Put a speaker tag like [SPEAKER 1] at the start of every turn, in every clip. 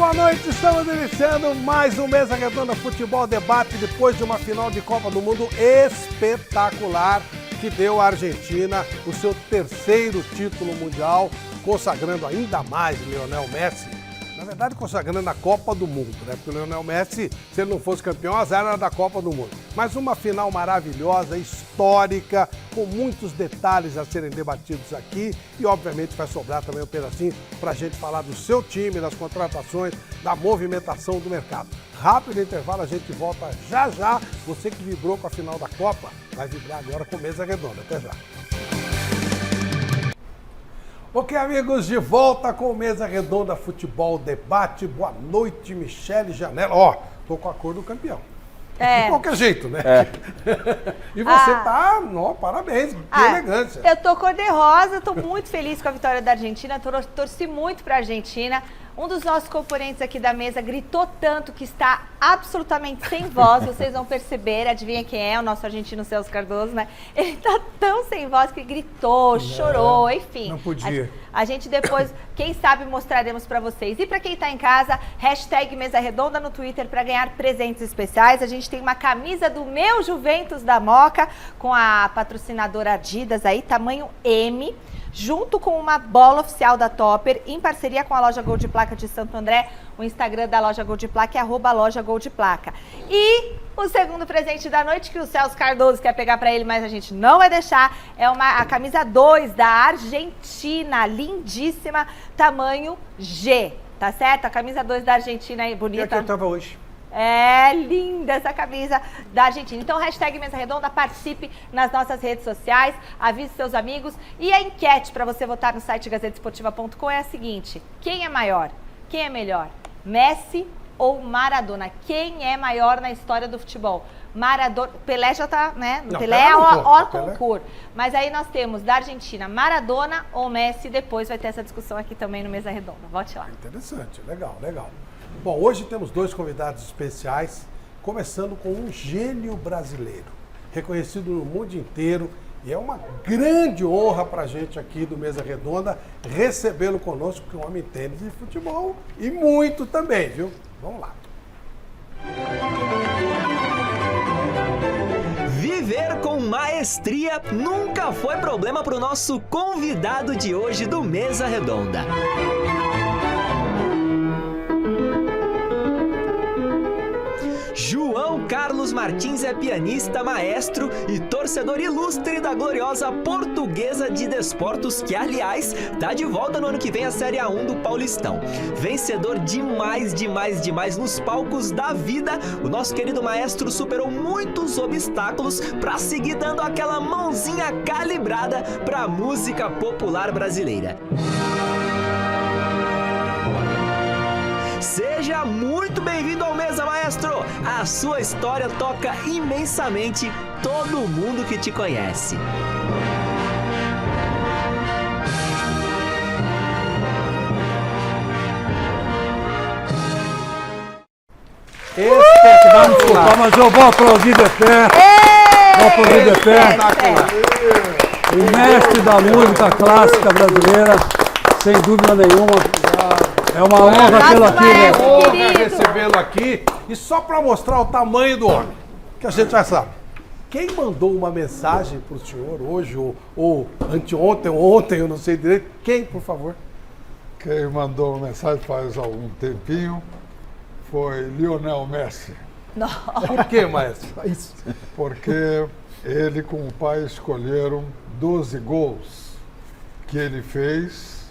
[SPEAKER 1] boa noite. Estamos iniciando mais um Mesa Redonda Futebol Debate depois de uma final de Copa do Mundo espetacular que deu à Argentina o seu terceiro título mundial, consagrando ainda mais Lionel Messi. Na verdade, consagrando a Copa do Mundo, né? Porque o Lionel Messi, se ele não fosse campeão, azar era da Copa do Mundo. Mas uma final maravilhosa, histórica, com muitos detalhes a serem debatidos aqui e, obviamente, vai sobrar também um pedacinho para a gente falar do seu time, das contratações, da movimentação do mercado. Rápido intervalo, a gente volta já já. Você que vibrou com a final da Copa, vai vibrar agora com Mesa Redonda. Até já. Ok, amigos, de volta com Mesa Redonda Futebol Debate. Boa noite, Michele Janela. Ó, tô com a cor do campeão. De qualquer jeito, né? E você tá, parabéns, que elegância.
[SPEAKER 2] Eu tô cor-de-rosa, tô muito feliz com a vitória da Argentina, torci muito pra Argentina. Um dos nossos componentes aqui da mesa gritou tanto que está absolutamente sem voz, vocês vão perceber, adivinha quem é, o nosso argentino Celso Cardoso, né? Ele tá tão sem voz que gritou, chorou, enfim.
[SPEAKER 1] Não podia.
[SPEAKER 2] A gente depois, quem sabe, mostraremos para vocês. E para quem tá em casa, hashtag Mesa Redonda no Twitter para ganhar presentes especiais. A gente tem uma camisa do meu Juventus da Moca, com a patrocinadora Adidas aí, tamanho M, junto com uma bola oficial da Topper, em parceria com a loja Gol de Placa de Santo André. O Instagram da loja Gol de Placa é @loja_Gol-de-Placa. E o segundo presente da noite, que o Celso Cardoso quer pegar para ele, mas a gente não vai deixar, é a camisa 2 da Argentina, lindíssima, tamanho G, tá certo? A camisa 2 da Argentina aí, bonita.
[SPEAKER 1] E aqui eu tava hoje.
[SPEAKER 2] É linda essa camisa da Argentina. Então, hashtag Mesa Redonda, participe nas nossas redes sociais, avise seus amigos. E a enquete para você votar no site gazetesportiva.com é a seguinte: quem é maior? Quem é melhor? Messi ou Maradona? Quem é maior na história do futebol? Maradona, Pelé já tá, né?
[SPEAKER 1] Não,
[SPEAKER 2] Pelé é o
[SPEAKER 1] Pelé.
[SPEAKER 2] concurso. Mas aí nós temos da Argentina, Maradona ou Messi. Depois vai ter essa discussão aqui também no Mesa Redonda. Vote lá.
[SPEAKER 1] Interessante, legal, legal. Bom, hoje temos dois convidados especiais, começando com um gênio brasileiro, reconhecido no mundo inteiro, e é uma grande honra para a gente aqui do Mesa Redonda recebê-lo conosco, porque o homem entende de futebol e muito também, viu? Vamos lá.
[SPEAKER 3] Viver com maestria nunca foi problema para o nosso convidado de hoje do Mesa Redonda. João Carlos Martins é pianista, maestro e torcedor ilustre da gloriosa Portuguesa de Desportos, que, aliás, tá de volta no ano que vem à Série A1 do Paulistão. Vencedor demais nos palcos da vida, o nosso querido maestro superou muitos obstáculos para seguir dando aquela mãozinha calibrada pra música popular brasileira. Seja muito bem-vindo ao Mesa, maestro! A sua história toca imensamente todo mundo que te conhece.
[SPEAKER 1] Vamos desculpar, mas eu vou aplaudir de pé. Vou aplaudir de pé. O mestre da música clássica brasileira, sem dúvida nenhuma. É uma honra tê-lo aqui, né?
[SPEAKER 2] Maestro,
[SPEAKER 1] Honra
[SPEAKER 2] querido.
[SPEAKER 1] recebê-lo aqui. E só para mostrar o tamanho do homem, que a gente já sabe. Quem mandou uma mensagem para o senhor hoje, ou anteontem, ou ontem, eu não sei direito. Quem, por favor?
[SPEAKER 4] Quem mandou uma mensagem faz algum tempinho foi Lionel Messi.
[SPEAKER 1] Por quê, maestro?
[SPEAKER 4] Porque ele com o pai escolheram 12 gols que ele fez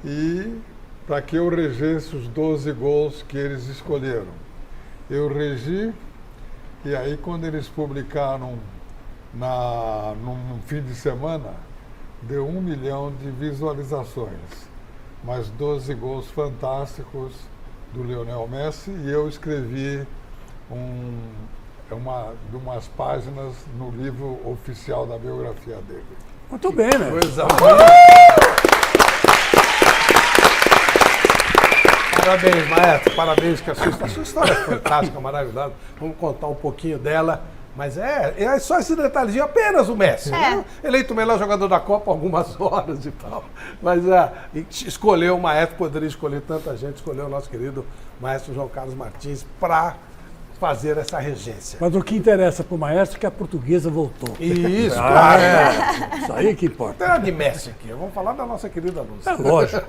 [SPEAKER 4] e para que eu regesse os 12 gols que eles escolheram. Eu regi, e aí quando eles publicaram num fim de semana, deu 1 milhão de visualizações. Mas 12 gols fantásticos do Lionel Messi, e eu escrevi umas páginas no livro oficial da biografia dele.
[SPEAKER 1] Muito bem, né? Coisa Parabéns, maestro. Parabéns, que a sua história é fantástica, maravilhosa. Vamos contar um pouquinho dela Mas é só esse detalhezinho, apenas o Messi,
[SPEAKER 2] É.
[SPEAKER 1] né? Eleito o melhor jogador da Copa algumas horas e tal. Mas escolheu o maestro, poderia escolher tanta gente, escolheu o nosso querido maestro João Carlos Martins para fazer essa regência.
[SPEAKER 5] Mas o que interessa para o maestro é que a Portuguesa voltou.
[SPEAKER 1] Isso, claro.
[SPEAKER 5] Isso aí que importa.
[SPEAKER 1] Não tem nada de Messi aqui, vamos falar da nossa querida Luz.
[SPEAKER 5] É lógico.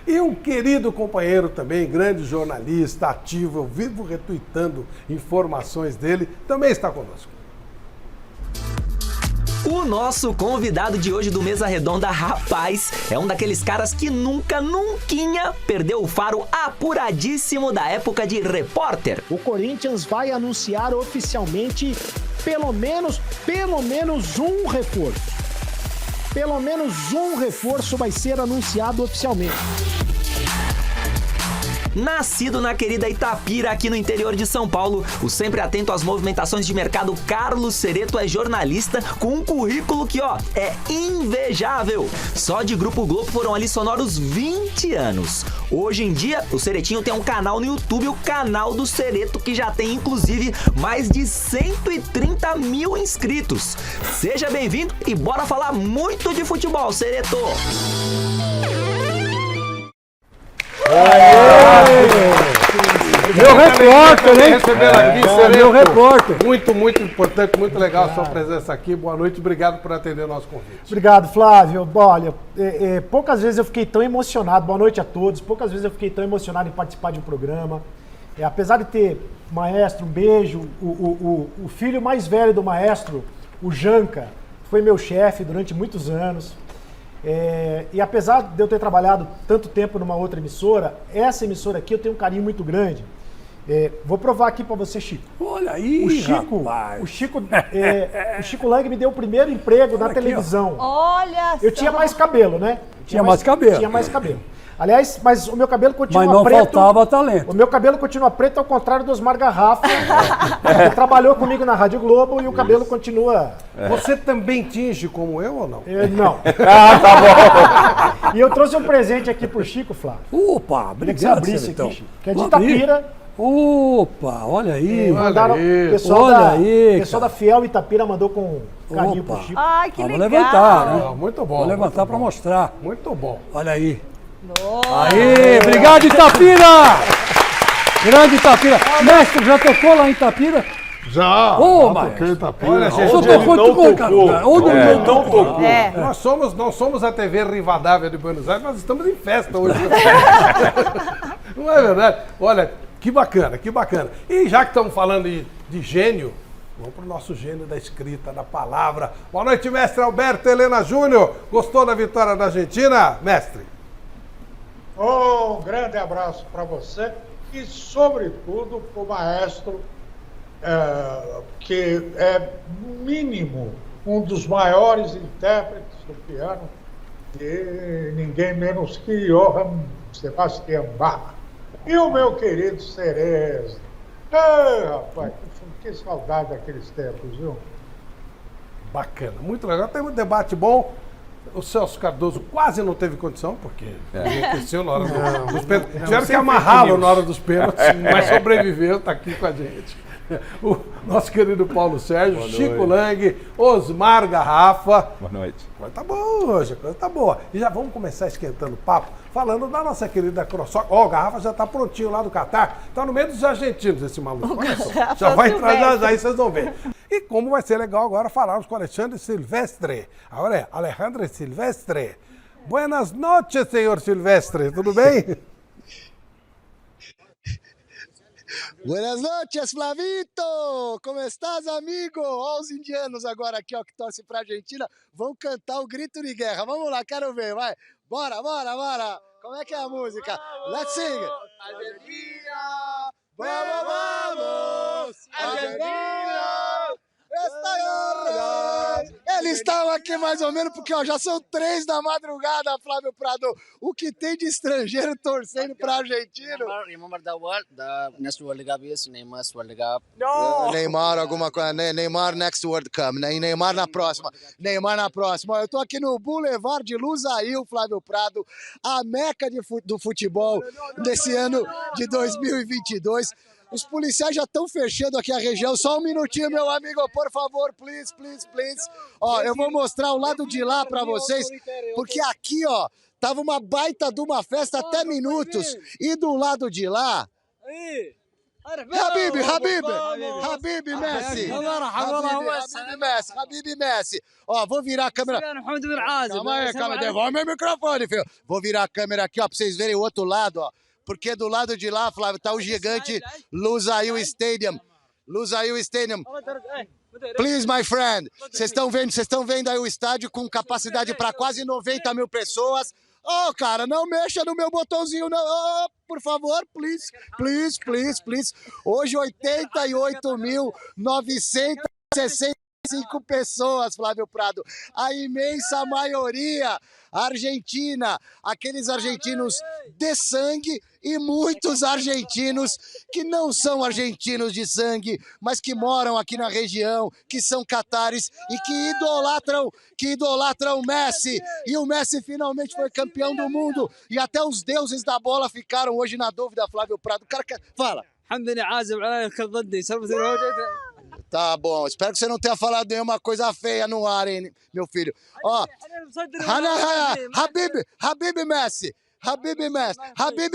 [SPEAKER 1] E um querido companheiro também, grande jornalista, ativo, eu vivo retuitando informações dele, também está conosco.
[SPEAKER 3] O nosso convidado de hoje do Mesa Redonda, rapaz, é um daqueles caras que nunca perdeu o faro apuradíssimo da época de repórter.
[SPEAKER 6] O Corinthians vai anunciar oficialmente pelo menos um reforço. Pelo menos um reforço vai ser anunciado oficialmente.
[SPEAKER 3] Nascido na querida Itapira, aqui no interior de São Paulo, o sempre atento às movimentações de mercado Carlos Cereto é jornalista com um currículo que, é invejável. Só de Grupo Globo foram ali sonoros 20 anos. Hoje em dia, o Ceretinho tem um canal no YouTube, o canal do Cereto, que já tem, inclusive, mais de 130 mil inscritos. Seja bem-vindo e bora falar muito de futebol, Cereto!
[SPEAKER 5] Meu repórter, hein?
[SPEAKER 1] Recebê-lo aqui,
[SPEAKER 5] É,
[SPEAKER 1] Cereto.
[SPEAKER 5] meu repórter.
[SPEAKER 1] Muito importante, muito legal a sua presença aqui. Boa noite, obrigado por atender o nosso convite.
[SPEAKER 6] Obrigado, Flávio. Olha, poucas vezes eu fiquei tão emocionado, boa noite a todos, poucas vezes eu fiquei tão emocionado em participar de um programa. Apesar de ter maestro, um beijo, o filho mais velho do maestro, o Janca, foi meu chefe durante muitos anos. E apesar de eu ter trabalhado tanto tempo numa outra emissora, essa emissora aqui eu tenho um carinho muito grande. Vou provar aqui pra você, Chico.
[SPEAKER 5] Olha aí, rapaz.
[SPEAKER 6] O Chico Lang me deu o primeiro emprego na televisão.
[SPEAKER 2] Olha
[SPEAKER 6] Eu tinha mais cabelo, né?
[SPEAKER 5] Tinha mais cabelo.
[SPEAKER 6] Tinha mais cabelo. Aliás, mas o meu cabelo continua
[SPEAKER 5] Mas não
[SPEAKER 6] preto.
[SPEAKER 5] faltava talento.
[SPEAKER 6] O meu cabelo continua preto, ao contrário do Osmar Garrafa. Ele trabalhou comigo na Rádio Globo e o cabelo continua...
[SPEAKER 1] Você também tinge como eu ou não?
[SPEAKER 6] Não. Tá bom. E eu trouxe um presente aqui pro Chico, Flávio.
[SPEAKER 5] Opa,
[SPEAKER 6] Queria que você
[SPEAKER 5] obrigado,
[SPEAKER 6] abrisse
[SPEAKER 5] Ceretão.
[SPEAKER 6] aqui, Chico. Que é de
[SPEAKER 5] Vou abrir.
[SPEAKER 6] Itapira.
[SPEAKER 5] Opa, olha aí.
[SPEAKER 6] Mandaram,
[SPEAKER 1] aí.
[SPEAKER 6] pessoal
[SPEAKER 5] Olha
[SPEAKER 6] da,
[SPEAKER 5] aí,
[SPEAKER 6] pessoal
[SPEAKER 5] cara.
[SPEAKER 6] da Fiel Itapira mandou com carinho
[SPEAKER 5] Opa.
[SPEAKER 6] pro Chico.
[SPEAKER 2] Ai, que
[SPEAKER 5] Vamos
[SPEAKER 2] legal.
[SPEAKER 5] levantar, né?
[SPEAKER 1] Ah, muito bom.
[SPEAKER 5] Vou levantar
[SPEAKER 1] muito
[SPEAKER 5] para
[SPEAKER 1] bom.
[SPEAKER 5] mostrar.
[SPEAKER 1] Muito bom.
[SPEAKER 5] Olha aí. Aí, obrigado, Itapira! Grande Itapira. Mestre, já tocou lá em Itapira?
[SPEAKER 4] Já!
[SPEAKER 5] Ô,
[SPEAKER 4] já
[SPEAKER 5] maestro.
[SPEAKER 4] toquei Itapira.
[SPEAKER 1] Olha, gente,
[SPEAKER 5] Só
[SPEAKER 4] Onde ele
[SPEAKER 5] tocou,
[SPEAKER 4] não
[SPEAKER 5] tocou, cara.
[SPEAKER 4] tocou.
[SPEAKER 5] Onde ele não tocou?
[SPEAKER 1] Nós somos a TV Rivadavia de Buenos Aires, nós estamos em festa hoje. Não é verdade? Olha, que bacana, que bacana. E já que estamos falando de gênio, vamos para o nosso gênio da escrita, da palavra. Boa noite, mestre Alberto Helena Júnior. Gostou da vitória da Argentina, mestre?
[SPEAKER 7] Um grande abraço para você e, sobretudo, para o maestro, que é mínimo um dos maiores intérpretes do piano, e ninguém menos que Johann Sebastian Bach. E o meu querido Cerezo. Rapaz, que saudade daqueles tempos, viu?
[SPEAKER 1] Bacana, muito legal. Tem um debate bom. O Celso Cardoso quase não teve condição, porque enlouqueceu na hora dos pênaltis. Tiveram que amarrá-lo na hora dos pênaltis, mas sobreviveu, está aqui com a gente. O nosso querido Paulo Sérgio, Chico Lang, Osmar Garrafa.
[SPEAKER 8] Boa noite.
[SPEAKER 1] Coisa tá boa hoje, a coisa tá boa. E já vamos começar esquentando o papo, falando da nossa querida Crossoca. Ó, o Garrafa já tá prontinho lá do Catar. Tá no meio dos argentinos esse maluco. Olha só. Já vai entrar já aí, vocês vão ver. E como vai ser legal agora falarmos com Alexandre Silvestre. Agora é Alejandro Silvestre. Buenas noches, senhor Silvestre. Tudo bem?
[SPEAKER 9] Buenas noches, Flavito! Como estás, amigo? Olha os indianos agora aqui, ó, que torcem pra Argentina. Vão cantar o grito de guerra. Vamos lá, quero ver, vai. Bora, bora, bora. Como é que é a música? Let's sing! Argentina! Vamos, vamos! Argentina! Eles estão aqui mais ou menos porque ó, já são 3 da madrugada, Flávio Prado. O que tem de estrangeiro torcendo para argentino?
[SPEAKER 10] Remember the next World Cup is Neymar's World Cup.
[SPEAKER 9] Neymar, alguma coisa. Neymar next World Cup. Neymar na próxima. Neymar na próxima. Eu tô aqui no Boulevard de Lusail, Flávio Prado, a meca do futebol desse ano de 2022. Os policiais já estão fechando aqui a região. Só um minutinho, meu amigo, por favor, please. Ó, eu vou mostrar o lado de lá para vocês, porque aqui, ó, tava uma baita de uma festa até minutos. E do lado de lá... Habib Messi. Ó, vou virar a câmera. Calma aí, devolve meu microfone, filho. Vou virar a câmera aqui, ó, pra vocês verem o outro lado, ó. Porque do lado de lá, Flávio, tá o gigante Lusail Stadium. Please, my friend. Vocês estão vendo aí o estádio com capacidade para quase 90 mil pessoas. Oh, cara, não mexa no meu botãozinho, não. Oh, por favor, please. Hoje, 88.965 pessoas, Flávio Prado. A imensa maioria argentina. Aqueles argentinos de sangue e muitos argentinos que não são argentinos de sangue, mas que moram aqui na região, que são catares e que idolatram o Messi. E o Messi finalmente foi campeão do mundo. E até os deuses da bola ficaram hoje na dúvida, Flávio Prado. O cara fala. Tá bom, espero que você não tenha falado nenhuma coisa feia no ar, hein, meu filho. Ó, Habib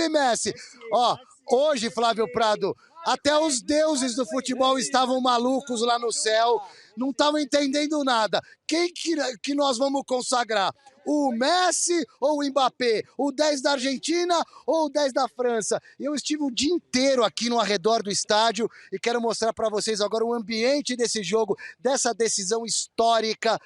[SPEAKER 9] Messi. Ó, hoje, Flávio Prado, até os deuses do futebol estavam malucos lá no céu, não estavam entendendo nada. Quem que nós vamos consagrar? O Messi ou o Mbappé? O 10 da Argentina ou o 10 da França? Eu estive o dia inteiro aqui no arredor do estádio e quero mostrar para vocês agora o ambiente desse jogo, dessa decisão histórica,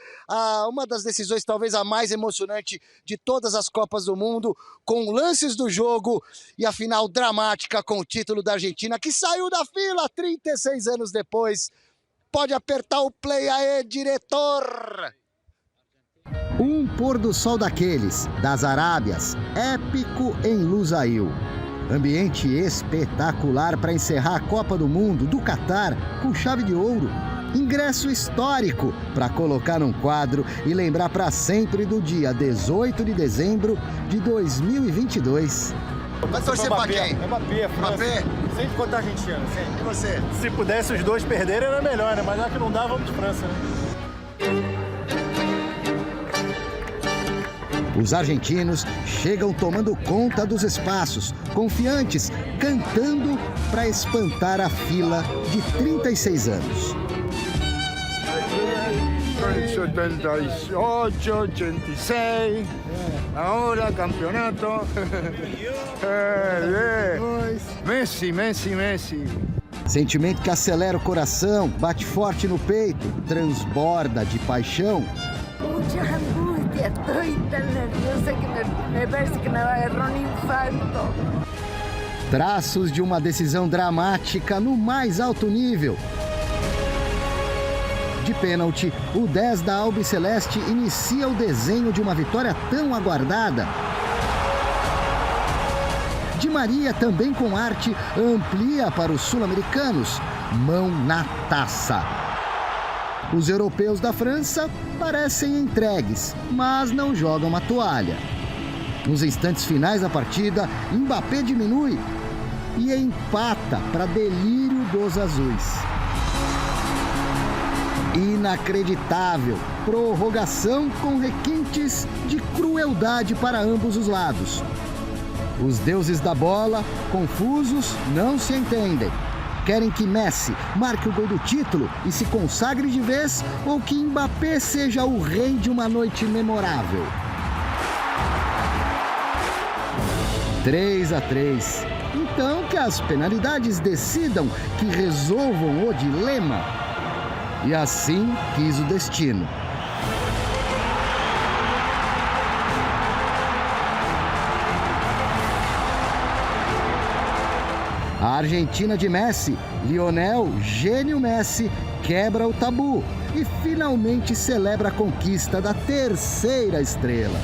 [SPEAKER 9] uma das decisões talvez a mais emocionante de todas as Copas do Mundo, com lances do jogo e a final dramática com o título da Argentina, que saiu da fila 36 anos depois. Pode apertar o play aí, diretor!
[SPEAKER 8] Um pôr do sol daqueles, das Arábias, épico em Lusail. Ambiente espetacular para encerrar a Copa do Mundo do Catar com chave de ouro. Ingresso histórico para colocar num quadro e lembrar para sempre do dia 18 de dezembro de 2022.
[SPEAKER 9] Vai torcer pra quem?
[SPEAKER 11] Mbappé, França. Sempre contra a Argentina, sempre.
[SPEAKER 9] E você?
[SPEAKER 11] Se pudesse os dois perderem era melhor, né? Mas já que não dá, vamos de França, né?
[SPEAKER 8] Os argentinos chegam tomando conta dos espaços, confiantes, cantando para espantar a fila de 36 anos.
[SPEAKER 12] 78, 86, agora campeonato. Messi.
[SPEAKER 8] Sentimento que acelera o coração, bate forte no peito, transborda de paixão.
[SPEAKER 13] Mucha angustia, estoy tan nerviosa que me parece que me agarró un infarto.
[SPEAKER 8] Traços de uma decisão dramática no mais alto nível. De pênalti, o 10 da Albiceleste inicia o desenho de uma vitória tão aguardada. Di Maria, também com arte, amplia para os sul-americanos. Mão na taça. Os europeus da França parecem entregues, mas não jogam a toalha. Nos instantes finais da partida, Mbappé diminui e empata para delírio dos azuis. Inacreditável! Prorrogação com requintes de crueldade para ambos os lados. Os deuses da bola, confusos, não se entendem. Querem que Messi marque o gol do título e se consagre de vez, ou que Mbappé seja o rei de uma noite memorável. 3-3. Então que as penalidades decidam, que resolvam o dilema. E assim quis o destino. A Argentina de Messi, Lionel Gênio Messi, quebra o tabu e finalmente celebra a conquista da terceira estrela.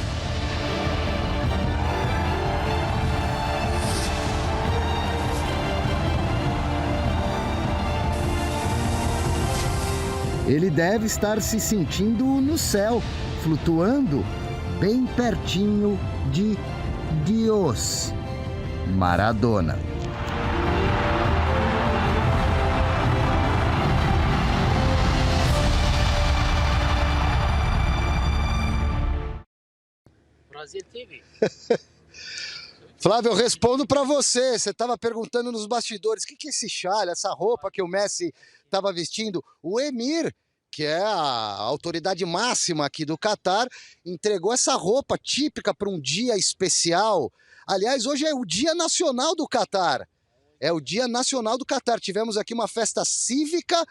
[SPEAKER 8] Ele deve estar se sentindo no céu, flutuando bem pertinho de Deus. Maradona.
[SPEAKER 9] Flávio, eu respondo para você. Você estava perguntando nos bastidores, o que é esse chale, essa roupa que o Messi estava vestindo? O Emir, que é a autoridade máxima aqui do Catar, entregou essa roupa típica para um dia especial. Aliás, hoje é o Dia Nacional do Catar. É o Dia Nacional do Catar. Tivemos aqui uma festa cívica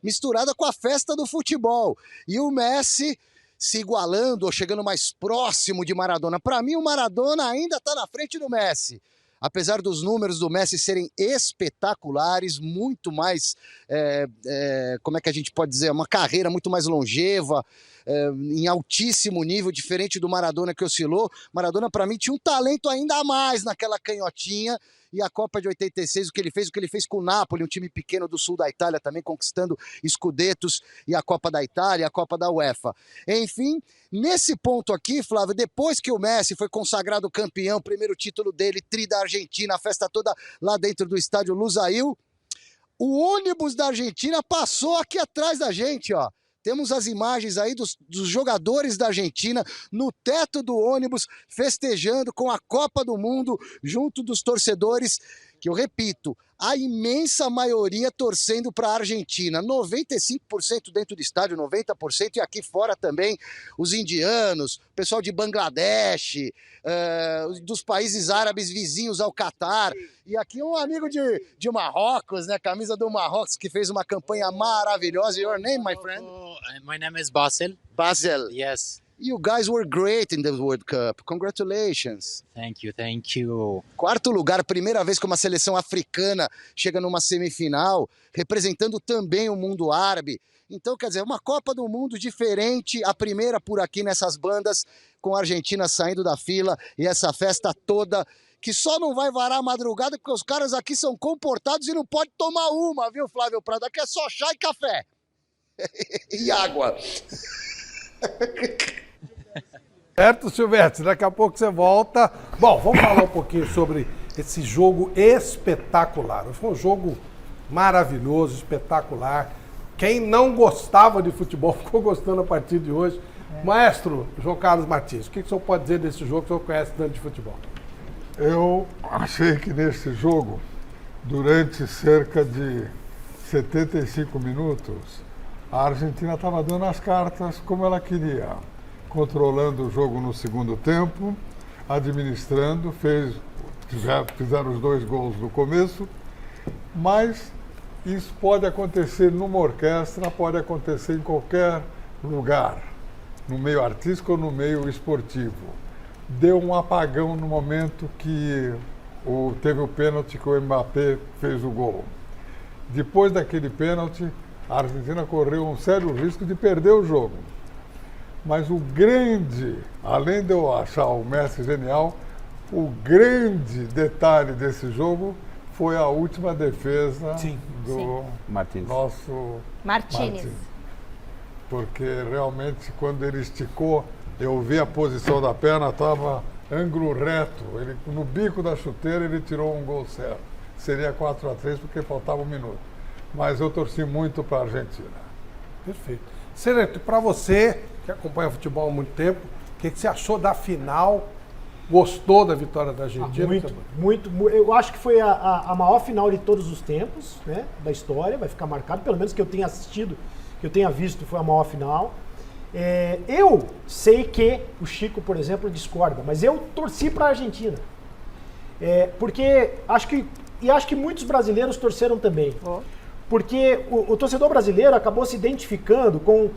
[SPEAKER 9] misturada com a festa do futebol. E o Messi se igualando ou chegando mais próximo de Maradona. Para mim, o Maradona ainda está na frente do Messi. Apesar dos números do Messi serem espetaculares, muito mais, como é que a gente pode dizer, uma carreira muito mais longeva, em altíssimo nível, diferente do Maradona que oscilou. Maradona, para mim, tinha um talento ainda a mais naquela canhotinha. E a Copa de 86, o que ele fez com o Napoli, um time pequeno do sul da Itália também, conquistando Scudettos, e a Copa da Itália, a Copa da UEFA. Enfim, nesse ponto aqui, Flávio, depois que o Messi foi consagrado campeão, primeiro título dele, tri da Argentina, a festa toda lá dentro do estádio Lusail, o ônibus da Argentina passou aqui atrás da gente, ó. Temos as imagens aí dos jogadores da Argentina no teto do ônibus, festejando com a Copa do Mundo, junto dos torcedores, que eu repito, a imensa maioria torcendo para a Argentina. 95% dentro do estádio, 90%, e aqui fora também os indianos, o pessoal de Bangladesh, dos países árabes vizinhos ao Catar. E aqui um amigo de Marrocos, né? Camisa do Marrocos, que fez uma campanha maravilhosa. Your name, my friend?
[SPEAKER 14] My name is Basil.
[SPEAKER 9] Basil.
[SPEAKER 14] Yes.
[SPEAKER 9] You guys were great in the World Cup. Congratulations.
[SPEAKER 14] Thank you.
[SPEAKER 9] Quarto lugar, primeira vez que uma seleção africana chega numa semifinal, representando também o mundo árabe. Então, quer dizer, uma Copa do Mundo diferente, a primeira por aqui nessas bandas, com a Argentina saindo da fila e essa festa toda, que só não vai varar a madrugada porque os caras aqui são comportados e não pode tomar uma, viu, Flávio Prado? Aqui é só chá e café. E água.
[SPEAKER 1] Certo, Silvestre? Daqui a pouco você volta. Bom, vamos falar um pouquinho sobre esse jogo espetacular. Foi um jogo maravilhoso, espetacular. Quem não gostava de futebol ficou gostando a partir de hoje. Maestro João Carlos Martins, o que o senhor pode dizer desse jogo que o senhor conhece tanto de futebol?
[SPEAKER 4] Eu achei que nesse jogo, durante cerca de 75 minutos, a Argentina estava dando as cartas como ela queria, controlando o jogo no segundo tempo, administrando, fizeram os 2 gols no começo, mas isso pode acontecer numa orquestra, pode acontecer em qualquer lugar, no meio artístico ou no meio esportivo. Deu um apagão no momento que teve o pênalti que o Mbappé fez o gol. Depois daquele pênalti, a Argentina correu um sério risco de perder o jogo. Mas o grande, além de eu achar o Messi genial, o grande detalhe desse jogo foi a última defesa do nosso
[SPEAKER 2] Martínez.
[SPEAKER 4] Porque realmente, quando ele esticou, eu vi a posição da perna, estava ângulo reto. Ele, no bico da chuteira, ele tirou um gol certo. Seria 4-3 porque faltava 1 minuto. Mas eu torci muito para a Argentina.
[SPEAKER 1] Perfeito. Sereto, para você, que acompanha futebol há muito tempo, o que você achou da final? Gostou da vitória da Argentina?
[SPEAKER 6] Muito. Eu acho que foi a maior final de todos os tempos, né, da história. Vai ficar marcado, pelo menos que eu tenha assistido, que eu tenha visto, foi a maior final. Eu sei que o Chico, por exemplo, discorda, mas eu torci para a Argentina. Porque acho que muitos brasileiros torceram também. Porque o torcedor brasileiro acabou se identificando com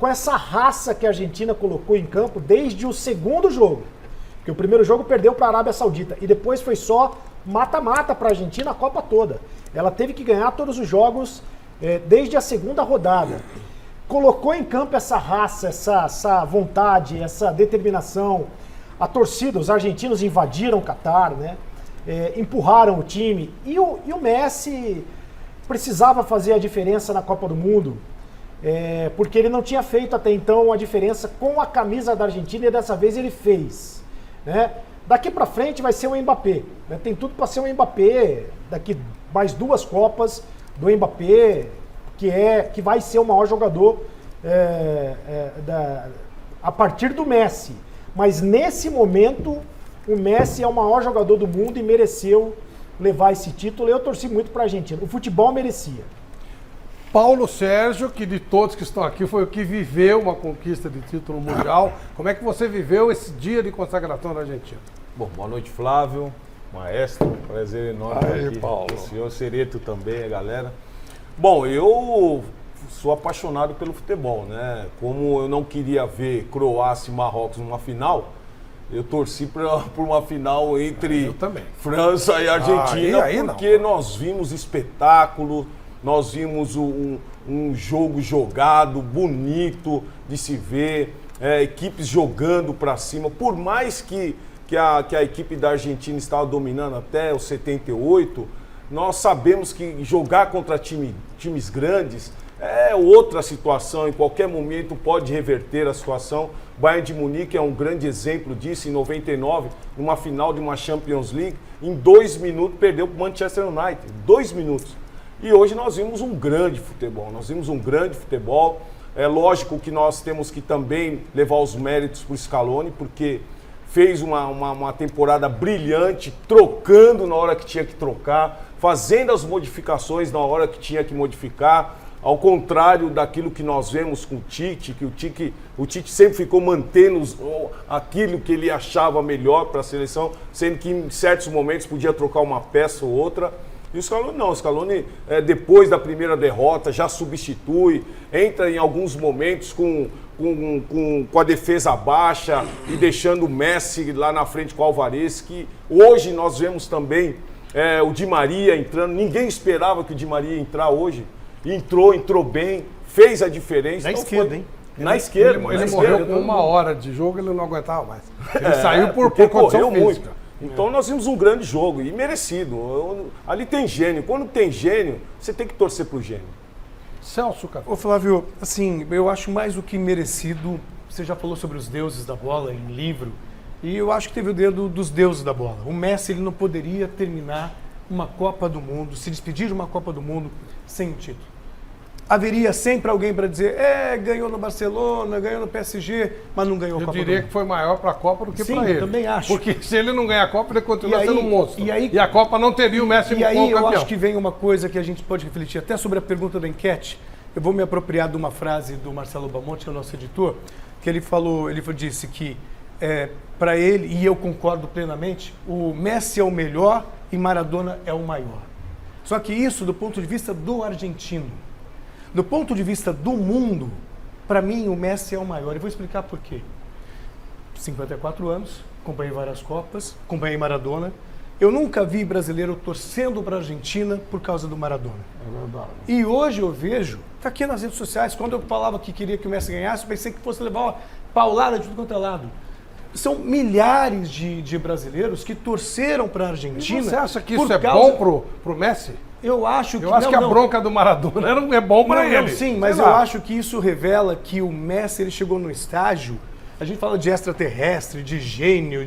[SPEAKER 6] essa raça que a Argentina colocou em campo desde o segundo jogo. Porque o primeiro jogo perdeu para a Arábia Saudita e depois foi só mata-mata para a Argentina a Copa toda. Ela teve que ganhar todos os jogos desde a segunda rodada. Colocou em campo essa raça, essa vontade, essa determinação. A torcida, os argentinos invadiram o Catar, né? Empurraram o time. E o Messi precisava fazer a diferença na Copa do Mundo, porque ele não tinha feito até então a diferença com a camisa da Argentina e dessa vez ele fez, né? Daqui para frente vai ser o Mbappé, né? Tem tudo para ser o Mbappé, daqui mais 2 Copas do Mbappé, que vai ser o maior jogador a partir do Messi. Mas nesse momento, o Messi é o maior jogador do mundo e mereceu levar esse título. Eu torci muito para a Argentina. O futebol merecia.
[SPEAKER 1] Paulo Sérgio, que de todos que estão aqui foi o que viveu uma conquista de título mundial. Como é que você viveu esse dia de consagração da Argentina?
[SPEAKER 15] Bom, boa noite, Flávio, maestro, prazer enorme estar aqui. Paulo. O senhor Cereto também, a galera. Bom, eu sou apaixonado pelo futebol, né? Como eu não queria ver Croácia e Marrocos numa final, eu torci por uma final entre França e Argentina, porque nós vimos espetáculo, nós vimos um jogo jogado, bonito de se ver, equipes jogando para cima. Por mais que a equipe da Argentina estava dominando até os 78, nós sabemos que jogar contra times grandes é outra situação. Em qualquer momento pode reverter a situação. O Bayern de Munique é um grande exemplo disso. Em 99, numa final de uma Champions League, em 2 minutos perdeu para o Manchester United. 2 minutos. E hoje nós vimos um grande futebol, É lógico que nós temos que também levar os méritos para o Scaloni, porque fez uma temporada brilhante, trocando na hora que tinha que trocar, fazendo as modificações na hora que tinha que modificar, ao contrário daquilo que nós vemos com o Tite, que o Tite sempre ficou mantendo aquilo que ele achava melhor para a seleção, sendo que em certos momentos podia trocar uma peça ou outra. E o Scaloni não, o Scaloni depois da primeira derrota já substitui, entra em alguns momentos com a defesa baixa e deixando o Messi lá na frente com o Alvarez, que hoje nós vemos também o Di Maria entrando, ninguém esperava que o Di Maria ia entrar hoje, entrou bem, fez a diferença.
[SPEAKER 6] Na esquerda, hein?
[SPEAKER 1] Na esquerda. Ele morreu com 1 hora de jogo, ele não aguentava mais. Ele saiu por condição física.
[SPEAKER 15] Então nós vimos um grande jogo e merecido. Ali tem gênio. Quando tem gênio, você tem que torcer pro gênio.
[SPEAKER 1] Celso, cara.
[SPEAKER 16] Ô Flávio, assim, eu acho mais do que merecido. Você já falou sobre os deuses da bola em livro. E eu acho que teve o dedo dos deuses da bola. O Messi, ele não poderia terminar uma Copa do Mundo, se despedir de uma Copa do Mundo sem o título. Haveria sempre alguém para dizer, ganhou no Barcelona, ganhou no PSG, mas não ganhou a Copa do Mundo.
[SPEAKER 1] Eu diria que foi maior para a Copa do que para ele.
[SPEAKER 16] Sim, eu também acho.
[SPEAKER 1] Porque se ele não ganhar a Copa, ele continua sendo um monstro. E a Copa não teria o Messi como campeão.
[SPEAKER 16] E aí eu acho que vem uma coisa que a gente pode refletir, até sobre a pergunta da enquete. Eu vou me apropriar de uma frase do Marcelo Bamonte, que é o nosso editor, que ele disse que, para ele, e eu concordo plenamente, o Messi é o melhor e Maradona é o maior. Só que isso do ponto de vista do argentino. Do ponto de vista do mundo, para mim o Messi é o maior. E vou explicar por quê. 54 anos, acompanhei várias Copas, acompanhei Maradona. Eu nunca vi brasileiro torcendo para a Argentina por causa do Maradona.
[SPEAKER 4] É verdade.
[SPEAKER 16] E hoje eu vejo, está aqui nas redes sociais, quando eu falava que queria que o Messi ganhasse, eu pensei que fosse levar uma paulada de tudo quanto é lado. São milhares de brasileiros que torceram para a Argentina.
[SPEAKER 1] E você acha que isso é bom pro Messi?
[SPEAKER 16] Eu acho que
[SPEAKER 1] a bronca do Maradona é bom para ele.
[SPEAKER 16] Sim, mas eu acho que isso revela que o Messi ele chegou no estágio, a gente fala de extraterrestre, de gênio,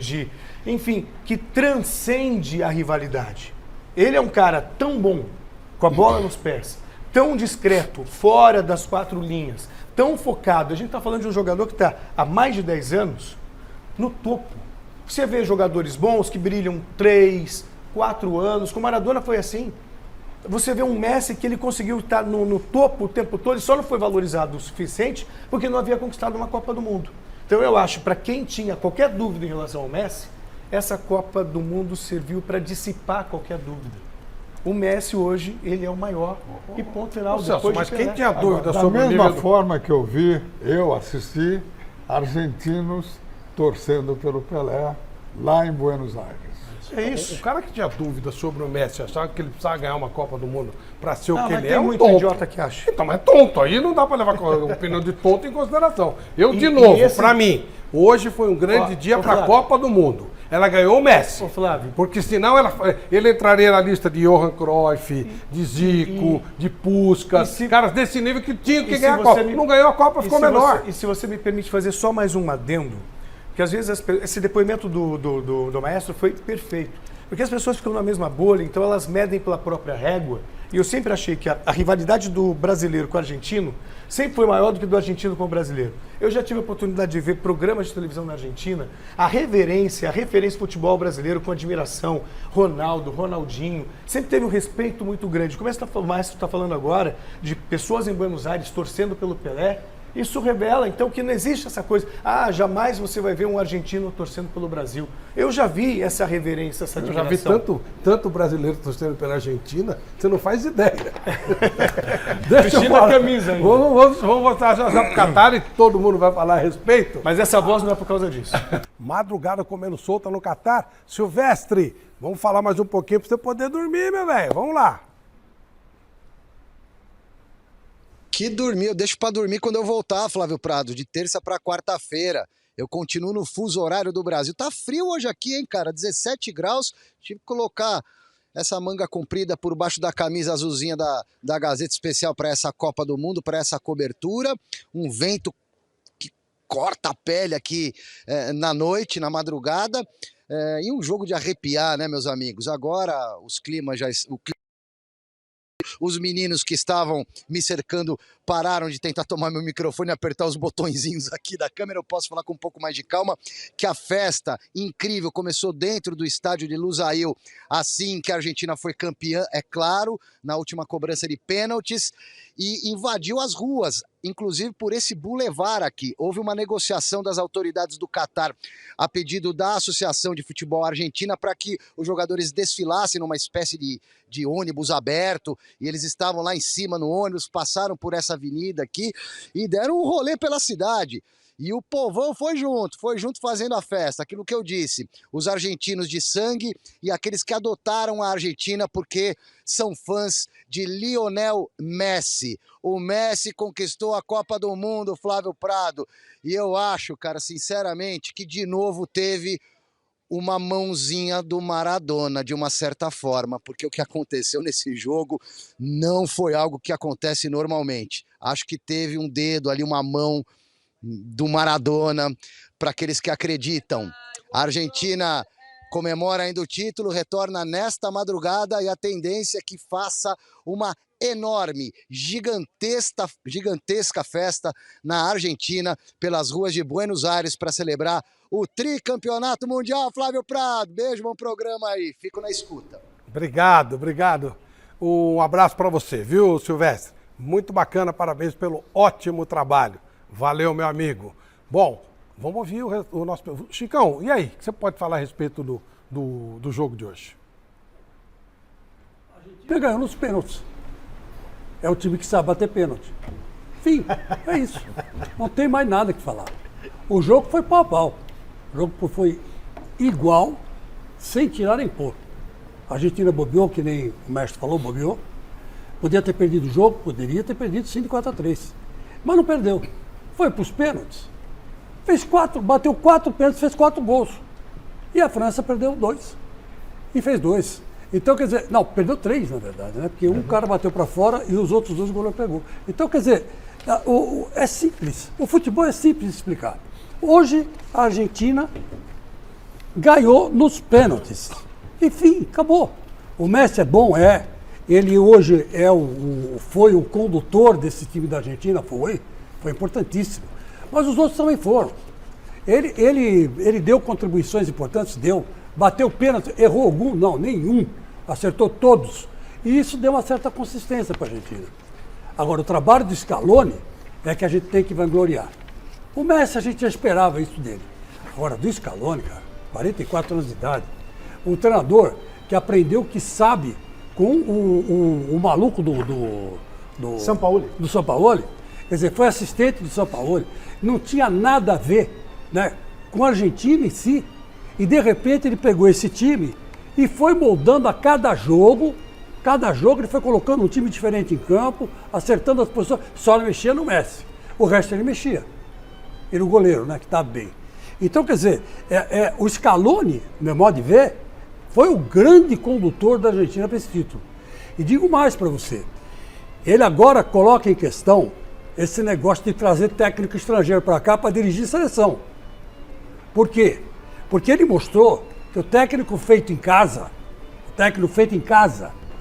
[SPEAKER 16] enfim, que transcende a rivalidade. Ele é um cara tão bom, com a bola nos pés, tão discreto, fora das 4 linhas, tão focado. A gente está falando de um jogador que está há mais de 10 anos no topo. Você vê jogadores bons que brilham 3, 4 anos, com o Maradona foi assim. Você vê um Messi que ele conseguiu estar no topo o tempo todo, ele só não foi valorizado o suficiente porque não havia conquistado uma Copa do Mundo. Então eu acho, para quem tinha qualquer dúvida em relação ao Messi, essa Copa do Mundo serviu para dissipar qualquer dúvida. O Messi hoje, ele é o maior e ponto final.
[SPEAKER 1] Celso, mas quem tinha dúvida
[SPEAKER 4] agora,
[SPEAKER 1] sobre o nível...
[SPEAKER 4] Da mesma forma que eu assisti argentinos torcendo pelo Pelé lá em Buenos Aires.
[SPEAKER 1] É isso. O cara que tinha dúvida sobre o Messi, achava que ele precisava ganhar uma Copa do Mundo para ser o que ele é,
[SPEAKER 16] muito idiota que acha.
[SPEAKER 1] Então, mas é tonto. Aí não dá para levar a opinião de tonto em consideração. De novo, para mim, hoje foi um grande dia para a Copa do Mundo. Ela ganhou o Messi.
[SPEAKER 16] Flávio.
[SPEAKER 1] Porque senão ele entraria na lista de Johan Cruyff, de Zico, de Puskás, caras desse nível que tinham que ganhar a Copa. Não ganhou a Copa, ficou menor.
[SPEAKER 16] E se você me permite fazer só mais um adendo, que às vezes esse depoimento do maestro foi perfeito. Porque as pessoas ficam na mesma bolha, então elas medem pela própria régua E eu sempre achei que a rivalidade do brasileiro com o argentino sempre foi maior do que do argentino com o brasileiro. Eu já tive a oportunidade de ver programas de televisão na Argentina, a referência ao futebol brasileiro com admiração, Ronaldo, Ronaldinho, sempre teve um respeito muito grande. Como o Maestro está falando agora, de pessoas em Buenos Aires torcendo pelo Pelé, isso revela, então, que não existe essa coisa, jamais você vai ver um argentino torcendo pelo Brasil. Eu já vi essa reverência, essa admiração.
[SPEAKER 1] Eu já vi tanto brasileiro torcendo pela Argentina, você não faz ideia. Deixa eu falar.
[SPEAKER 16] Camisa ainda.
[SPEAKER 1] Vamos voltar já pro Catar e todo mundo vai falar a respeito.
[SPEAKER 16] Mas essa voz não é por causa disso.
[SPEAKER 1] Madrugada comendo solta no Catar. Silvestre, vamos falar mais um pouquinho para você poder dormir, meu velho. Vamos lá.
[SPEAKER 9] Que dormir, eu deixo pra dormir quando eu voltar, Flávio Prado, de terça pra quarta-feira. Eu continuo no fuso horário do Brasil. Tá frio hoje aqui, hein, cara? 17 graus. Tive que colocar essa manga comprida por baixo da camisa azulzinha da Gazeta Especial para essa Copa do Mundo, para essa cobertura. Um vento que corta a pele aqui na noite, na madrugada. E um jogo de arrepiar, né, meus amigos? Agora os climas já... Os meninos que estavam me cercando pararam de tentar tomar meu microfone e apertar os botõezinhos aqui da câmera. Eu posso falar com um pouco mais de calma, que a festa incrível começou dentro do estádio de Lusail, assim que a Argentina foi campeã, é claro, na última cobrança de pênaltis, e invadiu as ruas, inclusive por esse bulevar aqui. Houve uma negociação das autoridades do Catar a pedido da Associação de Futebol Argentina para que os jogadores desfilassem numa espécie de ônibus aberto, e eles estavam lá em cima no ônibus, passaram por essa avenida aqui e deram um rolê pela cidade. E o povão foi junto fazendo a festa. Aquilo que eu disse, os argentinos de sangue e aqueles que adotaram a Argentina porque são fãs de Lionel Messi. O Messi conquistou a Copa do Mundo, Flávio Prado. E eu acho, cara, sinceramente, que de novo teve uma mãozinha do Maradona, de uma certa forma, porque o que aconteceu nesse jogo não foi algo que acontece normalmente. Acho que teve um dedo ali, uma mão do Maradona, para aqueles que acreditam. A Argentina comemora ainda o título, retorna nesta madrugada e a tendência é que faça uma enorme, gigantesca festa na Argentina, pelas ruas de Buenos Aires, para celebrar o tricampeonato mundial. Flávio Prado, beijo, bom programa aí, fico na escuta.
[SPEAKER 1] Obrigado. Um abraço para você, viu, Silvestre? Muito bacana, parabéns pelo ótimo trabalho. Valeu, meu amigo. Bom, vamos ouvir o nosso... Chicão, e aí? O que você pode falar a respeito do jogo de hoje?
[SPEAKER 5] A gente ganhou nos pênaltis. É o time que sabe bater pênalti. Enfim, é isso. Não tem mais nada que falar. O jogo foi pau a pau. O jogo foi igual, sem tirar nem pôr. A Argentina bobeou, que nem o mestre falou, bobeou. Podia ter perdido o jogo, poderia ter perdido sim de 4-3. Mas não perdeu. Foi para os pênaltis. Bateu 4 pênaltis, fez 4 gols. E a França perdeu 2. E fez 2. Então, quer dizer, não, perdeu 3, na verdade, né? Porque um cara bateu para fora e os outros 2 o goleiro pegou. Então, quer dizer, é simples. O futebol é simples de explicar. Hoje, a Argentina ganhou nos pênaltis. Enfim, acabou. O Messi é bom, é. Ele hoje foi o condutor desse time da Argentina, foi importantíssimo. Mas os outros também foram. Ele deu contribuições importantes, bateu pênalti, errou algum? Não, nenhum. Acertou todos. E isso deu uma certa consistência para a Argentina. Agora, o trabalho do Scaloni é que a gente tem que vangloriar. O Messi, a gente já esperava isso dele. Agora, do Scaloni, cara, 44 anos de idade, um treinador que aprendeu que sabe com o maluco do Sampaoli, quer dizer, foi assistente do Sampaoli, não tinha nada a ver, né, com a Argentina em si, e de repente ele pegou esse time e foi moldando a cada jogo ele foi colocando um time diferente em campo, acertando as posições, só não mexia no Messi, o resto ele mexia, e no goleiro, né, que estava bem. Então, quer dizer, o Scaloni, no meu modo de ver, foi o grande condutor da Argentina para esse título. E digo mais para você, ele agora coloca em questão esse negócio de trazer técnico estrangeiro para cá para dirigir a seleção. Por quê? Porque ele mostrou que o técnico feito em casa,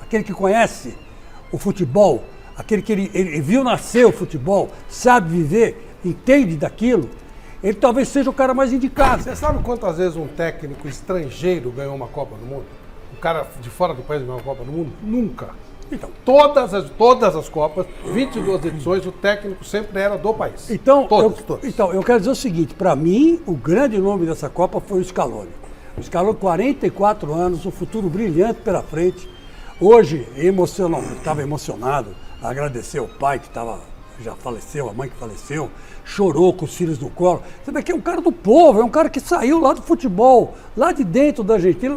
[SPEAKER 5] aquele que conhece o futebol, aquele que ele viu nascer o futebol, sabe viver, entende daquilo, ele talvez seja o cara mais indicado.
[SPEAKER 1] Você sabe quantas vezes um técnico estrangeiro ganhou uma Copa do Mundo? Um cara de fora do país ganhou uma Copa do Mundo? Nunca. Então, todas as Copas, 22 edições, o técnico sempre era do país.
[SPEAKER 5] Então,
[SPEAKER 1] todos.
[SPEAKER 5] Então, eu quero dizer o seguinte, para mim, o grande nome dessa Copa foi o Scaloni. O Scaloni, 44 anos, um futuro brilhante pela frente. Hoje, estava emocionado, agradecer o pai que já faleceu, a mãe que faleceu, chorou com os filhos no colo. Você vê que é um cara do povo, é um cara que saiu lá do futebol, lá de dentro da Argentina,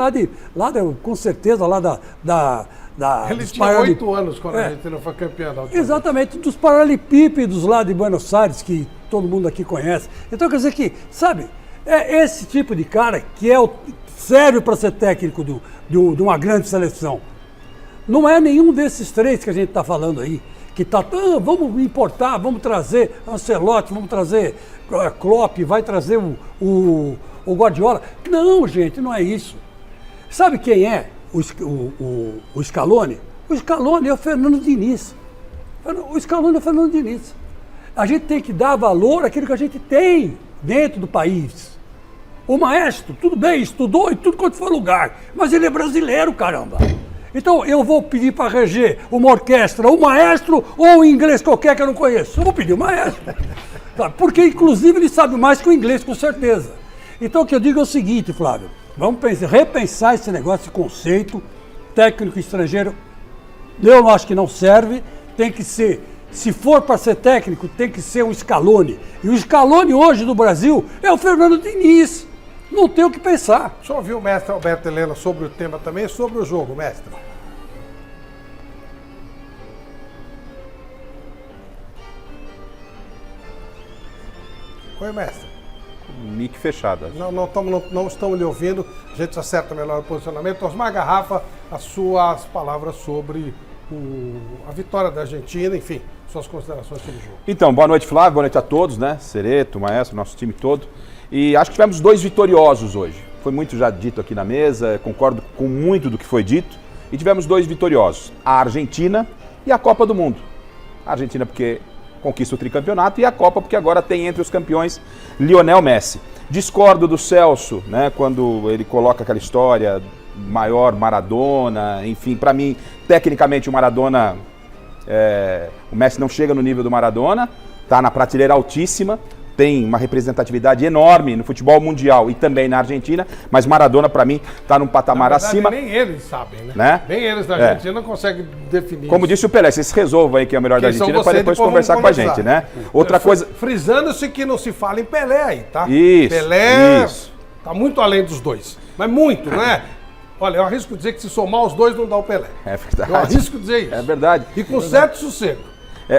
[SPEAKER 5] com certeza, lá
[SPEAKER 1] Ele tinha 8 anos quando a Argentina foi campeã da última
[SPEAKER 5] Exatamente, dos Paralelepípedos lá de Buenos Aires, que todo mundo aqui conhece. Então quer dizer que, sabe, é esse tipo de cara que serve para ser técnico de uma grande seleção. Não é nenhum desses três que a gente está falando aí, que vamos importar, vamos trazer Ancelotti, vamos trazer Klopp, vai trazer o Guardiola. Não, gente, não é isso. Sabe quem é o Scaloni? O Scaloni é o Fernando Diniz. O Scaloni é o Fernando Diniz. A gente tem que dar valor àquilo que a gente tem dentro do país. O Maestro, tudo bem, estudou em tudo quanto foi lugar, mas ele é brasileiro, caramba. Então eu vou pedir para reger uma orquestra, o Maestro ou um inglês qualquer que eu não conheço. Eu vou pedir o Maestro. Porque, inclusive, ele sabe mais que o inglês, com certeza. Então o que eu digo é o seguinte, Flávio. Vamos repensar esse negócio, esse conceito. Técnico estrangeiro, eu acho que não serve. Tem que ser, se for para ser técnico, tem que ser um Scaloni. E o Scaloni hoje do Brasil é o Fernando Diniz. Não tem o que pensar.
[SPEAKER 1] Deixa eu ouvir o mestre Alberto Helena sobre o tema também, sobre o jogo, mestre. Oi, mestre.
[SPEAKER 17] Mic fechado.
[SPEAKER 1] Não estamos lhe ouvindo, a gente acerta melhor o posicionamento. Osmar Garrafa, as suas palavras sobre a vitória da Argentina, enfim, suas considerações sobre o jogo.
[SPEAKER 17] Então, boa noite, Flávio, boa noite a todos, né? Cereto, Maestro, nosso time todo. E acho que tivemos 2 vitoriosos hoje. Foi muito já dito aqui na mesa, concordo com muito do que foi dito. E tivemos 2 vitoriosos, a Argentina e a Copa do Mundo. A Argentina porque conquista o tricampeonato e a Copa porque agora tem entre os campeões Lionel Messi. Discordo do Celso, né, quando ele coloca aquela história maior Maradona, enfim, para mim, tecnicamente o Maradona, o Messi não chega no nível do Maradona, tá na prateleira altíssima, tem uma representatividade enorme no futebol mundial e também na Argentina, mas Maradona, para mim, está num patamar acima.
[SPEAKER 1] Nem eles sabem, né? Nem eles da Argentina não conseguem definir.
[SPEAKER 17] Como disse o Pelé, vocês resolvam aí que é o melhor da Argentina para depois conversar com a gente, né? Outra coisa.
[SPEAKER 1] Frisando-se que não se fala em Pelé aí, tá?
[SPEAKER 17] Isso.
[SPEAKER 1] Pelé está muito além dos dois. Mas muito, não é? Olha, eu arrisco dizer que se somar os dois não dá o Pelé.
[SPEAKER 17] É verdade.
[SPEAKER 1] Eu arrisco dizer isso.
[SPEAKER 17] É verdade.
[SPEAKER 1] E com certo sossego.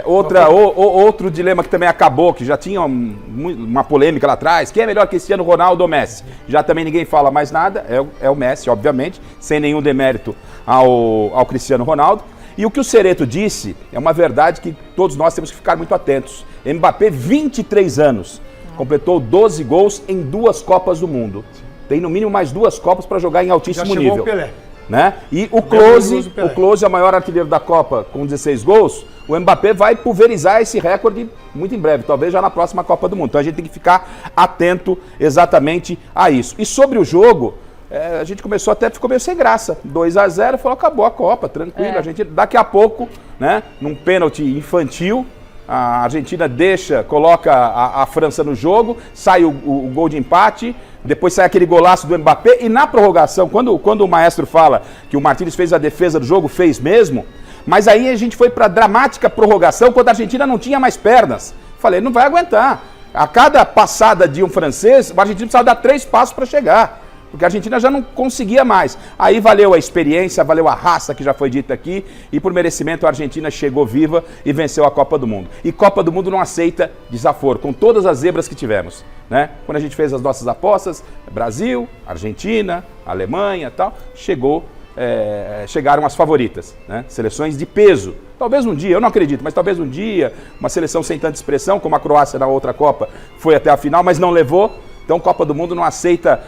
[SPEAKER 17] Outro dilema que também acabou, que já tinha uma polêmica lá atrás, quem é melhor que Cristiano Ronaldo ou Messi? Já também ninguém fala mais nada, é o Messi, obviamente, sem nenhum demérito ao Cristiano Ronaldo. E o que o Cereto disse é uma verdade que todos nós temos que ficar muito atentos. Mbappé, 23 anos, completou 12 gols em 2 Copas do Mundo. Tem no mínimo mais 2 Copas para jogar em altíssimo nível. O Pelé. Né? E o Klose é o maior artilheiro da Copa com 16 gols. O Mbappé vai pulverizar esse recorde muito em breve, talvez já na próxima Copa do Mundo. Então a gente tem que ficar atento exatamente a isso. E sobre o jogo, a gente ficou meio sem graça. 2-0, falou, acabou a Copa, tranquilo. A gente, daqui a pouco, né, num pênalti infantil, a Argentina coloca a França no jogo, sai o gol de empate, depois sai aquele golaço do Mbappé e na prorrogação, quando o Maestro fala que o Martínez fez a defesa do jogo, fez mesmo, mas aí a gente foi para a dramática prorrogação quando a Argentina não tinha mais pernas. Falei, não vai aguentar. A cada passada de um francês, o argentino precisava dar 3 passos para chegar. Porque a Argentina já não conseguia mais. Aí valeu a experiência, valeu a raça que já foi dita aqui, e por merecimento a Argentina chegou viva e venceu a Copa do Mundo. E Copa do Mundo não aceita desaforo, com todas as zebras que tivemos, né? Quando a gente fez as nossas apostas, Brasil, Argentina, Alemanha e tal, chegaram as favoritas, né? Seleções de peso. Talvez um dia, eu não acredito, mas talvez um dia, uma seleção sem tanta expressão, como a Croácia na outra Copa, foi até a final, mas não levou. Então, Copa do Mundo não aceita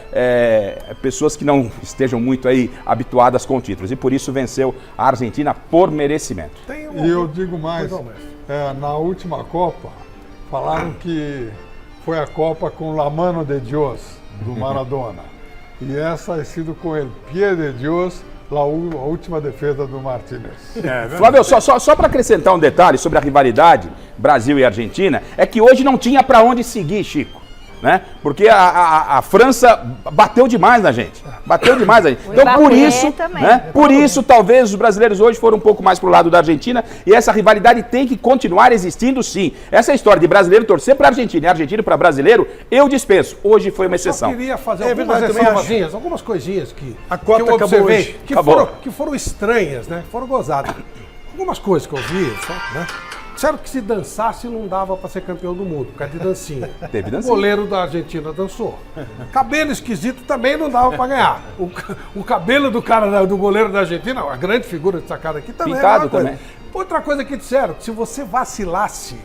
[SPEAKER 17] pessoas que não estejam muito aí habituadas com títulos. E por isso venceu a Argentina por merecimento.
[SPEAKER 4] E eu digo mais, na última Copa, falaram que foi a Copa com La Mano de Dios, do Maradona. E essa ha sido com el pie de Dios, a última defesa do Martínez.
[SPEAKER 17] Flávio, só para acrescentar um detalhe sobre a rivalidade Brasil e Argentina, é que hoje não tinha para onde seguir, Chico. Né? Porque a França bateu demais na gente. Bateu demais na gente. Então, por isso, né? Por isso, talvez os brasileiros hoje foram um pouco mais pro lado da Argentina e essa rivalidade tem que continuar existindo, sim. Essa história de brasileiro torcer para a Argentina e argentino para brasileiro, eu dispenso. Hoje foi uma exceção.
[SPEAKER 1] Eu queria fazer algumas coisinhas que
[SPEAKER 16] a cota
[SPEAKER 1] que eu observei,
[SPEAKER 16] acabou
[SPEAKER 1] que foram estranhas, né? Foram gozadas. Algumas coisas que eu vi, né? Disseram que se dançasse não dava para ser campeão do mundo, por causa de dancinha.
[SPEAKER 17] Teve dancinha.
[SPEAKER 1] O goleiro da Argentina dançou. Cabelo esquisito também não dava para ganhar. O cabelo do goleiro da Argentina, a grande figura destacada aqui também.
[SPEAKER 17] Pintado também.
[SPEAKER 1] Outra coisa que disseram, que se você vacilasse,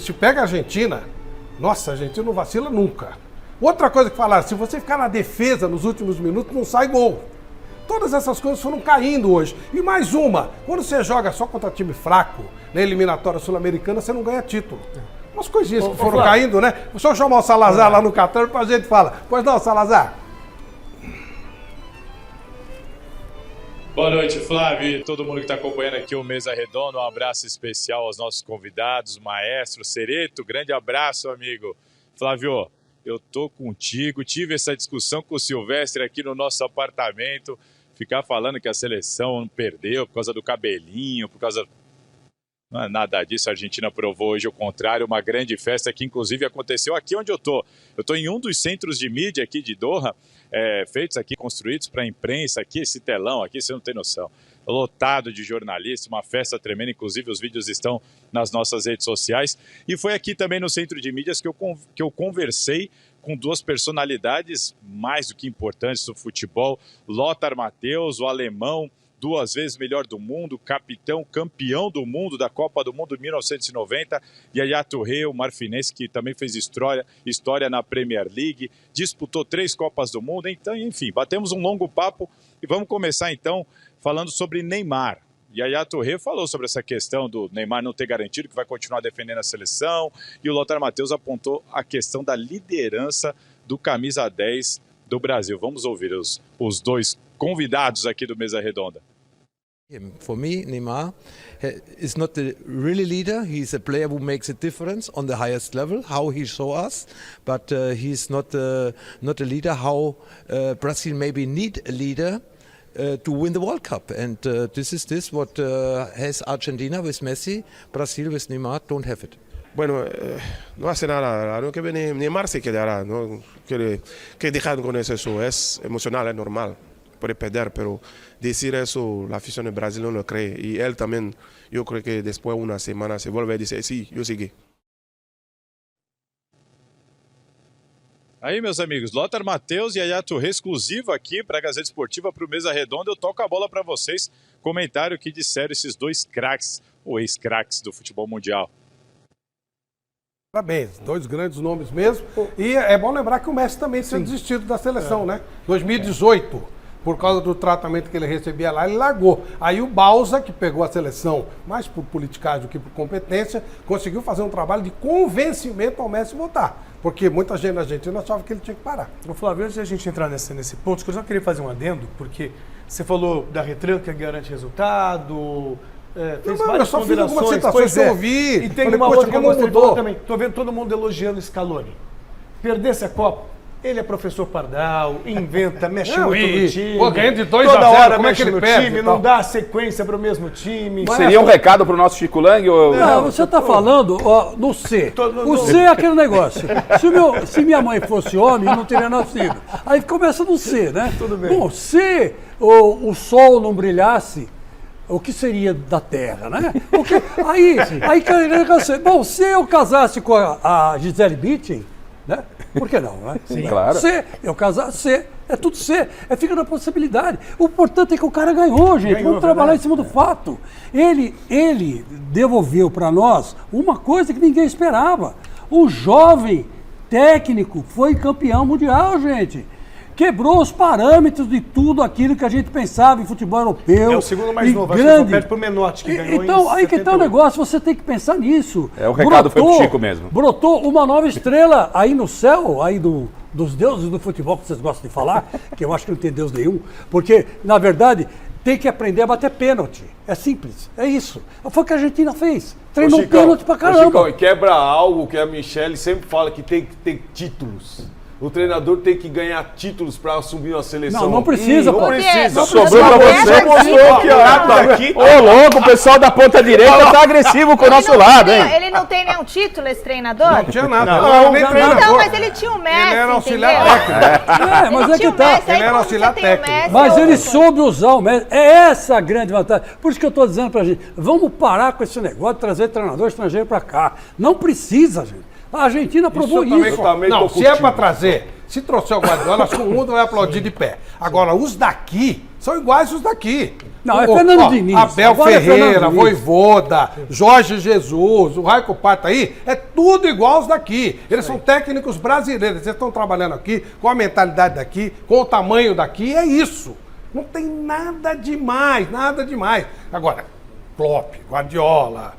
[SPEAKER 1] se pega a Argentina, nossa, a Argentina não vacila nunca. Outra coisa que falaram, se você ficar na defesa nos últimos minutos, não sai gol. Todas essas coisas foram caindo hoje. E mais uma, quando você joga só contra time fraco, na eliminatória sul-americana, você não ganha título. Umas coisinhas que foram caindo, né? Deixa eu chamar o Salazar lá no Catar pra gente falar. Pois não, Salazar?
[SPEAKER 18] Boa noite, Flávio, e todo mundo que está acompanhando aqui o Mesa Redonda. Um abraço especial aos nossos convidados, Maestro, Cereto, grande abraço, amigo. Flávio, eu tô contigo, tive essa discussão com o Silvestre aqui no nosso apartamento, ficar falando que a seleção perdeu por causa do cabelinho, por causa... Não é nada disso, a Argentina provou hoje o contrário, uma grande festa que inclusive aconteceu aqui onde eu tô. Eu tô em um dos centros de mídia aqui de Doha, feitos aqui, construídos para a imprensa, aqui esse telão, aqui você não tem noção. Lotado de jornalistas, uma festa tremenda, inclusive os vídeos estão nas nossas redes sociais. E foi aqui também no centro de mídias que eu conversei com duas personalidades mais do que importantes do futebol, Lothar Matthäus, o alemão, 2 vezes melhor do mundo, campeão do mundo da Copa do Mundo 1990, Yaya Touré, o marfinense que também fez história na Premier League, disputou 3 Copas do Mundo, então, enfim, batemos um longo papo e vamos começar então falando sobre Neymar. Yaya Touré falou sobre essa questão do Neymar não ter garantido que vai continuar defendendo a seleção e o Lothar Matthäus apontou a questão da liderança do camisa 10 do Brasil. Vamos ouvir os dois convidados aqui do Mesa Redonda.
[SPEAKER 19] For me, Neymar is not the really leader. He's a player who makes a difference on the highest level, how he show us, but he's not a leader how Brazil maybe need a leader to win the World Cup. And this is what has Argentina with Messi, Brazil with Neymar don't have it.
[SPEAKER 20] Bueno, no hace nada. El año que viene Neymar se quedará. ¿No? Que dejar con eso es emocional, es normal. Puede perder, pero decir eso la afición de Brasil no lo cree. Y él también, yo creo que después de una semana se vuelve a decir, sí, yo seguí.
[SPEAKER 18] Aí, meus amigos, Lothar Matthäus e Yaya Touré exclusivo aqui para a Gazeta Esportiva, para o Mesa Redonda. Eu toco a bola para vocês. Comentário que disseram esses dois craques, ou ex-craques do futebol mundial.
[SPEAKER 1] Parabéns, 2 grandes nomes mesmo. E é bom lembrar que o Messi também tinha desistido da seleção, né? 2018. Por causa do tratamento que ele recebia lá, ele largou. Aí o Bausa, que pegou a seleção mais por politicagem do que por competência, conseguiu fazer um trabalho de convencimento ao Messi voltar. Porque muita gente na Argentina achava que ele tinha que parar.
[SPEAKER 16] Ô Flávio, antes de a gente entrar nesse ponto, eu só queria fazer um adendo, porque você falou da retranca que garante resultado, fez várias ponderações.
[SPEAKER 1] Algumas citações que eu ouvi.
[SPEAKER 16] E tem uma outra que eu gostaria de falar também. Estou vendo todo mundo elogiando Scaloni. Perdesse a Copa. Ele é professor Pardal, inventa, mexe muito no time.
[SPEAKER 1] Pô, ganha de 2
[SPEAKER 16] a 0,
[SPEAKER 1] toda hora
[SPEAKER 16] como é que ele
[SPEAKER 1] perde?
[SPEAKER 16] Time, não dá sequência para o mesmo time.
[SPEAKER 17] Seria um recado para o nosso Chico Lang?
[SPEAKER 5] Não, você está falando no C. O C é aquele negócio. Se minha mãe fosse homem, eu não teria nascido. Aí começa no C, né?
[SPEAKER 16] Tudo bem.
[SPEAKER 5] Bom, se o sol não brilhasse, o que seria da Terra, né? Bom, se eu casasse com a Gisele Bündchen, né? Por que não, né?
[SPEAKER 17] Sim, claro.
[SPEAKER 5] C, eu casar, C, é tudo C, fica na possibilidade. O importante é que o cara ganhou, gente. Vamos trabalhar em cima do fato. Ele devolveu para nós uma coisa que ninguém esperava. O jovem técnico, foi campeão mundial, gente. Quebrou os parâmetros de tudo aquilo que a gente pensava em futebol europeu.
[SPEAKER 16] É o segundo mais novo, acho que só perde pro Menotti, que ganhou
[SPEAKER 5] então,
[SPEAKER 16] em
[SPEAKER 5] aí que tá o negócio, você tem que pensar nisso.
[SPEAKER 17] O recado foi pro Chico mesmo.
[SPEAKER 5] Brotou uma nova estrela aí no céu, aí dos deuses do futebol que vocês gostam de falar, que eu acho que não tem deus nenhum, porque, na verdade, tem que aprender a bater pênalti. É simples, é isso. Foi o que a Argentina fez. Treinou pênalti pra caramba.
[SPEAKER 15] Chicão, e quebra algo que a Michele sempre fala, que tem que ter títulos. O treinador tem que ganhar títulos para assumir uma seleção.
[SPEAKER 5] Não precisa,
[SPEAKER 15] Não precisa.
[SPEAKER 17] Sobrou pra você, mostrou aqui, ó. Ô, louco, o pessoal da ponta direita tá agressivo com o nosso lado, hein?
[SPEAKER 2] Ele não tem nenhum título, esse treinador?
[SPEAKER 1] Não tinha nada.
[SPEAKER 2] Então, mas ele tinha o Messi,
[SPEAKER 1] ele era auxiliar
[SPEAKER 2] técnico.
[SPEAKER 5] Mas é que tá.
[SPEAKER 1] Ele era auxiliar técnico.
[SPEAKER 5] Mas ele soube usar o Messi. É essa a grande vantagem. Por isso que eu estou dizendo pra gente, vamos parar com esse negócio de trazer treinador estrangeiro pra cá. Não precisa, gente. A Argentina provou isso.
[SPEAKER 1] Não, se é para trazer, se trouxer o Guardiola, acho que o mundo vai aplaudir de pé. Agora, os daqui são iguais os daqui.
[SPEAKER 5] Não, é Fernando Diniz.
[SPEAKER 1] Abel Ferreira, Vojvoda, Jorge Jesus, o Raico Parta aí, é tudo igual aos daqui. Eles são técnicos brasileiros, eles estão trabalhando aqui, com a mentalidade daqui, com o tamanho daqui, é isso. Não tem nada demais, nada demais. Agora, Klopp, Guardiola,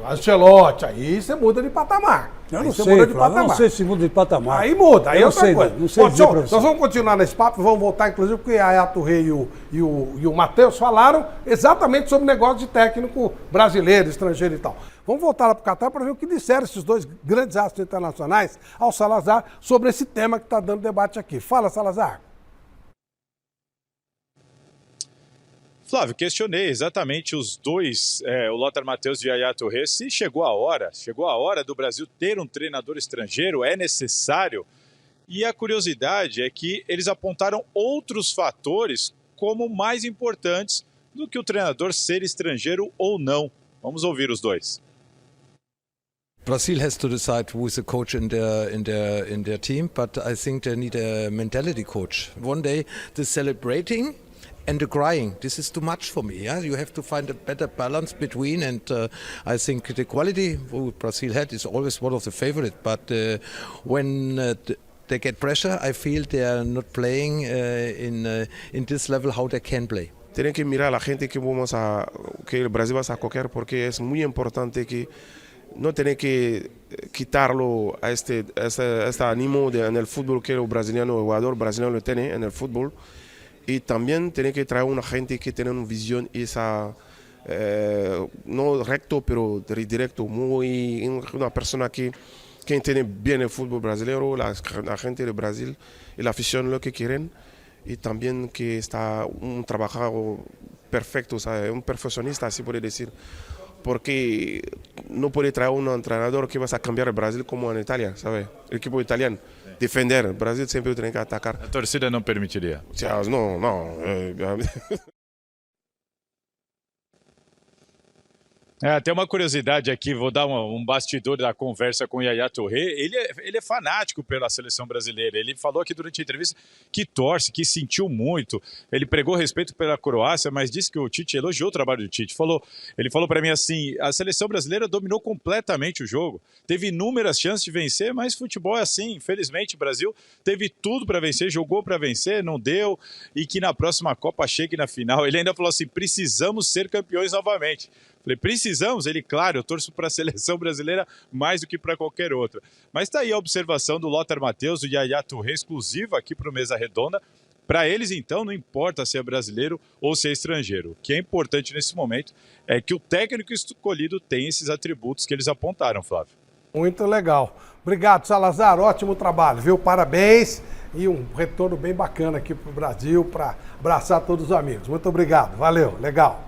[SPEAKER 1] Ancelotti, aí você muda de patamar.
[SPEAKER 5] Eu não sei, eu não sei se muda de patamar.
[SPEAKER 1] Aí muda, aí
[SPEAKER 5] eu
[SPEAKER 1] outra coisa.
[SPEAKER 5] Não sei dizer pra você.
[SPEAKER 1] Nós vamos continuar nesse papo, vamos voltar, inclusive, porque a Ayato Rei e o Matheus falaram exatamente sobre o negócio de técnico brasileiro, estrangeiro e tal. Vamos voltar lá para o Catar para ver o que disseram esses dois grandes astros internacionais ao Salazar sobre esse tema que está dando debate aqui. Fala, Salazar.
[SPEAKER 18] Flávio, questionei exatamente os dois, o Lothar Matheus e a Yaya Touré, se chegou a hora do Brasil ter um treinador estrangeiro, é necessário? E a curiosidade é que eles apontaram outros fatores como mais importantes do que o treinador ser estrangeiro ou não. Vamos ouvir os dois.
[SPEAKER 19] Brazil has to decide who is the coach in their team, but I think they need a mentality coach. One day, the celebrating and the crying, this is too much for me. Yeah? You have to find a better balance between, and I think the quality Brazil had is always one of the favorites. But when they get pressure, I feel they are not playing in this level how they can play.
[SPEAKER 20] Tienen que mirar a la gente que el Brasil va a coger, porque es muy importante que no tiene que quitarlo a este ánimo en el fútbol que el jugador brasileño tiene en el fútbol. Y también tiene que traer una gente que tiene una visión no recto, pero directo, una persona que entiende bien el fútbol brasileño, la gente de Brasil y la afición lo que quieren, y también que está un trabajador perfecto, un profesionista, así puede decir, porque no puede traer un entrenador que va a cambiar el Brasil como en Italia, ¿sabe? El equipo italiano. Defender. O Brasil sempre tem que atacar.
[SPEAKER 18] A torcida não permitiria?
[SPEAKER 20] Não.
[SPEAKER 18] Tem uma curiosidade aqui, vou dar um bastidor da conversa com o Yaya Touré. Ele é fanático pela seleção brasileira. Ele falou aqui durante a entrevista que torce, que sentiu muito. Ele pregou respeito pela Croácia, mas disse que o Tite elogiou o trabalho do Tite. Ele falou para mim assim, a seleção brasileira dominou completamente o jogo. Teve inúmeras chances de vencer, mas futebol é assim. Infelizmente, o Brasil teve tudo para vencer, jogou para vencer, não deu. E que na próxima Copa chegue na final. Ele ainda falou assim, precisamos ser campeões novamente. Falei, precisamos? Ele, claro, eu torço para a seleção brasileira mais do que para qualquer outra. Mas está aí a observação do Lothar Matheus, do Yaya Touré, exclusiva aqui para o Mesa Redonda. Para eles, então, não importa se é brasileiro ou se é estrangeiro. O que é importante nesse momento é que o técnico escolhido tem esses atributos que eles apontaram, Flávio.
[SPEAKER 1] Muito legal. Obrigado, Salazar. Ótimo trabalho, viu? Parabéns e um retorno bem bacana aqui para o Brasil, para abraçar todos os amigos. Muito obrigado. Valeu, legal.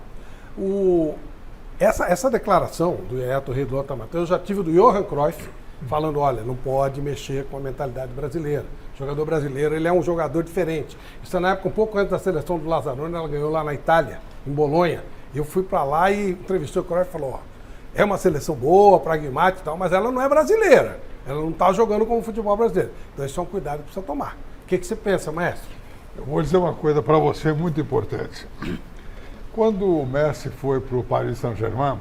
[SPEAKER 1] Essa declaração do Yaya Touré e do Lothar Matheus, eu já tive do Johan Cruyff falando, olha, não pode mexer com a mentalidade brasileira. O jogador brasileiro, ele é um jogador diferente. Isso na época, um pouco antes da seleção do Lazzaroni, ela ganhou lá na Itália, em Bolonha. Eu fui para lá e entrevistei o Cruyff e falou, é uma seleção boa, pragmática e tal, mas ela não é brasileira. Ela não está jogando como futebol brasileiro. Então esse é um cuidado que precisa tomar. O que você pensa, maestro?
[SPEAKER 4] Eu vou dizer uma coisa para você muito importante. Quando o Messi foi para o Paris Saint-Germain,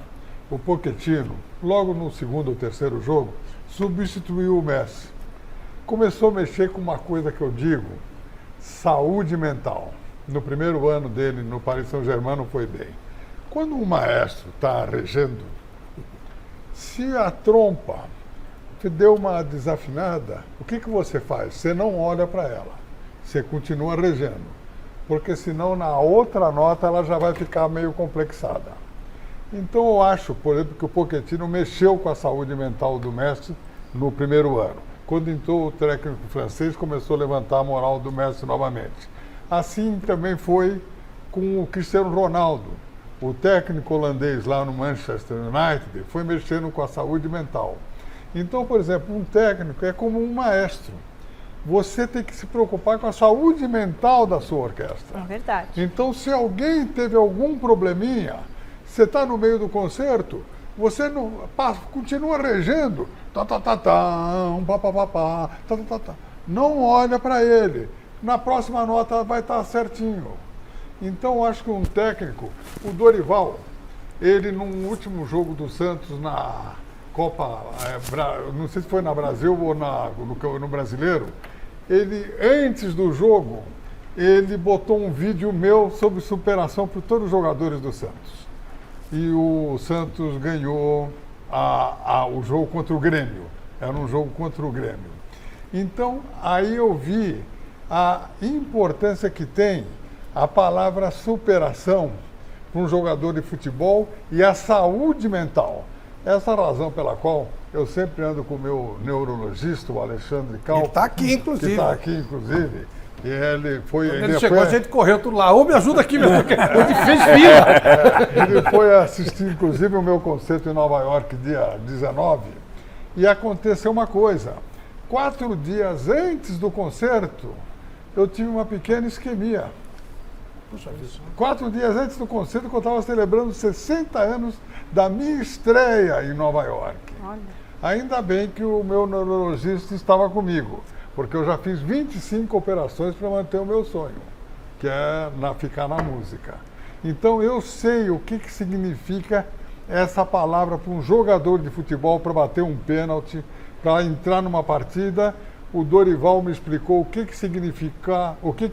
[SPEAKER 4] o Pochettino, logo no segundo ou terceiro jogo, substituiu o Messi. começou a mexer com uma coisa que eu digo, saúde mental. No primeiro ano dele no Paris Saint-Germain não foi bem. Quando um maestro está regendo, se a trompa te deu uma desafinada, o que você faz? Você não olha para ela, você continua regendo, porque senão na outra nota ela já vai ficar meio complexada. Então eu acho, por exemplo, que o Pochettino mexeu com a saúde mental do Messi no primeiro ano. Quando entrou o técnico francês, começou a levantar a moral do Messi novamente. Assim também foi com o Cristiano Ronaldo. O técnico holandês lá no Manchester United foi mexendo com a saúde mental. Então, por exemplo, um técnico é como um maestro. Você tem que se preocupar com a saúde mental da sua orquestra.
[SPEAKER 2] É verdade.
[SPEAKER 4] Então, se alguém teve algum probleminha, você está no meio do concerto, você não continua regendo. Não olha para ele. Na próxima nota vai estar certinho. Então, acho que um técnico, o Dorival, ele no último jogo do Santos na Copa, não sei se foi na Brasil ou no Brasileiro, ele, antes do jogo, ele botou um vídeo meu sobre superação para todos os jogadores do Santos. E o Santos ganhou o jogo contra o Grêmio. Era um jogo contra o Grêmio. Então, aí eu vi a importância que tem a palavra superação para um jogador de futebol e a saúde mental. Essa é a razão pela qual eu sempre ando com o meu neurologista, o Alexandre Cal.
[SPEAKER 1] Ele está aqui, inclusive.
[SPEAKER 4] Que está aqui, inclusive. E ele foi...
[SPEAKER 1] Quando ele chegou, a gente correu tudo lá. Ô, me ajuda aqui, meu. Ele fez fila.
[SPEAKER 4] Ele foi assistir, inclusive, o meu concerto em Nova York, dia 19. E aconteceu uma coisa. 4 dias antes do concerto, eu tive uma pequena isquemia.
[SPEAKER 1] Puxa vida.
[SPEAKER 4] 4 dias antes do concerto, que eu estava celebrando 60 anos da minha estreia em Nova York.
[SPEAKER 2] Olha.
[SPEAKER 4] Ainda bem que o meu neurologista estava comigo, porque eu já fiz 25 operações para manter o meu sonho, que é ficar na música. Então eu sei o que significa essa palavra para um jogador de futebol para bater um pênalti, para entrar numa partida. O Dorival me explicou o que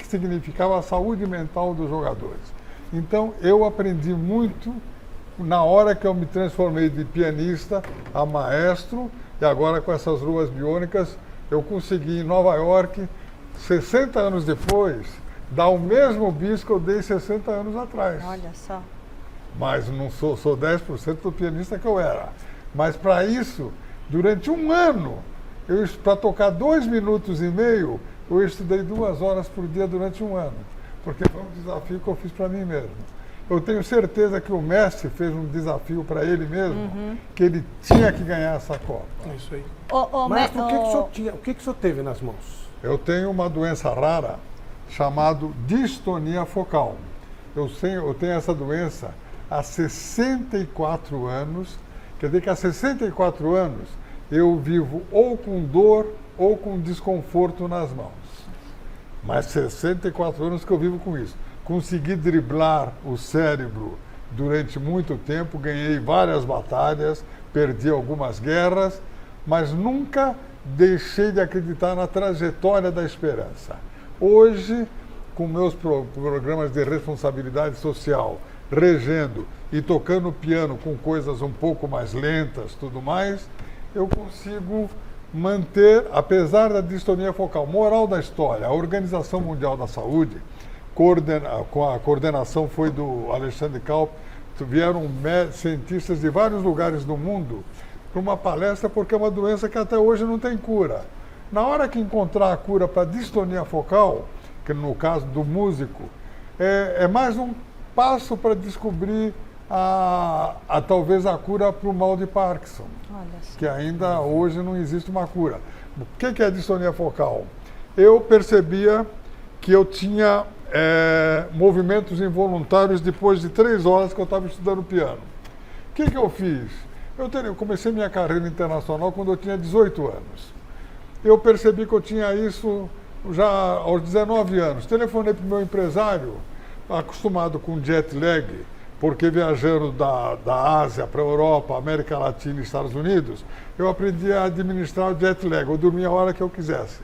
[SPEAKER 4] significava a saúde mental dos jogadores. Então eu aprendi muito na hora que eu me transformei de pianista a maestro, e agora com essas ruas biônicas eu consegui em Nova York, 60 anos depois, dar o mesmo bis que eu dei 60 anos atrás.
[SPEAKER 2] Olha só.
[SPEAKER 4] Mas não sou 10% do pianista que eu era. Mas para isso, durante um ano, para tocar 2 minutos e meio, eu estudei 2 horas por dia durante um ano. Porque foi um desafio que eu fiz para mim mesmo. Eu tenho certeza que o Messi fez um desafio para ele mesmo, que ele tinha que ganhar essa Copa.
[SPEAKER 1] É isso aí. Mas o que o senhor teve nas mãos?
[SPEAKER 4] Eu tenho uma doença rara chamada distonia focal. Eu tenho essa doença há 64 anos. Quer dizer que há 64 anos eu vivo ou com dor ou com desconforto nas mãos. Mas 64 anos que eu vivo com isso. Consegui driblar o cérebro durante muito tempo, ganhei várias batalhas, perdi algumas guerras, mas nunca deixei de acreditar na trajetória da esperança. Hoje, com meus programas de responsabilidade social, regendo e tocando piano com coisas um pouco mais lentas, tudo mais, eu consigo manter, apesar da distonia focal. Moral da história, a Organização Mundial da Saúde, com a coordenação foi do Alexandre Kalp, vieram cientistas de vários lugares do mundo para uma palestra, porque é uma doença que até hoje não tem cura. Na hora que encontrar a cura para a distonia focal, que no caso do músico, é mais um passo para descobrir talvez a cura para o mal de Parkinson, que ainda hoje não existe uma cura. O que é a distonia focal? Eu percebia que eu tinha movimentos involuntários depois de 3 horas que eu estava estudando piano. O que eu fiz? Eu comecei minha carreira internacional quando eu tinha 18 anos. Eu percebi que eu tinha isso já aos 19 anos. Telefonei para o meu empresário, acostumado com jet lag, porque viajando da Ásia para a Europa, América Latina e Estados Unidos, eu aprendi a administrar o jet lag, eu dormia a hora que eu quisesse.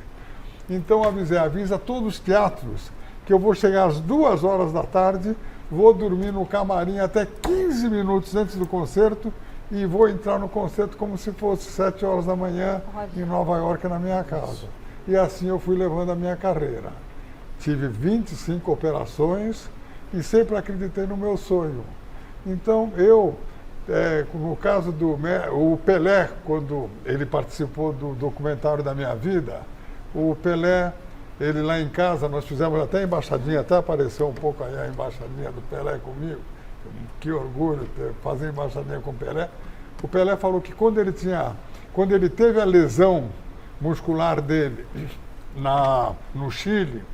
[SPEAKER 4] Então avisa todos os teatros que eu vou chegar às 2 horas da tarde, vou dormir no camarim até 15 minutos antes do concerto e vou entrar no concerto como se fosse 7 horas da manhã em Nova York, na minha casa. E assim eu fui levando a minha carreira. Tive 25 operações e sempre acreditei no meu sonho. Então no caso o Pelé, quando ele participou do documentário da minha vida, o Pelé, ele lá em casa, nós fizemos até embaixadinha, até apareceu um pouco aí a embaixadinha do Pelé comigo. Que orgulho fazer embaixadinha com o Pelé. O Pelé falou que quando ele teve a lesão muscular dele no Chile,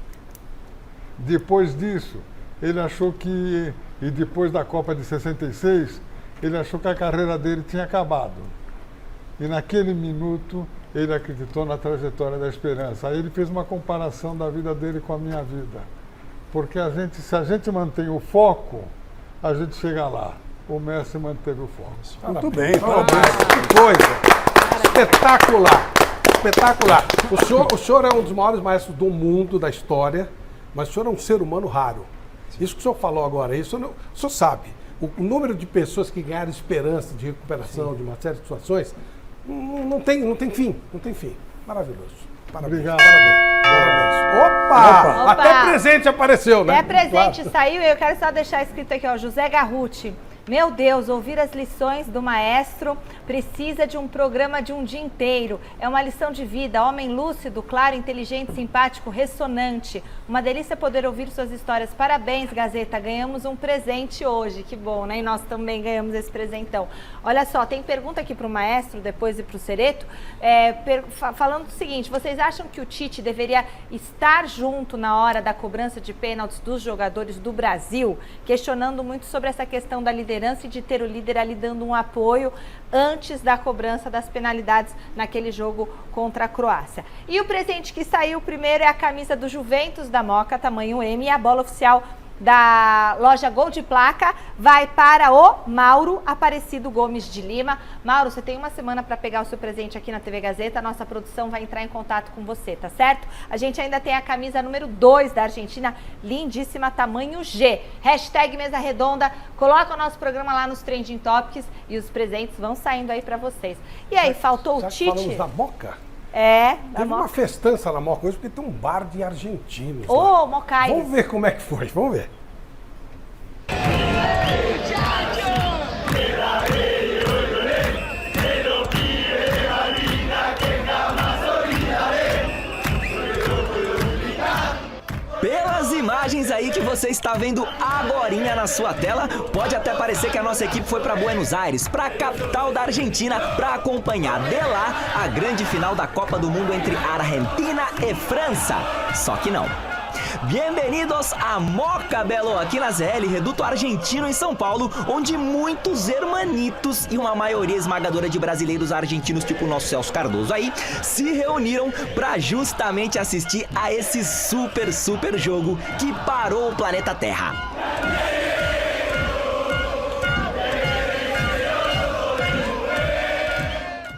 [SPEAKER 4] depois disso, ele achou que, e depois da Copa de 66, ele achou que a carreira dele tinha acabado. E naquele minuto, ele acreditou na trajetória da esperança. Aí ele fez uma comparação da vida dele com a minha vida. Porque se a gente mantém o foco, a gente chega lá. O Messi manteve o foco.
[SPEAKER 1] Muito bem, parabéns. Que coisa. Espetacular. Espetacular. O senhor é um dos maiores maestros do mundo, da história, mas o senhor é um ser humano raro. Isso que o senhor falou agora, o senhor sabe, o número de pessoas que ganharam esperança de recuperação de uma série de situações não tem fim. Maravilhoso. Parabéns.
[SPEAKER 4] Obrigado.
[SPEAKER 1] Parabéns. Opa! Até presente apareceu, né?
[SPEAKER 2] Até presente saiu e eu quero só deixar escrito aqui, ó, José Garruti. Meu Deus, ouvir as lições do maestro precisa de um programa de um dia inteiro. É uma lição de vida, homem lúcido, claro, inteligente, simpático, ressonante. Uma delícia poder ouvir suas histórias. Parabéns, Gazeta, ganhamos um presente hoje. Que bom, né? E nós também ganhamos esse presentão. Olha só, tem pergunta aqui para o maestro, depois e para o Cereto, falando o seguinte, vocês acham que o Tite deveria estar junto na hora da cobrança de pênaltis dos jogadores do Brasil? Questionando muito sobre essa questão da liderança e de ter o líder ali dando um apoio antes da cobrança das penalidades naquele jogo contra a Croácia. E o presente que saiu primeiro é a camisa do Juventus da Moca, tamanho M, e a bola oficial da loja Gol de Placa vai para o Mauro Aparecido Gomes de Lima. Mauro, você tem uma semana para pegar o seu presente aqui na TV Gazeta, a nossa produção vai entrar em contato com você, tá certo? A gente ainda tem a camisa número 2 da Argentina, lindíssima, tamanho G. Hashtag Mesa Redonda, coloca o nosso programa lá nos Trending Topics e os presentes vão saindo aí para vocês. E aí, faltou o Tite?
[SPEAKER 1] Falamos da Moca?
[SPEAKER 2] Da
[SPEAKER 1] Teve uma festança na Moca hoje, porque tem um bar de argentinos.
[SPEAKER 2] Ô, Mocais!
[SPEAKER 1] Vamos ver como é que foi, vamos ver.
[SPEAKER 3] Pelas imagens aí que você está vendo agorinha na sua tela, pode até parecer que a nossa equipe foi para Buenos Aires, para a capital da Argentina, para acompanhar de lá a grande final da Copa do Mundo entre Argentina e França. Só que não. Bem-vindos a Moca, Belo, aqui na ZL, Reduto Argentino em São Paulo, onde muitos hermanitos e uma maioria esmagadora de brasileiros argentinos, tipo o nosso Celso Cardoso aí, se reuniram para justamente assistir a esse super jogo que parou o planeta Terra.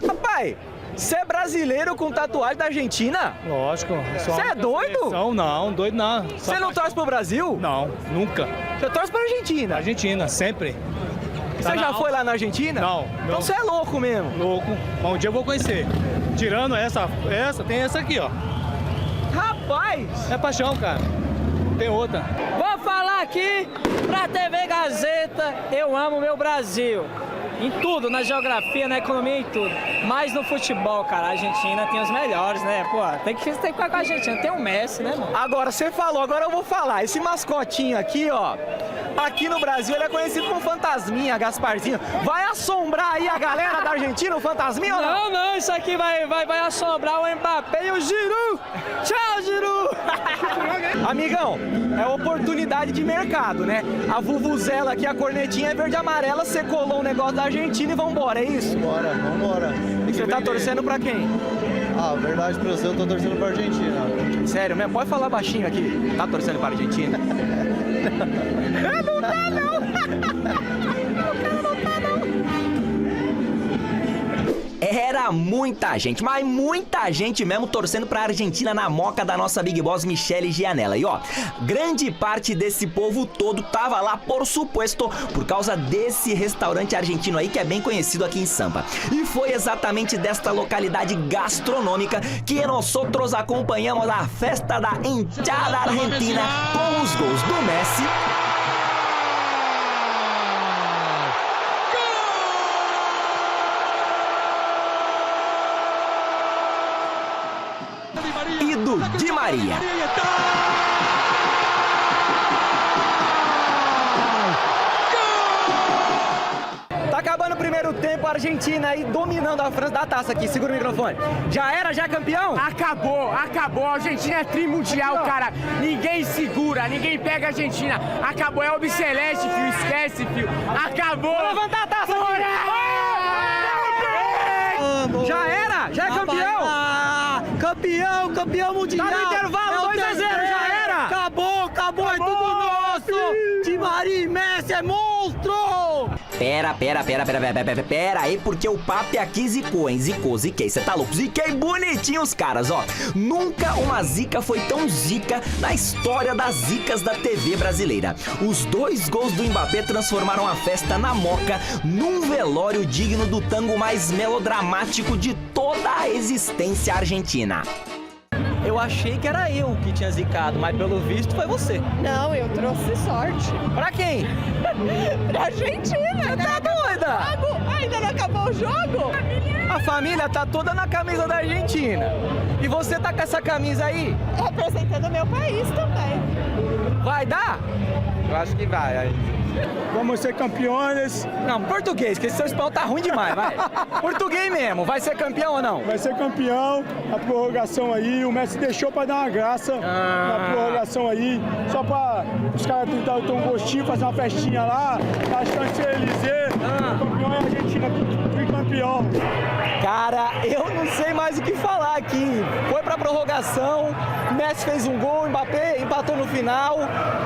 [SPEAKER 3] Papai, você é brasileiro com tatuagem da Argentina?
[SPEAKER 21] Lógico.
[SPEAKER 3] Você é doido?
[SPEAKER 21] Não, doido não.
[SPEAKER 3] Você não torce pro Brasil?
[SPEAKER 21] Não, nunca.
[SPEAKER 3] Você torce pra Argentina?
[SPEAKER 21] Argentina, sempre.
[SPEAKER 3] Você já foi lá na Argentina?
[SPEAKER 21] Não.
[SPEAKER 3] Então você é louco mesmo?
[SPEAKER 21] Louco. Mas um dia eu vou conhecer. Tirando essa, tem essa aqui, ó.
[SPEAKER 3] Rapaz!
[SPEAKER 21] É paixão, cara. Tem outra.
[SPEAKER 22] Vou falar aqui pra TV Gazeta, eu amo meu Brasil. Em tudo, na geografia, na economia, em tudo. Mas no futebol, cara, a Argentina tem os melhores, né? Pô, tem que ficar com a Argentina, tem o Messi, né, mano?
[SPEAKER 3] Agora, você falou, agora eu vou falar. Esse mascotinho aqui, ó, aqui no Brasil ele é conhecido como Fantasminha, Gasparzinho. Vai assombrar aí a galera da Argentina, o Fantasminha ou não?
[SPEAKER 22] Não, isso aqui vai assombrar o Mbappé e o Giroud. Tchau, Giroud!
[SPEAKER 3] Amigão, é oportunidade de mercado, né? A vuvuzela aqui, a cornetinha é verde e amarela, você colou um negócio da Argentina e vambora, é isso?
[SPEAKER 23] Vambora.
[SPEAKER 3] E você tá torcendo pra quem?
[SPEAKER 23] Ah, verdade pra você, eu tô torcendo pra Argentina.
[SPEAKER 3] Sério mesmo? Pode falar baixinho aqui. Tá torcendo pra Argentina?
[SPEAKER 23] Não dá, não!
[SPEAKER 3] Era muita gente, mas muita gente mesmo torcendo pra Argentina na moca da nossa Big Boss Michele Gianella. E ó, grande parte desse povo todo tava lá, por supuesto, por causa desse restaurante argentino aí que é bem conhecido aqui em Sampa. E foi exatamente desta localidade gastronômica que nós outros acompanhamos a festa da hinchada argentina com os gols do Messi e do Di Maria.
[SPEAKER 7] Tá acabando o primeiro tempo, a Argentina aí dominando a França. Dá a taça aqui, segura o microfone. Já era, já é campeão?
[SPEAKER 10] Acabou. A Argentina é trimundial, cara. Ninguém segura, ninguém pega a Argentina. Acabou, é o Celeste, filho, esquece, filho. Acabou.
[SPEAKER 7] Vou levantar a taça aqui. Já era, já é campeão. Campeão mundial.
[SPEAKER 10] Tá no intervalo, 2-0, já era.
[SPEAKER 7] Acabou, é tudo nosso. Di Maria e Messi é monstro.
[SPEAKER 3] Pera aí, porque o papo aqui zicou, hein? Ziquei, cê tá louco? Ziquei bonitinho os caras, ó. Nunca uma zica foi tão zica na história das zicas da TV brasileira. Os 2 gols do Mbappé transformaram a festa na moca num velório digno do tango mais melodramático de toda a existência argentina.
[SPEAKER 7] Eu achei que era eu que tinha zicado, mas pelo visto foi você.
[SPEAKER 11] Não, eu trouxe sorte.
[SPEAKER 7] Pra quem?
[SPEAKER 11] Pra Argentina.
[SPEAKER 7] Você tá doida?
[SPEAKER 11] Ainda não acabou o jogo?
[SPEAKER 7] A família tá toda na camisa da Argentina. E você tá com essa camisa aí?
[SPEAKER 11] Representando o meu país também.
[SPEAKER 7] Vai dar?
[SPEAKER 10] Eu acho que vai.
[SPEAKER 7] Vamos ser campeões. Não, português, que esse seu espanhol tá ruim demais, vai. Português mesmo, vai ser campeão ou não?
[SPEAKER 10] Vai ser campeão, a prorrogação aí, o Messi deixou pra dar uma graça na prorrogação aí, só pra os caras tentarem ter um gostinho, fazer uma festinha lá, na Champs-Élysées, campeão é a Argentina, tricampeão.
[SPEAKER 7] Cara, eu não sei mais o que falar aqui. Foi pra prorrogação, Messi fez um gol, Mbappé empatou no final,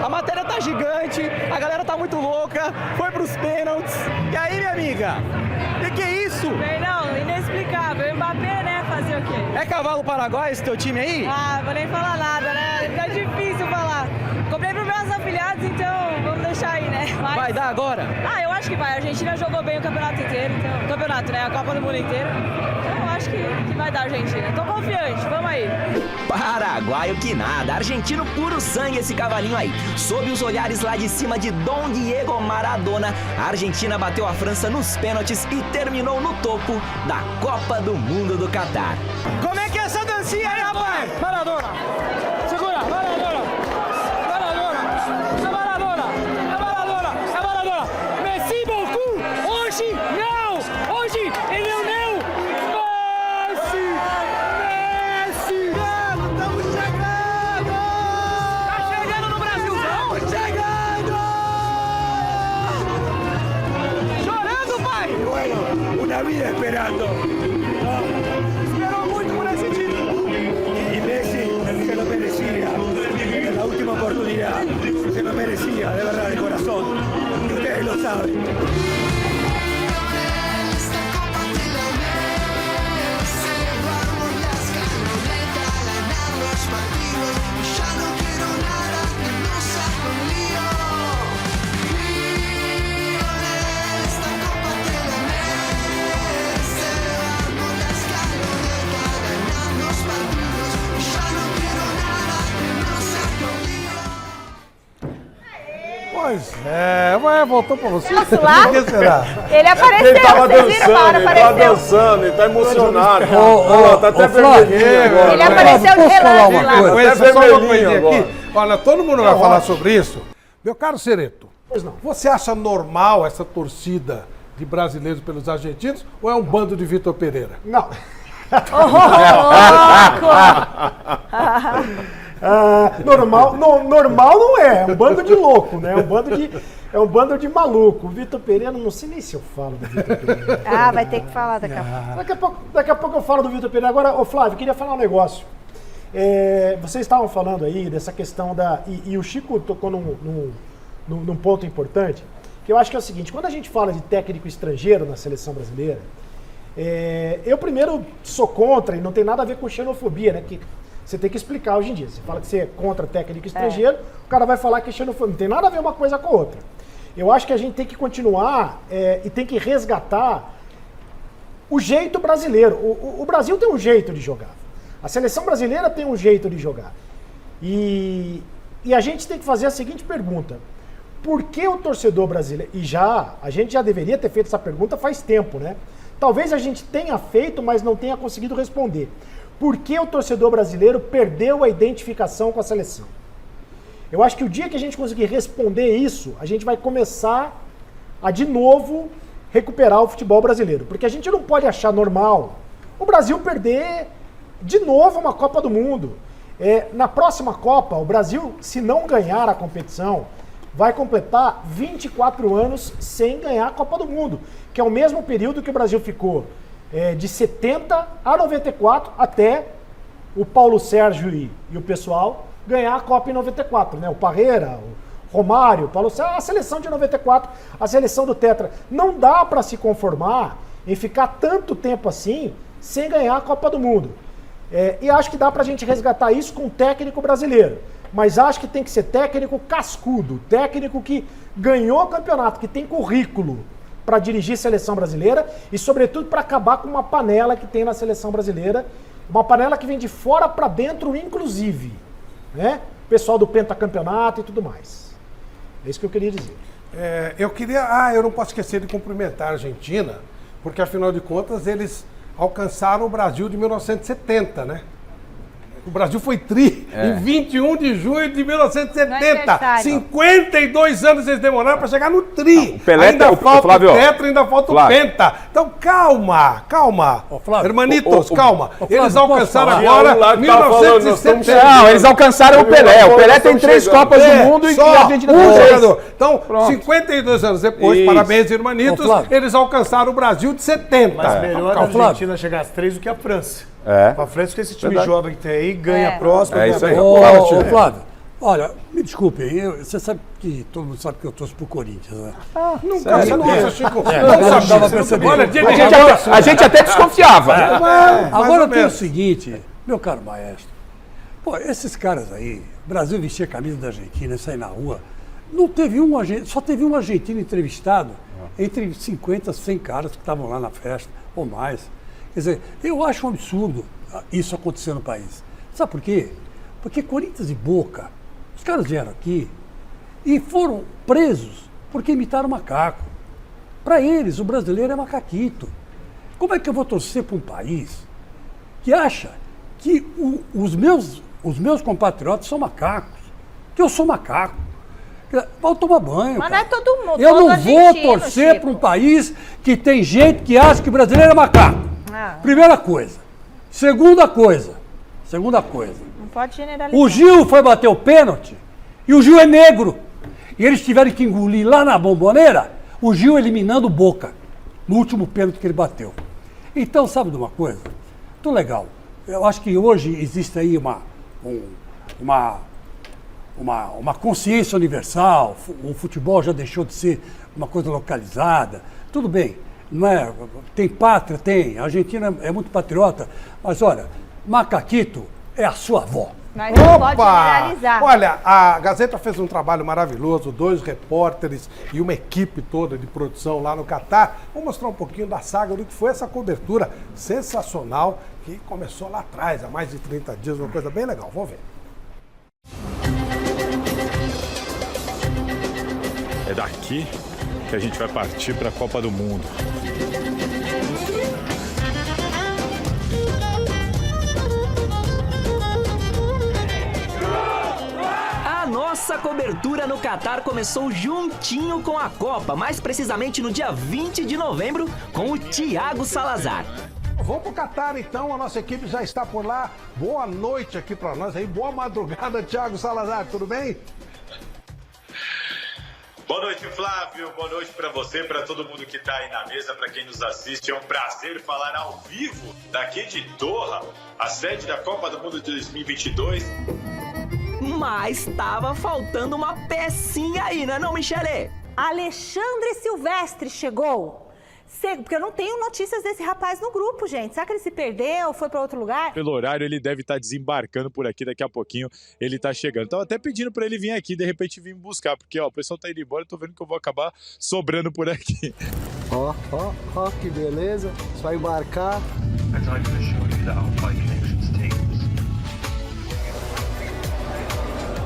[SPEAKER 7] a matéria tá gigante, a galera tá muito louca, foi pros pênaltis. E aí, minha amiga? Que é isso?
[SPEAKER 11] Não, inexplicável. Mbappé, né? Fazer o quê?
[SPEAKER 7] É cavalo paraguai esse teu time aí?
[SPEAKER 11] Vou nem falar nada, né? Tá difícil falar. Comprei pros meus afiliados, então vamos deixar aí, né? Mas...
[SPEAKER 7] Vai dar agora?
[SPEAKER 11] Eu acho que vai. A Argentina jogou bem o campeonato inteiro, então... Campeonato, né? A Copa do Mundo inteiro. Então eu acho que vai dar a Argentina. Tô confiante, vamos aí.
[SPEAKER 3] Paraguaio que nada, argentino puro sangue esse cavalinho aí. Sob os olhares lá de cima de Dom Diego Maradona, a Argentina bateu a França nos pênaltis e terminou no topo da Copa do Mundo do Catar.
[SPEAKER 7] Como é que é essa dancinha aí, rapaz?
[SPEAKER 10] Maradona! Segura! Maradona! É Maradona! Messi beaucoup! Hoje não! Hoje ele é o meu! Messi! Estamos chegando! Tá chegando no Brasilzão! Estamos chegando! Chorando, pai!
[SPEAKER 24] Bueno, una vida esperando.
[SPEAKER 10] Esperou muito por esse título!
[SPEAKER 24] Y Messi se lo merecía. En la última oportunidad se lo merecía, de verdad, de corazón. Y ustedes lo saben.
[SPEAKER 1] Pois voltou pra você.
[SPEAKER 2] Posso lá?
[SPEAKER 1] Por que será?
[SPEAKER 2] Ele apareceu,
[SPEAKER 15] Ele tava
[SPEAKER 2] vocês viram uma hora,
[SPEAKER 15] dançando, ele tava dançando, ele tá emocionado. Tá até
[SPEAKER 1] Flávio,
[SPEAKER 15] vermelhinho agora.
[SPEAKER 2] Ele apareceu de relance lá.
[SPEAKER 1] Até
[SPEAKER 15] Só uma
[SPEAKER 1] vermelhinho
[SPEAKER 15] coisinha
[SPEAKER 1] agora.
[SPEAKER 15] aqui.
[SPEAKER 1] Olha, todo mundo vai falar sobre isso. Meu caro Cereto, você acha normal essa torcida de brasileiros pelos argentinos ou é um bando de Vitor Pereira?
[SPEAKER 6] Não. Normal não é um bando de louco, né? É um bando de maluco. O Vitor Pereira, não sei nem se eu falo do Vitor Pereira.
[SPEAKER 2] Vai ter que falar daqui a pouco.
[SPEAKER 6] Daqui a pouco eu falo do Vitor Pereira. Agora, Flávio, eu queria falar um negócio. Vocês estavam falando aí dessa questão da... E o Chico tocou num ponto importante, que eu acho que é o seguinte: quando a gente fala de técnico estrangeiro na seleção brasileira, Eu primeiro sou contra, e não tem nada a ver com xenofobia, né? Que você tem que explicar hoje em dia. Você fala que você é contra técnico estrangeiro, o cara vai falar que é xenofobia. Não tem nada a ver uma coisa com a outra. Eu acho que a gente tem que continuar e tem que resgatar o jeito brasileiro. O Brasil tem um jeito de jogar. A seleção brasileira tem um jeito de jogar. E a gente tem que fazer a seguinte pergunta. Por que o torcedor brasileiro... a gente já deveria ter feito essa pergunta faz tempo, né? Talvez a gente tenha feito, mas não tenha conseguido responder. Por que o torcedor brasileiro perdeu a identificação com a seleção? Eu acho que o dia que a gente conseguir responder isso, a gente vai começar a, de novo, recuperar o futebol brasileiro. Porque a gente não pode achar normal o Brasil perder de novo uma Copa do Mundo. Na próxima Copa, o Brasil, se não ganhar a competição, vai completar 24 anos sem ganhar a Copa do Mundo, que é o mesmo período que o Brasil ficou de 70 a 94 até o Paulo Sérgio e o pessoal ganhar a Copa em 94, né? O Parreira, o Romário, o Paulo Sérgio, a seleção de 94, a seleção do Tetra. Não dá para se conformar em ficar tanto tempo assim sem ganhar a Copa do Mundo. E acho que dá pra gente resgatar isso com um técnico brasileiro. Mas acho que tem que ser técnico cascudo, técnico que ganhou o campeonato, que tem currículo para dirigir a seleção brasileira e, sobretudo, para acabar com uma panela que tem na seleção brasileira, uma panela que vem de fora para dentro, inclusive, né? Pessoal do pentacampeonato e tudo mais. É isso que eu queria dizer.
[SPEAKER 1] Eu não posso esquecer de cumprimentar a Argentina, porque, afinal de contas, eles alcançaram o Brasil de 1970, né? O Brasil foi em 21 de junho de 1970. 52 anos eles demoraram para chegar no tri.
[SPEAKER 17] O Pelé
[SPEAKER 1] ainda falta
[SPEAKER 17] Flávio,
[SPEAKER 1] o tetra, ainda falta o penta. Então, calma. Hermanitos, calma. Eles alcançaram agora 1970.
[SPEAKER 17] Não, eles alcançaram o Pelé. O Pelé tem 3 Copas do Mundo e a gente não tem jogador.
[SPEAKER 1] Então, 52 anos depois, parabéns, Hermanitos, eles alcançaram o Brasil de 70.
[SPEAKER 6] Mas melhor a Argentina chegar às 3 do que a França. A França com esse time jovem que tem aí, ganha a próxima.
[SPEAKER 17] É isso aí.
[SPEAKER 5] Ô, Flávio, olha, me desculpem, você sabe que todo mundo sabe que eu torço pro Corinthians, né?
[SPEAKER 1] Nossa, Chico.
[SPEAKER 17] A gente até desconfiava.
[SPEAKER 5] Agora tem o seguinte, meu caro maestro, esses caras aí, o Brasil vestia a camisa da Argentina, sair na rua, só teve um argentino entrevistado entre 50 e 100 caras que estavam lá na festa, ou mais. Quer dizer, eu acho um absurdo isso acontecer no país. Sabe por quê? Porque Corinthians e Boca, os caras vieram aqui e foram presos porque imitaram macaco. Para eles, o brasileiro é macaquito. Como é que eu vou torcer para um país que acha que os meus compatriotas são macacos? Que eu sou macaco? Vão tomar banho.
[SPEAKER 2] Mas não é todo mundo.
[SPEAKER 5] Eu não vou torcer para um país que tem gente que acha que o brasileiro é macaco. Primeira coisa. Segunda coisa.
[SPEAKER 2] Não pode generalizar.
[SPEAKER 5] O Gil foi bater o pênalti e o Gil é negro. E eles tiveram que engolir lá na Bomboneira o Gil eliminando o Boca no último pênalti que ele bateu. Então, sabe de uma coisa? Muito legal. Eu acho que hoje existe aí uma consciência universal. O futebol já deixou de ser uma coisa localizada. Tudo bem. Não é? Tem pátria, tem. A Argentina é muito patriota. Mas olha, macaquito é a sua avó.
[SPEAKER 2] Mas não pode generalizar.
[SPEAKER 1] Olha, a Gazeta fez um trabalho maravilhoso, 2 repórteres e uma equipe toda de produção lá no Catar. Vou mostrar um pouquinho da saga do que foi essa cobertura sensacional que começou lá atrás, há mais de 30 dias, uma coisa bem legal. Vamos ver.
[SPEAKER 18] É daqui que a gente vai partir para a Copa do Mundo.
[SPEAKER 3] A nossa cobertura no Catar começou juntinho com a Copa, mais precisamente no dia 20 de novembro, com o Thiago Salazar.
[SPEAKER 1] Vamos pro Catar então, a nossa equipe já está por lá. Boa noite aqui para nós aí, boa madrugada, Thiago Salazar, tudo bem?
[SPEAKER 18] Boa noite, Flávio. Boa noite para você, para todo mundo que está aí na mesa, para quem nos assiste. É um prazer falar ao vivo daqui de Doha, a sede da Copa do Mundo de 2022.
[SPEAKER 3] Mas estava faltando uma pecinha aí, não é não, Michele?
[SPEAKER 8] Alexandre Silvestre chegou.
[SPEAKER 2] Porque eu não tenho notícias desse rapaz no grupo, gente. Será que ele se perdeu, foi para outro lugar?
[SPEAKER 18] Pelo horário, ele deve estar desembarcando por aqui, daqui a pouquinho ele tá chegando. Tava até pedindo para ele vir aqui, de repente vir me buscar, porque ó, o pessoal tá indo embora, eu tô vendo que eu vou acabar sobrando por aqui.
[SPEAKER 9] Ó, que beleza. Só embarcar.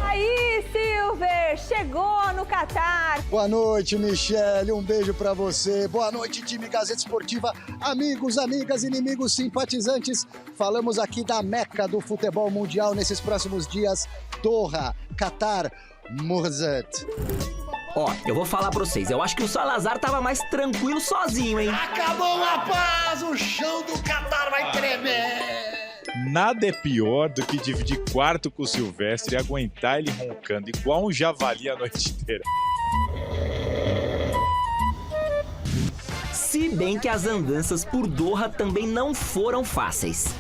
[SPEAKER 2] Aí, Silver, chegou no Catar.
[SPEAKER 9] Boa noite, Michele. Um beijo pra você. Boa noite, time Gazeta Esportiva. Amigos, amigas, inimigos, simpatizantes. Falamos aqui da meca do futebol mundial nesses próximos dias. Doha, Catar, Murzat.
[SPEAKER 3] Ó, eu vou falar pra vocês, eu acho que o Salazar tava mais tranquilo sozinho, hein?
[SPEAKER 9] Acabou a paz, o chão do Catar vai tremer.
[SPEAKER 18] Nada é pior do que dividir quarto com o Silvestre e aguentar ele roncando igual um javali a noite inteira.
[SPEAKER 3] Se bem que as andanças por Doha também não foram fáceis.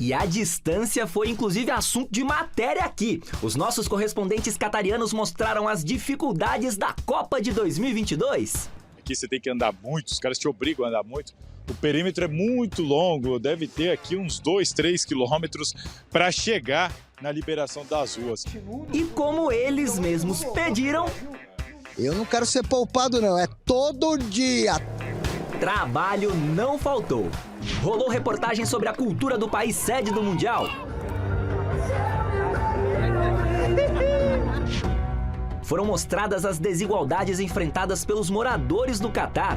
[SPEAKER 3] E a distância foi inclusive assunto de matéria aqui. Os nossos correspondentes catarianos mostraram as dificuldades da Copa de 2022.
[SPEAKER 18] Aqui você tem que andar muito, os caras te obrigam a andar muito. O perímetro é muito longo, deve ter aqui uns 2-3 quilômetros para chegar na liberação das ruas.
[SPEAKER 3] E como eles mesmos pediram...
[SPEAKER 9] Eu não quero ser poupado não, é todo dia.
[SPEAKER 3] Trabalho não faltou. Rolou reportagem sobre a cultura do país sede do Mundial. Foram mostradas as desigualdades enfrentadas pelos moradores do Catar.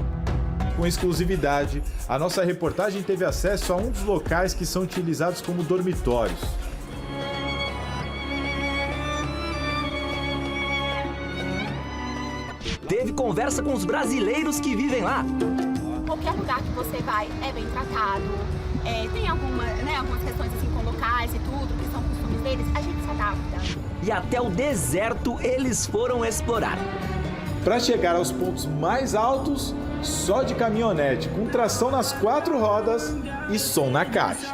[SPEAKER 18] Com exclusividade, a nossa reportagem teve acesso a um dos locais que são utilizados como dormitórios.
[SPEAKER 3] Teve conversa com os brasileiros que vivem lá.
[SPEAKER 8] Qualquer lugar que você vai é bem tratado. Tem algumas questões assim com locais e tudo, que são costumes deles, a gente se adapta.
[SPEAKER 3] E até o deserto eles foram explorar.
[SPEAKER 18] Para chegar aos pontos mais altos, só de caminhonete, com tração nas 4 rodas e som na caixa.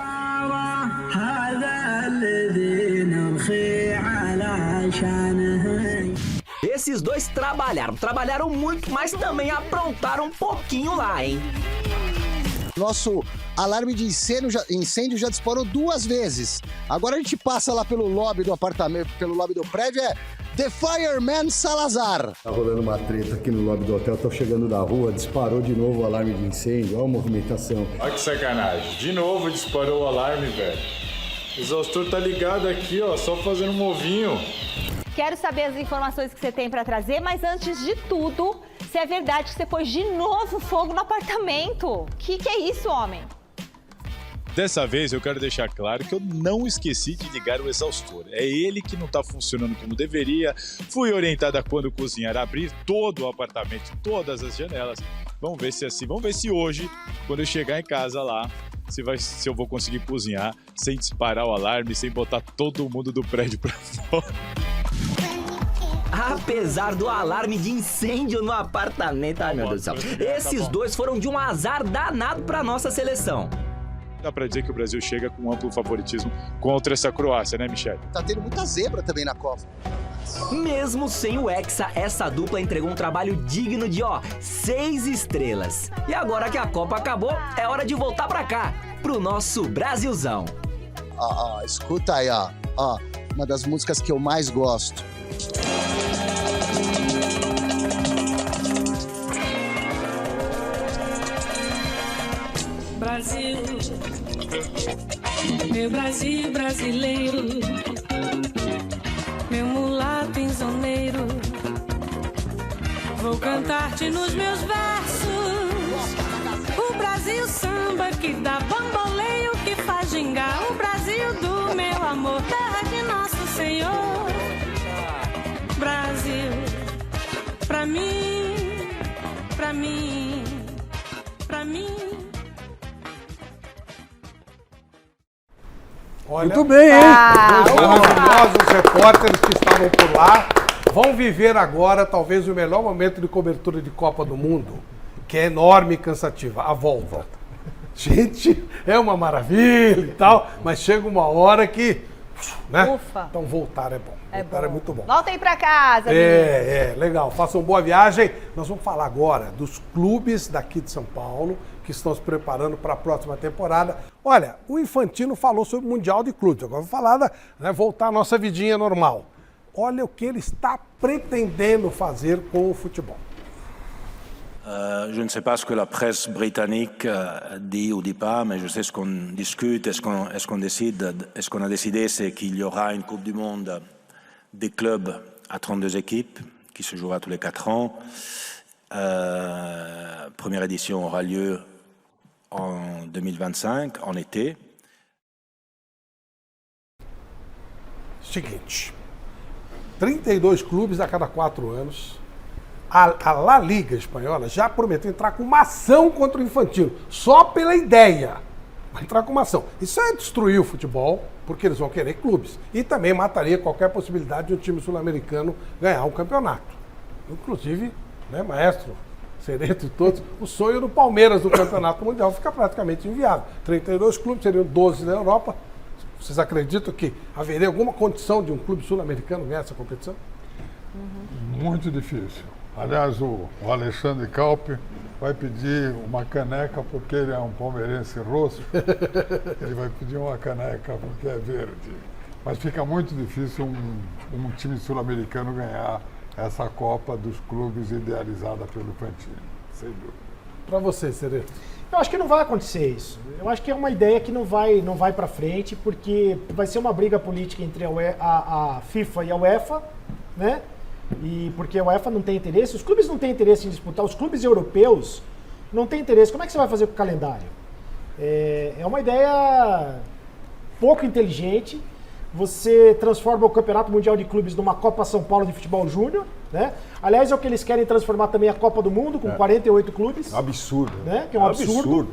[SPEAKER 3] Esses dois trabalharam muito, mas também aprontaram um pouquinho lá, hein?
[SPEAKER 9] Nosso alarme de incêndio já disparou 2 vezes. Agora a gente passa lá pelo lobby do apartamento, pelo lobby do prédio, é The Fireman Salazar.
[SPEAKER 12] Tá rolando uma treta aqui no lobby do hotel, tô chegando da rua, disparou de novo o alarme de incêndio, olha a movimentação.
[SPEAKER 18] Olha que sacanagem, de novo disparou o alarme, velho. O exaustor tá ligado aqui, ó, só fazendo um ovinho.
[SPEAKER 2] Quero saber as informações que você tem para trazer, mas antes de tudo, se é verdade que você pôs de novo fogo no apartamento. Que é isso, homem?
[SPEAKER 18] Dessa vez eu quero deixar claro que eu não esqueci de ligar o exaustor. É ele que não está funcionando como deveria. Fui orientada quando cozinhar a abrir todo o apartamento, todas as janelas. Vamos ver se é assim. Vamos ver se hoje, quando eu chegar em casa lá, se eu vou conseguir cozinhar sem disparar o alarme, sem botar todo mundo do prédio para fora.
[SPEAKER 3] Apesar do alarme de incêndio no apartamento, ai meu Deus do céu, esses dois foram de um azar danado para nossa seleção.
[SPEAKER 18] Dá pra dizer que o Brasil chega com um amplo favoritismo contra essa Croácia, né, Michele?
[SPEAKER 9] Tá tendo muita zebra também na Copa.
[SPEAKER 3] Mesmo sem o Hexa, essa dupla entregou um trabalho digno de, 6 estrelas. E agora que a Copa acabou, é hora de voltar pra cá, pro nosso Brasilzão.
[SPEAKER 9] Escuta aí, ó, uma das músicas que eu mais gosto.
[SPEAKER 13] Brasil, meu Brasil brasileiro, meu mulato insoneiro, vou cantar-te nos meus versos. O Brasil samba que dá bamboleio, que faz gingar. O Brasil do meu amor, terra de nosso Senhor. Brasil, pra mim, pra mim, pra mim.
[SPEAKER 1] Olha,
[SPEAKER 5] muito bem, hein?
[SPEAKER 1] Dois maravilhosos repórteres que estavam por lá vão viver agora talvez o melhor momento de cobertura de Copa do Mundo, que é enorme e cansativa, a volta. Gente, é uma maravilha e tal, mas chega uma hora que né?
[SPEAKER 2] Ufa.
[SPEAKER 1] Então voltar é bom. Voltar é muito bom.
[SPEAKER 2] Voltem pra casa, meninos.
[SPEAKER 1] Legal. Façam boa viagem. Nós vamos falar agora dos clubes daqui de São Paulo que estão se preparando para a próxima temporada. Olha, o Infantino falou sobre o Mundial de Clubes. Agora vou falar voltar à nossa vidinha normal. Olha o que ele está pretendendo fazer com o futebol.
[SPEAKER 14] Je ne sais pas ce que la presse britannique dit ou dit pas, mais je sais ce qu'on discute et ce qu'on décide. Et ce qu'on a décidé, c'est qu'il y aura une Coupe du Monde des clubs à 32 équipes qui se jouera tous les 4 ans. Première édition aura lieu en 2025, en été.
[SPEAKER 1] Seguinte, 32 clubes a cada 4 anos. A La Liga espanhola já prometeu entrar com uma ação contra o Infantino, só pela ideia. Vai entrar com uma ação. Isso é destruir o futebol, porque eles vão querer clubes. E também mataria qualquer possibilidade de um time sul-americano ganhar um campeonato. Inclusive, né, Maestro, Cereto e todos, o sonho do Palmeiras no Campeonato Mundial fica praticamente inviável. 32 clubes, seriam 12 na Europa. Vocês acreditam que haveria alguma condição de um clube sul-americano ganhar essa competição?
[SPEAKER 4] Muito difícil. Aliás, o Alexandre Calpe vai pedir uma caneca porque ele é um palmeirense roxo. Ele vai pedir uma caneca porque é verde. Mas fica muito difícil um time sul-americano ganhar essa Copa dos Clubes idealizada pelo Infantino. Sem dúvida.
[SPEAKER 1] Para você, Cereto?
[SPEAKER 6] Eu acho que não vai acontecer isso. Eu acho que é uma ideia que não vai para frente, porque vai ser uma briga política entre a FIFA e a UEFA, né? E porque a UEFA não tem interesse, os clubes não têm interesse em disputar, os clubes europeus não têm interesse. Como é que você vai fazer com o calendário? É uma ideia pouco inteligente. Você transforma o Campeonato Mundial de Clubes numa Copa São Paulo de Futebol Júnior, né? Aliás, é o que eles querem transformar também a Copa do Mundo, com 48 clubes.
[SPEAKER 4] Absurdo.
[SPEAKER 6] Né? Que é um absurdo.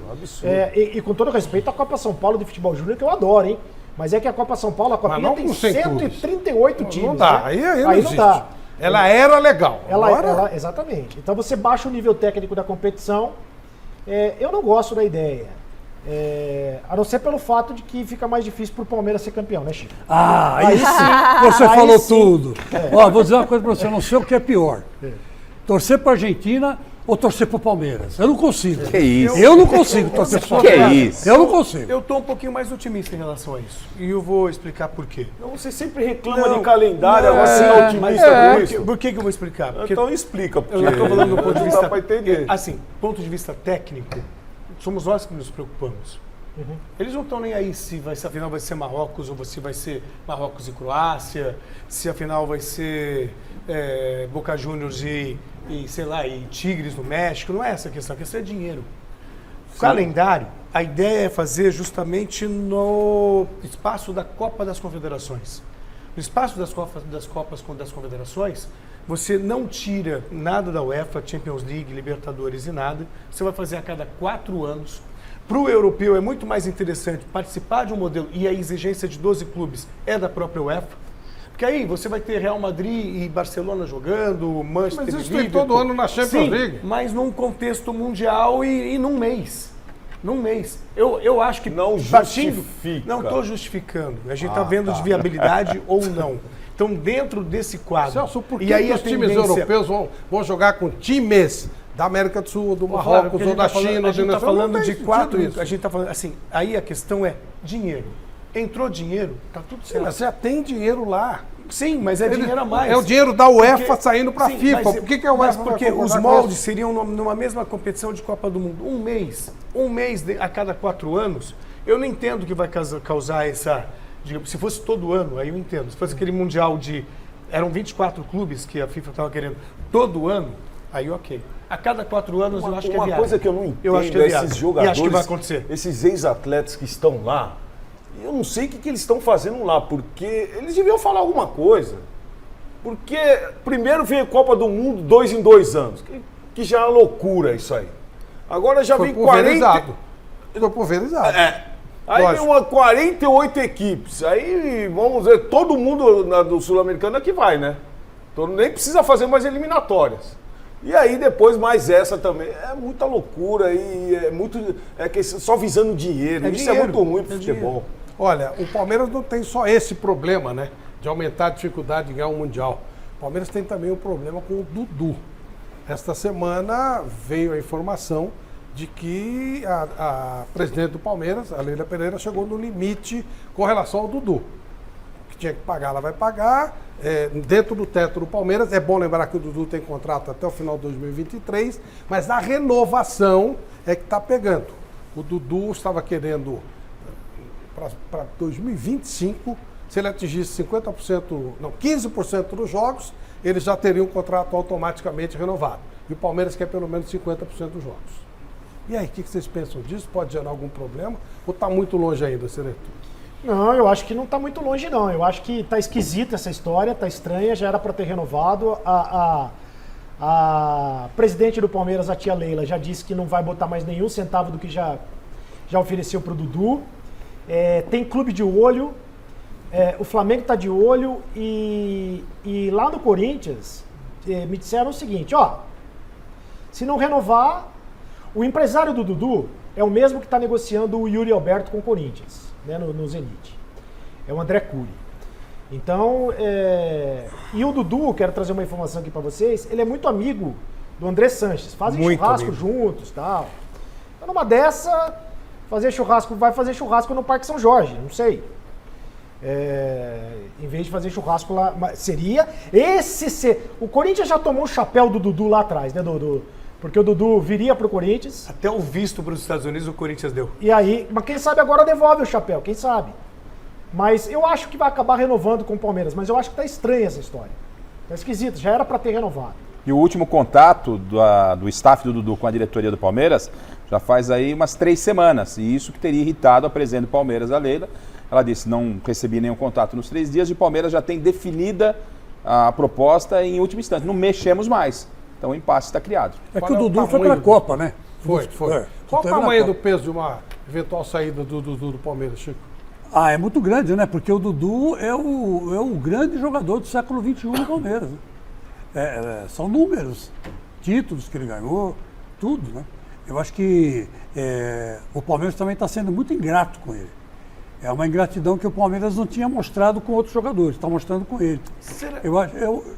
[SPEAKER 6] E com todo respeito à Copa São Paulo de Futebol Júnior, que eu adoro, hein? Mas é que a Copa São Paulo, a Copinha tem 138 times.
[SPEAKER 1] Não dá,
[SPEAKER 6] né?
[SPEAKER 1] aí não dá. Ela era legal.
[SPEAKER 6] Exatamente. Então você baixa o nível técnico da competição. Eu não gosto da ideia. A não ser pelo fato de que fica mais difícil pro Palmeiras ser campeão, né, Chico?
[SPEAKER 5] Aí sim. Você falou tudo. Ó, vou dizer uma coisa pra você, eu não sei o que é pior. Torcer pra Argentina ou torcer pro Palmeiras? Eu não consigo.
[SPEAKER 17] Que isso?
[SPEAKER 5] Eu não consigo torcer pro Palmeiras.
[SPEAKER 17] Que isso?
[SPEAKER 5] Eu não consigo.
[SPEAKER 16] Eu tô um pouquinho mais otimista em relação a isso. E eu vou explicar por quê.
[SPEAKER 15] Não, você sempre reclama de calendário, agora você é otimista com isso.
[SPEAKER 16] Por que eu vou explicar? Porque
[SPEAKER 15] então explica, porque
[SPEAKER 16] eu estou falando do ponto de vista...
[SPEAKER 15] dá pra entender.
[SPEAKER 16] Assim, ponto de vista técnico, somos nós que nos preocupamos. Eles não estão nem aí se a final vai ser Marrocos ou se vai ser Marrocos e Croácia, se a final vai ser Boca Juniors e sei lá, e Tigres no México. Não é essa a questão é dinheiro. O calendário, a ideia é fazer justamente no espaço da Copa das Confederações. No espaço das Copas das Confederações, você não tira nada da UEFA, Champions League, Libertadores e nada. Você vai fazer a cada 4 anos. Para o europeu é muito mais interessante participar de um modelo, e a exigência de 12 clubes é da própria UEFA, porque aí você vai ter Real Madrid e Barcelona jogando, Manchester United.
[SPEAKER 1] Mas isso tem todo ano na Champions League.
[SPEAKER 16] Mas num contexto mundial e num mês. Num mês. Eu acho que...
[SPEAKER 15] Não justifica.
[SPEAKER 16] Não estou justificando. A gente está vendo de viabilidade ou não. Então, dentro desse quadro...
[SPEAKER 1] Celso, por que os times europeus vão jogar com times da América do Sul, do Marrocos ou da China?
[SPEAKER 16] A gente está falando de 4... A gente está falando assim, aí a questão é dinheiro. Entrou dinheiro, tá tudo certo.
[SPEAKER 1] Mas já tem dinheiro lá.
[SPEAKER 16] Sim, mas dinheiro a mais.
[SPEAKER 1] É o dinheiro da UEFA saindo para a FIFA. Por que a UEFA
[SPEAKER 16] Porque os moldes seriam numa mesma competição de Copa do Mundo. Um mês a cada 4 anos, eu não entendo que vai causar essa... Se fosse todo ano, aí eu entendo. Se fosse aquele mundial eram 24 clubes que a FIFA estava querendo todo ano, aí ok. A cada 4 anos eu acho que é viável.
[SPEAKER 15] Uma coisa que eu não entendo esses jogadores,
[SPEAKER 16] e acho que vai acontecer.
[SPEAKER 15] Esses ex-atletas que estão lá, eu não sei o que eles estão fazendo lá, porque eles deviam falar alguma coisa. Porque primeiro veio a Copa do Mundo 2 em 2 anos, que já é uma loucura isso aí. Agora já vem 40...
[SPEAKER 1] Foi pulverizado.
[SPEAKER 15] Aí vem 48 equipes, aí vamos ver, todo mundo do Sul-Americano é que vai, né? Nem precisa fazer mais eliminatórias. E aí depois mais essa também. É muita loucura e só visando dinheiro. Isso é muito ruim pro futebol.
[SPEAKER 1] Olha, o Palmeiras não tem só esse problema, né? De aumentar a dificuldade de ganhar um Mundial. O Palmeiras tem também um problema com o Dudu. Esta semana veio a informação de que a presidente do Palmeiras, a Leila Pereira, chegou no limite com relação ao Dudu. Que tinha que pagar, ela vai pagar. Dentro do teto do Palmeiras, é bom lembrar que o Dudu tem contrato até o final de 2023, mas a renovação é que está pegando. O Dudu estava querendo, para 2025, se ele atingisse 15% dos jogos, ele já teria um contrato automaticamente renovado. E o Palmeiras quer pelo menos 50% dos jogos. E aí, o que vocês pensam disso? Pode gerar algum problema? Ou está muito longe ainda, Cereto?
[SPEAKER 6] Não, eu acho que não está muito longe, não. Eu acho que está esquisita essa história, está estranha, já era para ter renovado. A presidente do Palmeiras, a tia Leila, já disse que não vai botar mais nenhum centavo do que já ofereceu para o Dudu. Tem clube de olho, o Flamengo está de olho e lá no Corinthians me disseram o seguinte, se não renovar, o empresário do Dudu é o mesmo que está negociando o Yuri Alberto com o Corinthians, né, no Zenit. É o André Cury. Então, e o Dudu, quero trazer uma informação aqui para vocês, ele é muito amigo do André Sanches, fazem muito churrasco amigo. Juntos e tal. Então, numa dessa, vai fazer churrasco no Parque São Jorge, não sei. Em vez de fazer churrasco lá, seria o Corinthians já tomou o chapéu do Dudu lá atrás, né, porque o Dudu viria pro Corinthians.
[SPEAKER 16] Até o visto para os Estados Unidos o Corinthians deu.
[SPEAKER 6] E aí, mas quem sabe agora devolve o chapéu, quem sabe. Mas eu acho que vai acabar renovando com o Palmeiras, mas eu acho que tá estranha essa história. Tá esquisito, já era para ter renovado.
[SPEAKER 17] E o último contato do staff do Dudu com a diretoria do Palmeiras já faz aí umas 3 semanas. E isso que teria irritado a presidente do Palmeiras, a Leila. Ela disse, não recebi nenhum contato nos 3 dias e o Palmeiras já tem definida a proposta em última instância. Não mexemos mais. Então o impasse está criado.
[SPEAKER 5] É que o Dudu foi para a Copa, né?
[SPEAKER 1] Foi. Qual o tamanho do peso de uma eventual saída do Dudu do Palmeiras, Chico?
[SPEAKER 5] É muito grande, né? Porque o Dudu é o grande jogador do século XXI no Palmeiras. Né? São números, títulos que ele ganhou, tudo, né? Eu acho que o Palmeiras também está sendo muito ingrato com ele. É uma ingratidão que o Palmeiras não tinha mostrado com outros jogadores, está mostrando com ele.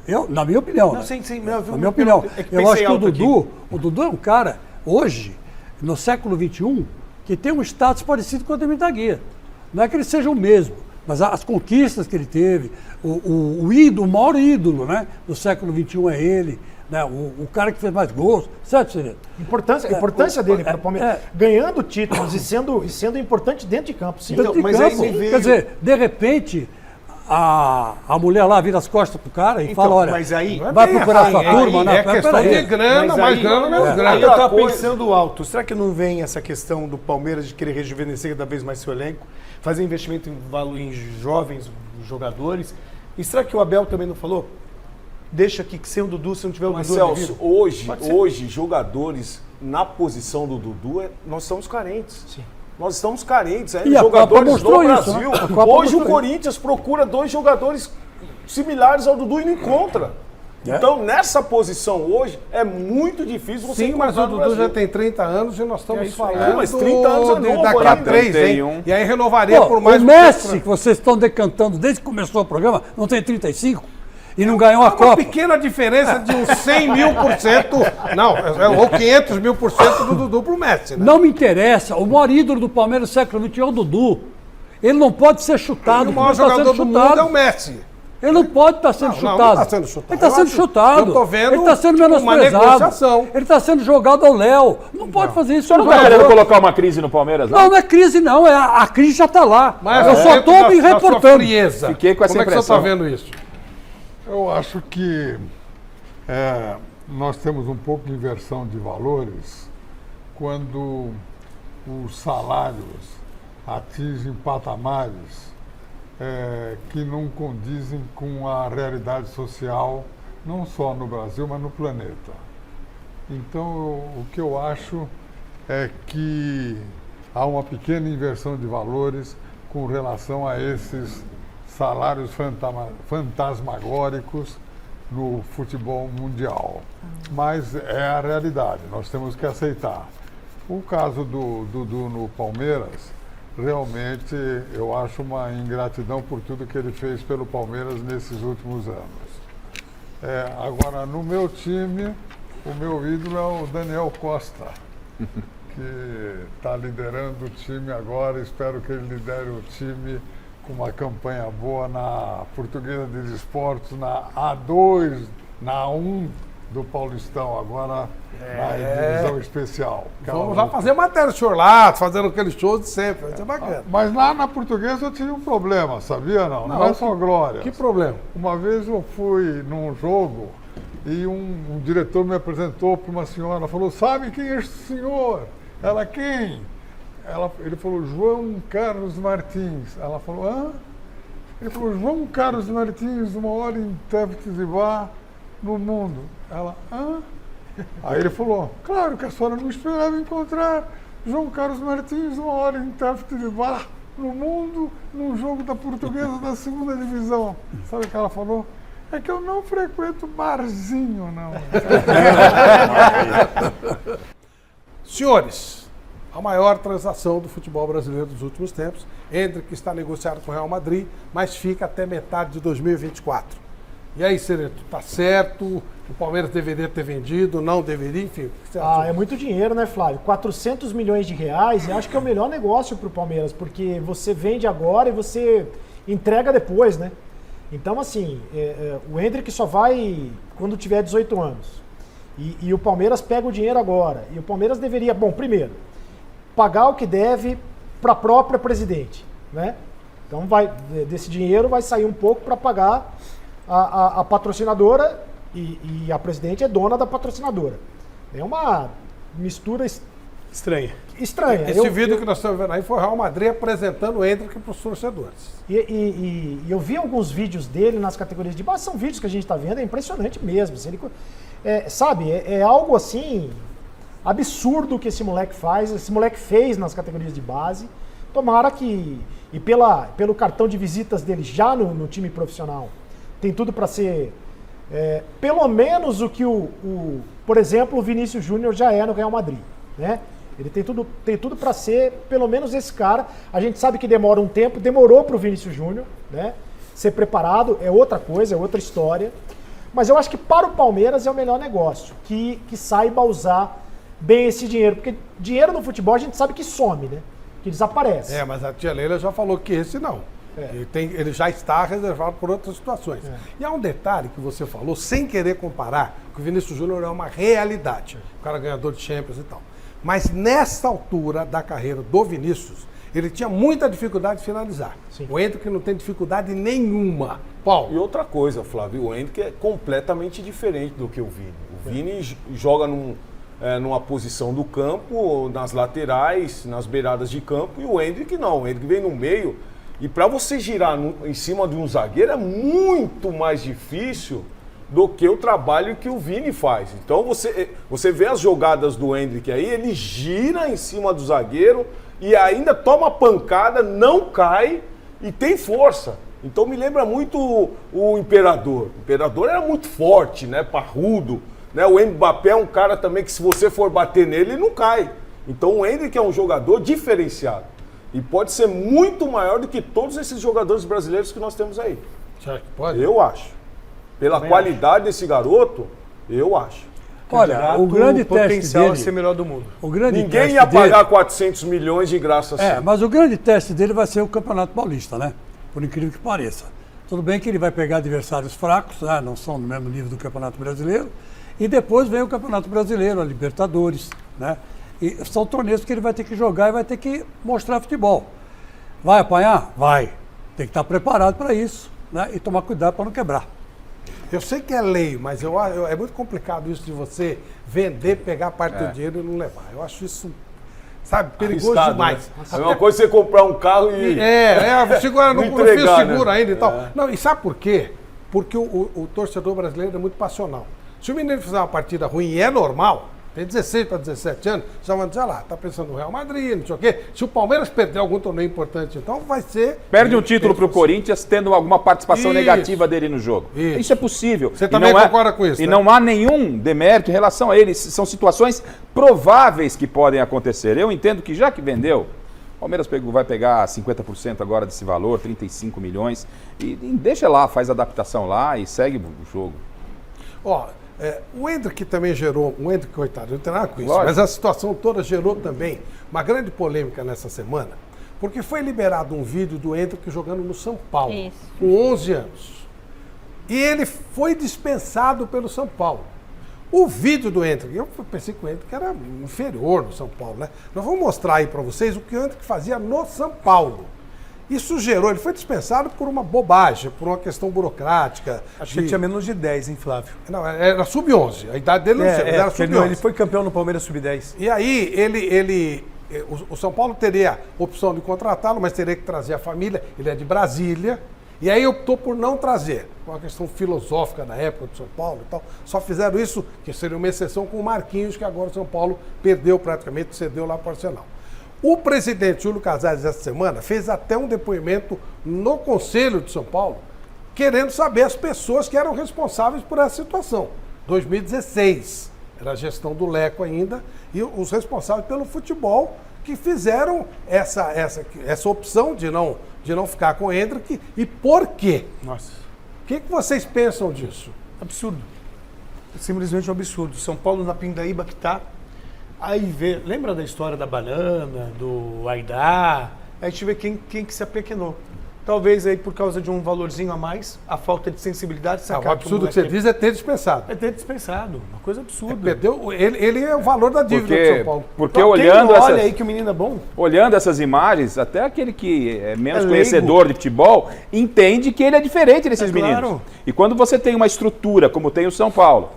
[SPEAKER 5] Eu, na minha opinião, na minha opinião, eu acho que o Dudu é um cara, hoje, no século XXI, que tem um status parecido com o Ademir da Guia. Não é que ele seja o mesmo, mas as conquistas que ele teve, o maior ídolo, né, do século XXI é ele, né, o cara que fez mais gols, certo, Cereto?
[SPEAKER 6] A importância dele para o Palmeiras, ganhando títulos e sendo importante dentro de campo, sim.
[SPEAKER 5] Dentro de campo. Quer dizer, de repente, a mulher lá vira as costas pro cara e fala, olha, vai procurar sua turma, né?
[SPEAKER 1] É questão de grana, mais grana, menos grana.
[SPEAKER 16] Aí eu estava pensando alto, será que não vem essa questão do Palmeiras de querer rejuvenescer cada vez mais seu elenco, fazer investimento em jovens jogadores? E será que o Abel também não falou? Deixa aqui que sem o Dudu, se não tiver o
[SPEAKER 15] Dudu...
[SPEAKER 16] Mas
[SPEAKER 15] Celso, hoje, jogadores na posição do Dudu, nós estamos carentes.
[SPEAKER 6] Sim.
[SPEAKER 15] Nós estamos carentes,
[SPEAKER 5] e
[SPEAKER 15] jogadores no Brasil.
[SPEAKER 5] Isso, né?
[SPEAKER 15] Hoje o Corinthians procura 2 jogadores similares ao Dudu e não encontra. Então, nessa posição hoje, é muito difícil você encontrar.
[SPEAKER 1] Sim, mas o Dudu já tem 30 anos e nós estamos falando
[SPEAKER 15] mas 30 anos é novo
[SPEAKER 1] daqui a 3, hein? E aí renovaria por mais...
[SPEAKER 5] O Messi, que vocês estão decantando desde que começou o programa, não tem 35? E não ganhou a Copa.
[SPEAKER 1] Uma pequena diferença de uns 100.000%, não, ou 500.000% do Dudu pro Messi, né?
[SPEAKER 5] Não me interessa, o maior ídolo do Palmeiras do século XXI é o Dudu. Ele não pode ser chutado.
[SPEAKER 1] O maior jogador do mundo é o Messi.
[SPEAKER 5] Ele não pode estar sendo chutado.
[SPEAKER 1] Não está sendo chutado.
[SPEAKER 5] Ele está sendo chutado.
[SPEAKER 1] Eu tô vendo
[SPEAKER 5] ele está sendo menosprezado. Ele está sendo jogado ao Léo. Não pode fazer isso.
[SPEAKER 17] Você não está querendo colocar uma crise no Palmeiras?
[SPEAKER 5] Não é crise não. A crise já está lá. Mas eu só estou me reportando.
[SPEAKER 17] Fiquei com essa impressão.
[SPEAKER 1] Como é que você está vendo isso?
[SPEAKER 4] Eu acho que nós temos um pouco de inversão de valores quando os salários atingem patamares que não condizem com a realidade social, não só no Brasil, mas no planeta. Então, o que eu acho é que há uma pequena inversão de valores com relação a esses salários fantasmagóricos no futebol mundial. Mas é a realidade, nós temos que aceitar. O caso do Dudu no Palmeiras realmente eu acho uma ingratidão por tudo que ele fez pelo Palmeiras nesses últimos anos. Agora, no meu time, o meu ídolo é o Daniel Costa, que está liderando o time agora. Espero que ele lidere o time com uma campanha boa na Portuguesa de Desportos, na A2, na A1 do Paulistão, agora na divisão especial.
[SPEAKER 1] Vamos lá fazer matéria, senhor lá, fazendo aqueles shows de sempre, vai ser bacana.
[SPEAKER 4] Mas lá na Portuguesa eu tive um problema, sabia não? Não é só glória.
[SPEAKER 1] Que problema?
[SPEAKER 4] Uma vez eu fui num jogo e um diretor me apresentou para uma senhora, falou, sabe quem é esse senhor? Ela, quem? Ele falou, João Carlos Martins. Ela falou, hã? Ele falou, João Carlos Martins, o maior intérprete de bar no mundo. Ela, hã? Aí ele falou, claro que a senhora não esperava encontrar João Carlos Martins, o maior intérprete de bar no mundo, num jogo da Portuguesa da 2ª divisão. Sabe o que ela falou? É que eu não frequento barzinho, não.
[SPEAKER 1] Senhores, a maior transação do futebol brasileiro dos últimos tempos, Endrick está negociado com o Real Madrid, mas fica até metade de 2024. E aí, Sereto, tá certo? O Palmeiras deveria ter vendido, não deveria, enfim. O que você acha?
[SPEAKER 6] É muito dinheiro, né, Flávio? 400 milhões de reais, e acho que é o melhor negócio para o Palmeiras, porque você vende agora e você entrega depois, né? Então, assim, o Endrick só vai quando tiver 18 anos. E o Palmeiras pega o dinheiro agora. E o Palmeiras deveria, bom, primeiro, pagar o que deve para a própria presidente, né? Então, desse dinheiro vai sair um pouco para pagar a patrocinadora e a presidente é dona da patrocinadora. É uma mistura
[SPEAKER 16] estranha.
[SPEAKER 1] Esse vídeo que nós estamos vendo aí foi o Real Madrid apresentando o Endrick para os torcedores.
[SPEAKER 6] E eu vi alguns vídeos dele nas categorias de base, são vídeos que a gente está vendo, é impressionante mesmo. É algo assim, absurdo que esse moleque faz, esse moleque fez nas categorias de base. Tomara que, pelo cartão de visitas dele já no time profissional, tem tudo para ser pelo menos o que por exemplo, o Vinícius Júnior já é no Real Madrid, né? Ele tem tudo para ser pelo menos esse cara. A gente sabe que demora um tempo, demorou para o Vinícius Júnior, né? Ser preparado é outra coisa, é outra história. Mas eu acho que para o Palmeiras é o melhor negócio, que saiba usar bem esse dinheiro, porque dinheiro no futebol a gente sabe que some, né? Que desaparece.
[SPEAKER 1] Mas a tia Leila já falou que esse não. Ele já está reservado por outras situações. E há um detalhe que você falou, sem querer comparar, que o Vinícius Júnior é uma realidade. O cara ganhador de Champions e tal. Mas nessa altura da carreira do Vinícius, ele tinha muita dificuldade de finalizar. Sim. O Endrick não tem dificuldade nenhuma. Paulo.
[SPEAKER 15] E outra coisa, Flávio, o Endrick é completamente diferente do que o Vini. O Vini joga numa posição do campo, nas laterais, nas beiradas de campo, e o Endrick não. O Endrick vem no meio. E para você girar em cima de um zagueiro é muito mais difícil do que o trabalho que o Vini faz. Então você vê as jogadas do Endrick aí, ele gira em cima do zagueiro e ainda toma pancada, não cai e tem força. Então me lembra muito o Imperador. O Imperador era muito forte, né, parrudo. Né? O Mbappé é um cara também que se você for bater nele, ele não cai. Então o Endrick é um jogador diferenciado. E pode ser muito maior do que todos esses jogadores brasileiros que nós temos aí.
[SPEAKER 1] Será que pode?
[SPEAKER 15] Eu acho. Pela qualidade desse garoto, eu acho.
[SPEAKER 5] Olha, o grande teste dele...
[SPEAKER 16] é ser melhor do mundo.
[SPEAKER 15] Ninguém ia pagar 400 milhões de graça assim.
[SPEAKER 5] Mas o grande teste dele vai ser o Campeonato Paulista, né? Por incrível que pareça. Tudo bem que ele vai pegar adversários fracos, né? Não são no mesmo nível do Campeonato Brasileiro. E depois vem o Campeonato Brasileiro, a Libertadores, né? E são torneios que ele vai ter que jogar e vai ter que mostrar futebol. Vai apanhar? Vai. Tem que estar preparado para isso, né? E tomar cuidado para não quebrar.
[SPEAKER 1] Eu sei que é lei, mas é muito complicado isso de você vender, pegar parte do dinheiro e não levar. Eu acho isso, sabe, perigoso demais.
[SPEAKER 15] Né? É uma coisa você comprar um carro e...
[SPEAKER 1] Segura, não
[SPEAKER 15] entregar,
[SPEAKER 1] fio seguro, né? Ainda e tal.
[SPEAKER 15] É.
[SPEAKER 1] Não, e sabe por quê? Porque o torcedor brasileiro é muito passional. Se o menino fizer uma partida ruim e é normal, tem 16 para 17 anos, já vai dizer lá, tá pensando no Real Madrid, não sei o quê. Se o Palmeiras perder algum torneio importante, então vai ser...
[SPEAKER 17] Perde um título para o Corinthians tendo alguma participação negativa dele no jogo. Isso é possível.
[SPEAKER 1] Você também concorda com isso,
[SPEAKER 17] E
[SPEAKER 1] né?
[SPEAKER 17] não há nenhum demérito em relação a ele. São situações prováveis que podem acontecer. Eu entendo que já que vendeu, Palmeiras vai pegar 50% agora desse valor, 35 milhões, e deixa lá, faz adaptação lá e segue o jogo.
[SPEAKER 1] Ó, o Endrick também gerou, o Endrick, coitado, não tem nada com isso,
[SPEAKER 17] Lógico.
[SPEAKER 1] mas a situação toda gerou também uma grande polêmica nessa semana, porque foi liberado um vídeo do Endrick jogando no São Paulo,
[SPEAKER 2] Isso.
[SPEAKER 1] com 11 anos. E ele foi dispensado pelo São Paulo. O vídeo do Endrick, eu pensei que o Endrick era inferior no São Paulo, né? Nós vamos mostrar aí para vocês o que o Endrick fazia no São Paulo. Isso gerou, ele foi dispensado por uma bobagem, por uma questão burocrática.
[SPEAKER 16] Acho que ele tinha menos de 10, hein, Flávio?
[SPEAKER 1] Não, era sub-11, a idade dele não sei, mas era sub-11.
[SPEAKER 16] Ele foi campeão no Palmeiras sub-10.
[SPEAKER 1] E aí, o São Paulo teria a opção de contratá-lo, mas teria que trazer a família, ele é de Brasília, e aí optou por não trazer, com uma questão filosófica da época do São Paulo e tal. Só fizeram isso, que seria uma exceção com o Marquinhos, que agora o São Paulo perdeu praticamente, cedeu lá para o Arsenal. O presidente Júlio Casares, essa semana, fez até um depoimento no Conselho de São Paulo, querendo saber as pessoas que eram responsáveis por essa situação. 2016, era a gestão do Leco ainda, e os responsáveis pelo futebol que fizeram essa opção de não ficar com o Endrick. E por quê?
[SPEAKER 16] Nossa.
[SPEAKER 1] O que vocês pensam disso?
[SPEAKER 16] Absurdo. Simplesmente um absurdo. São Paulo na pindaíba que tá. Aí vê, lembra da história da banana, do Aidá? Aí a gente vê quem que se apequenou. Talvez aí por causa de um valorzinho a mais, a falta de sensibilidade.
[SPEAKER 1] O absurdo que você diz é ter dispensado.
[SPEAKER 16] É ter dispensado, uma coisa absurda.
[SPEAKER 1] Perdeu, ele é o valor da dívida do São Paulo.
[SPEAKER 17] Porque olhando
[SPEAKER 16] olha aí que o menino é bom.
[SPEAKER 17] Olhando essas imagens, até aquele que é menos
[SPEAKER 16] leigo.
[SPEAKER 17] conhecedor de futebol, entende que ele é diferente desses meninos.
[SPEAKER 16] Claro.
[SPEAKER 17] E quando você tem uma estrutura, como tem o São Paulo,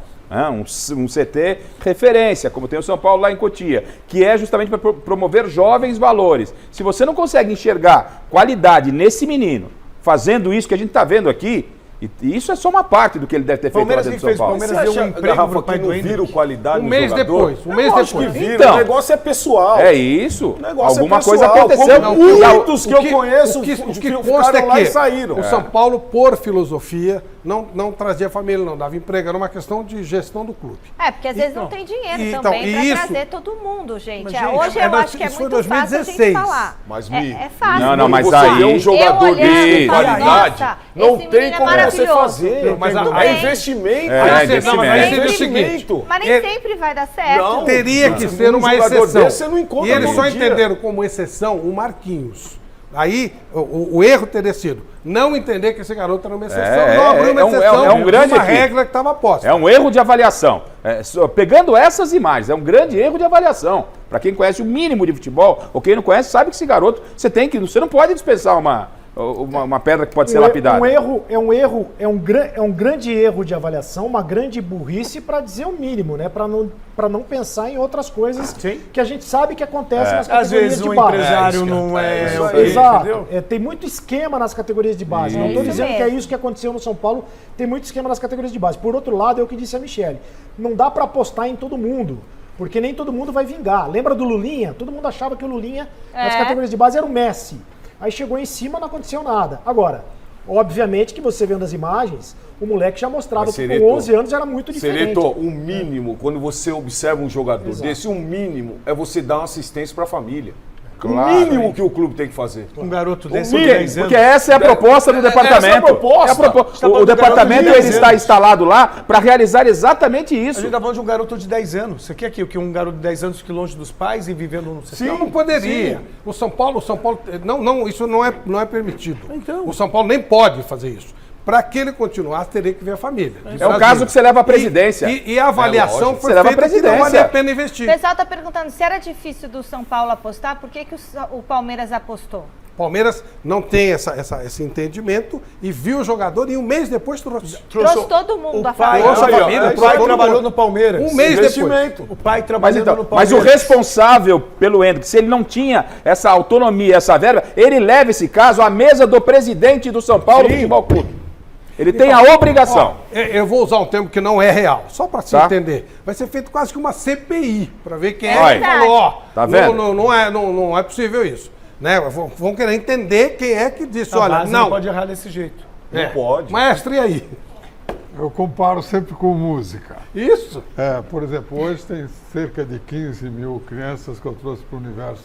[SPEAKER 17] um CT referência, como tem o São Paulo lá em Cotia, que é justamente para promover jovens valores. Se você não consegue enxergar qualidade nesse menino, fazendo isso que a gente está vendo aqui, e isso é só uma parte do que ele deve ter feito lá dentro do São Paulo.
[SPEAKER 15] Palmeiras deu um emprego pro pai do Endrick. Qualidade
[SPEAKER 1] um mês depois.
[SPEAKER 15] Que vira.
[SPEAKER 17] Então,
[SPEAKER 15] o negócio é pessoal.
[SPEAKER 17] É isso.
[SPEAKER 15] O negócio
[SPEAKER 17] alguma
[SPEAKER 15] é pessoal.
[SPEAKER 17] coisa aconteceu.
[SPEAKER 15] Muitos que eu conheço
[SPEAKER 1] o que
[SPEAKER 15] ficaram
[SPEAKER 1] consta
[SPEAKER 15] lá
[SPEAKER 1] é
[SPEAKER 15] e
[SPEAKER 1] que
[SPEAKER 15] saíram.
[SPEAKER 1] o São Paulo, por filosofia, não trazia família, não dava emprego. Era uma questão de gestão do clube.
[SPEAKER 2] Porque às vezes não tem dinheiro
[SPEAKER 1] então,
[SPEAKER 2] também para
[SPEAKER 1] isso-
[SPEAKER 2] trazer todo mundo, gente.
[SPEAKER 1] Mas, gente,
[SPEAKER 2] Hoje eu acho que é
[SPEAKER 1] isso foi
[SPEAKER 2] muito fácil a gente
[SPEAKER 1] 2016.
[SPEAKER 2] falar.
[SPEAKER 15] Mas,
[SPEAKER 2] é fácil.
[SPEAKER 17] Não, mas
[SPEAKER 15] você
[SPEAKER 17] aí-
[SPEAKER 15] vê um jogador
[SPEAKER 2] Eu olhando
[SPEAKER 15] desse
[SPEAKER 2] e
[SPEAKER 15] de
[SPEAKER 2] falo,
[SPEAKER 15] qualidade,
[SPEAKER 2] nossa,
[SPEAKER 15] não
[SPEAKER 2] esse
[SPEAKER 15] tem
[SPEAKER 2] menino é
[SPEAKER 15] como você
[SPEAKER 2] maravilhoso.
[SPEAKER 15] fazer.
[SPEAKER 1] Mas
[SPEAKER 2] Tudo
[SPEAKER 15] é
[SPEAKER 2] bem.
[SPEAKER 15] investimento.
[SPEAKER 17] investimento.
[SPEAKER 1] Seria o seguinte,
[SPEAKER 2] Mas nem sempre vai dar certo.
[SPEAKER 15] Não.
[SPEAKER 1] teria que ser
[SPEAKER 15] Um
[SPEAKER 1] uma
[SPEAKER 15] jogador
[SPEAKER 1] exceção.
[SPEAKER 15] desse você não encontra
[SPEAKER 1] E eles
[SPEAKER 15] todo
[SPEAKER 1] só
[SPEAKER 15] dia.
[SPEAKER 1] entenderam como exceção o Marquinhos. Aí o erro teria sido não entender que esse garoto era uma exceção, não abrir uma exceção
[SPEAKER 17] é um grande
[SPEAKER 1] de uma
[SPEAKER 17] equívoco.
[SPEAKER 1] regra que estava posta.
[SPEAKER 17] É um erro de avaliação. Pegando essas imagens, é um grande erro de avaliação. Para quem conhece o mínimo de futebol, ou quem não conhece, sabe que esse garoto, você não pode dispensar uma pedra que pode ser lapidada.
[SPEAKER 6] É um grande erro de avaliação, uma grande burrice, para dizer o mínimo, né? Para não pensar em outras coisas que a gente sabe que acontecem nas
[SPEAKER 16] Às
[SPEAKER 6] categorias
[SPEAKER 16] vezes
[SPEAKER 6] de
[SPEAKER 16] o
[SPEAKER 6] base.
[SPEAKER 16] empresário não é...
[SPEAKER 6] Exato.
[SPEAKER 16] entendeu?
[SPEAKER 6] Tem muito esquema nas categorias de base. Não estou
[SPEAKER 2] Isso
[SPEAKER 6] dizendo
[SPEAKER 2] mesmo.
[SPEAKER 6] que é isso que aconteceu no São Paulo. Tem muito esquema nas categorias de base. Por outro lado, é o que disse a Michele. Não dá para apostar em todo mundo. Porque nem todo mundo vai vingar. Lembra do Lulinha? Todo mundo achava que o Lulinha, nas categorias de base, era o Messi. Aí chegou em cima, não aconteceu nada. Agora, obviamente que você vendo as imagens, o moleque já mostrava que com 11 anos era muito diferente.
[SPEAKER 15] Sereto, o mínimo, quando você observa um jogador desse, o mínimo é você dar uma assistência para a família.
[SPEAKER 17] Claro.
[SPEAKER 15] O mínimo que o clube tem que fazer.
[SPEAKER 16] Um garoto desse
[SPEAKER 15] mínimo,
[SPEAKER 16] de 10 anos.
[SPEAKER 17] Porque essa é a proposta do departamento.
[SPEAKER 15] Essa é a proposta.
[SPEAKER 17] O departamento ele está instalado lá para realizar exatamente
[SPEAKER 16] A
[SPEAKER 17] isso.
[SPEAKER 16] gente tá falando de um garoto de 10 anos. Você quer que um garoto de 10 anos fique longe dos pais e vivendo no
[SPEAKER 1] Sim, não poderia.
[SPEAKER 16] Sim.
[SPEAKER 1] O São Paulo, não, isso não é permitido.
[SPEAKER 16] Então.
[SPEAKER 1] O São Paulo nem pode fazer isso. Para que ele continuasse, teria que ver a família.
[SPEAKER 17] É o caso que você leva à presidência.
[SPEAKER 1] E a avaliação foi
[SPEAKER 17] Você leva à
[SPEAKER 1] feita que não
[SPEAKER 17] presidência.
[SPEAKER 1] vale a pena
[SPEAKER 2] O
[SPEAKER 1] investir.
[SPEAKER 2] pessoal está perguntando se era difícil do São Paulo apostar, por que o Palmeiras apostou?
[SPEAKER 1] Palmeiras não tem esse entendimento e viu o jogador e um mês depois trouxe.
[SPEAKER 2] Trouxe todo mundo a
[SPEAKER 16] pai,
[SPEAKER 2] favor.
[SPEAKER 1] Trouxe a família,
[SPEAKER 16] o
[SPEAKER 1] trouxe
[SPEAKER 16] pai
[SPEAKER 1] todo
[SPEAKER 16] trabalhou
[SPEAKER 1] mundo.
[SPEAKER 16] no Palmeiras.
[SPEAKER 1] Um mês depois.
[SPEAKER 16] Investimento. O pai
[SPEAKER 17] Mas,
[SPEAKER 16] trabalhando no
[SPEAKER 17] mas
[SPEAKER 16] Palmeiras.
[SPEAKER 17] o responsável pelo Endrick, se ele não tinha essa autonomia, essa verba, ele leva esse caso à mesa do presidente do São Paulo Futebol Clube. Ele tem a obrigação.
[SPEAKER 1] Ó, eu vou usar um termo que não é real, só para se
[SPEAKER 17] Tá.
[SPEAKER 1] entender. Vai ser feito quase que uma CPI, para ver quem
[SPEAKER 17] Olha,
[SPEAKER 1] é que falou, ó,
[SPEAKER 17] tá vendo?
[SPEAKER 1] não é possível isso. Né? Vão querer entender quem é que disse,
[SPEAKER 16] A
[SPEAKER 1] olha,
[SPEAKER 16] base não pode errar desse jeito.
[SPEAKER 1] É.
[SPEAKER 15] Não pode.
[SPEAKER 1] Maestro, e aí?
[SPEAKER 4] Eu comparo sempre com música.
[SPEAKER 1] Isso?
[SPEAKER 4] Por exemplo, hoje tem cerca de 15 mil crianças que eu trouxe para o universo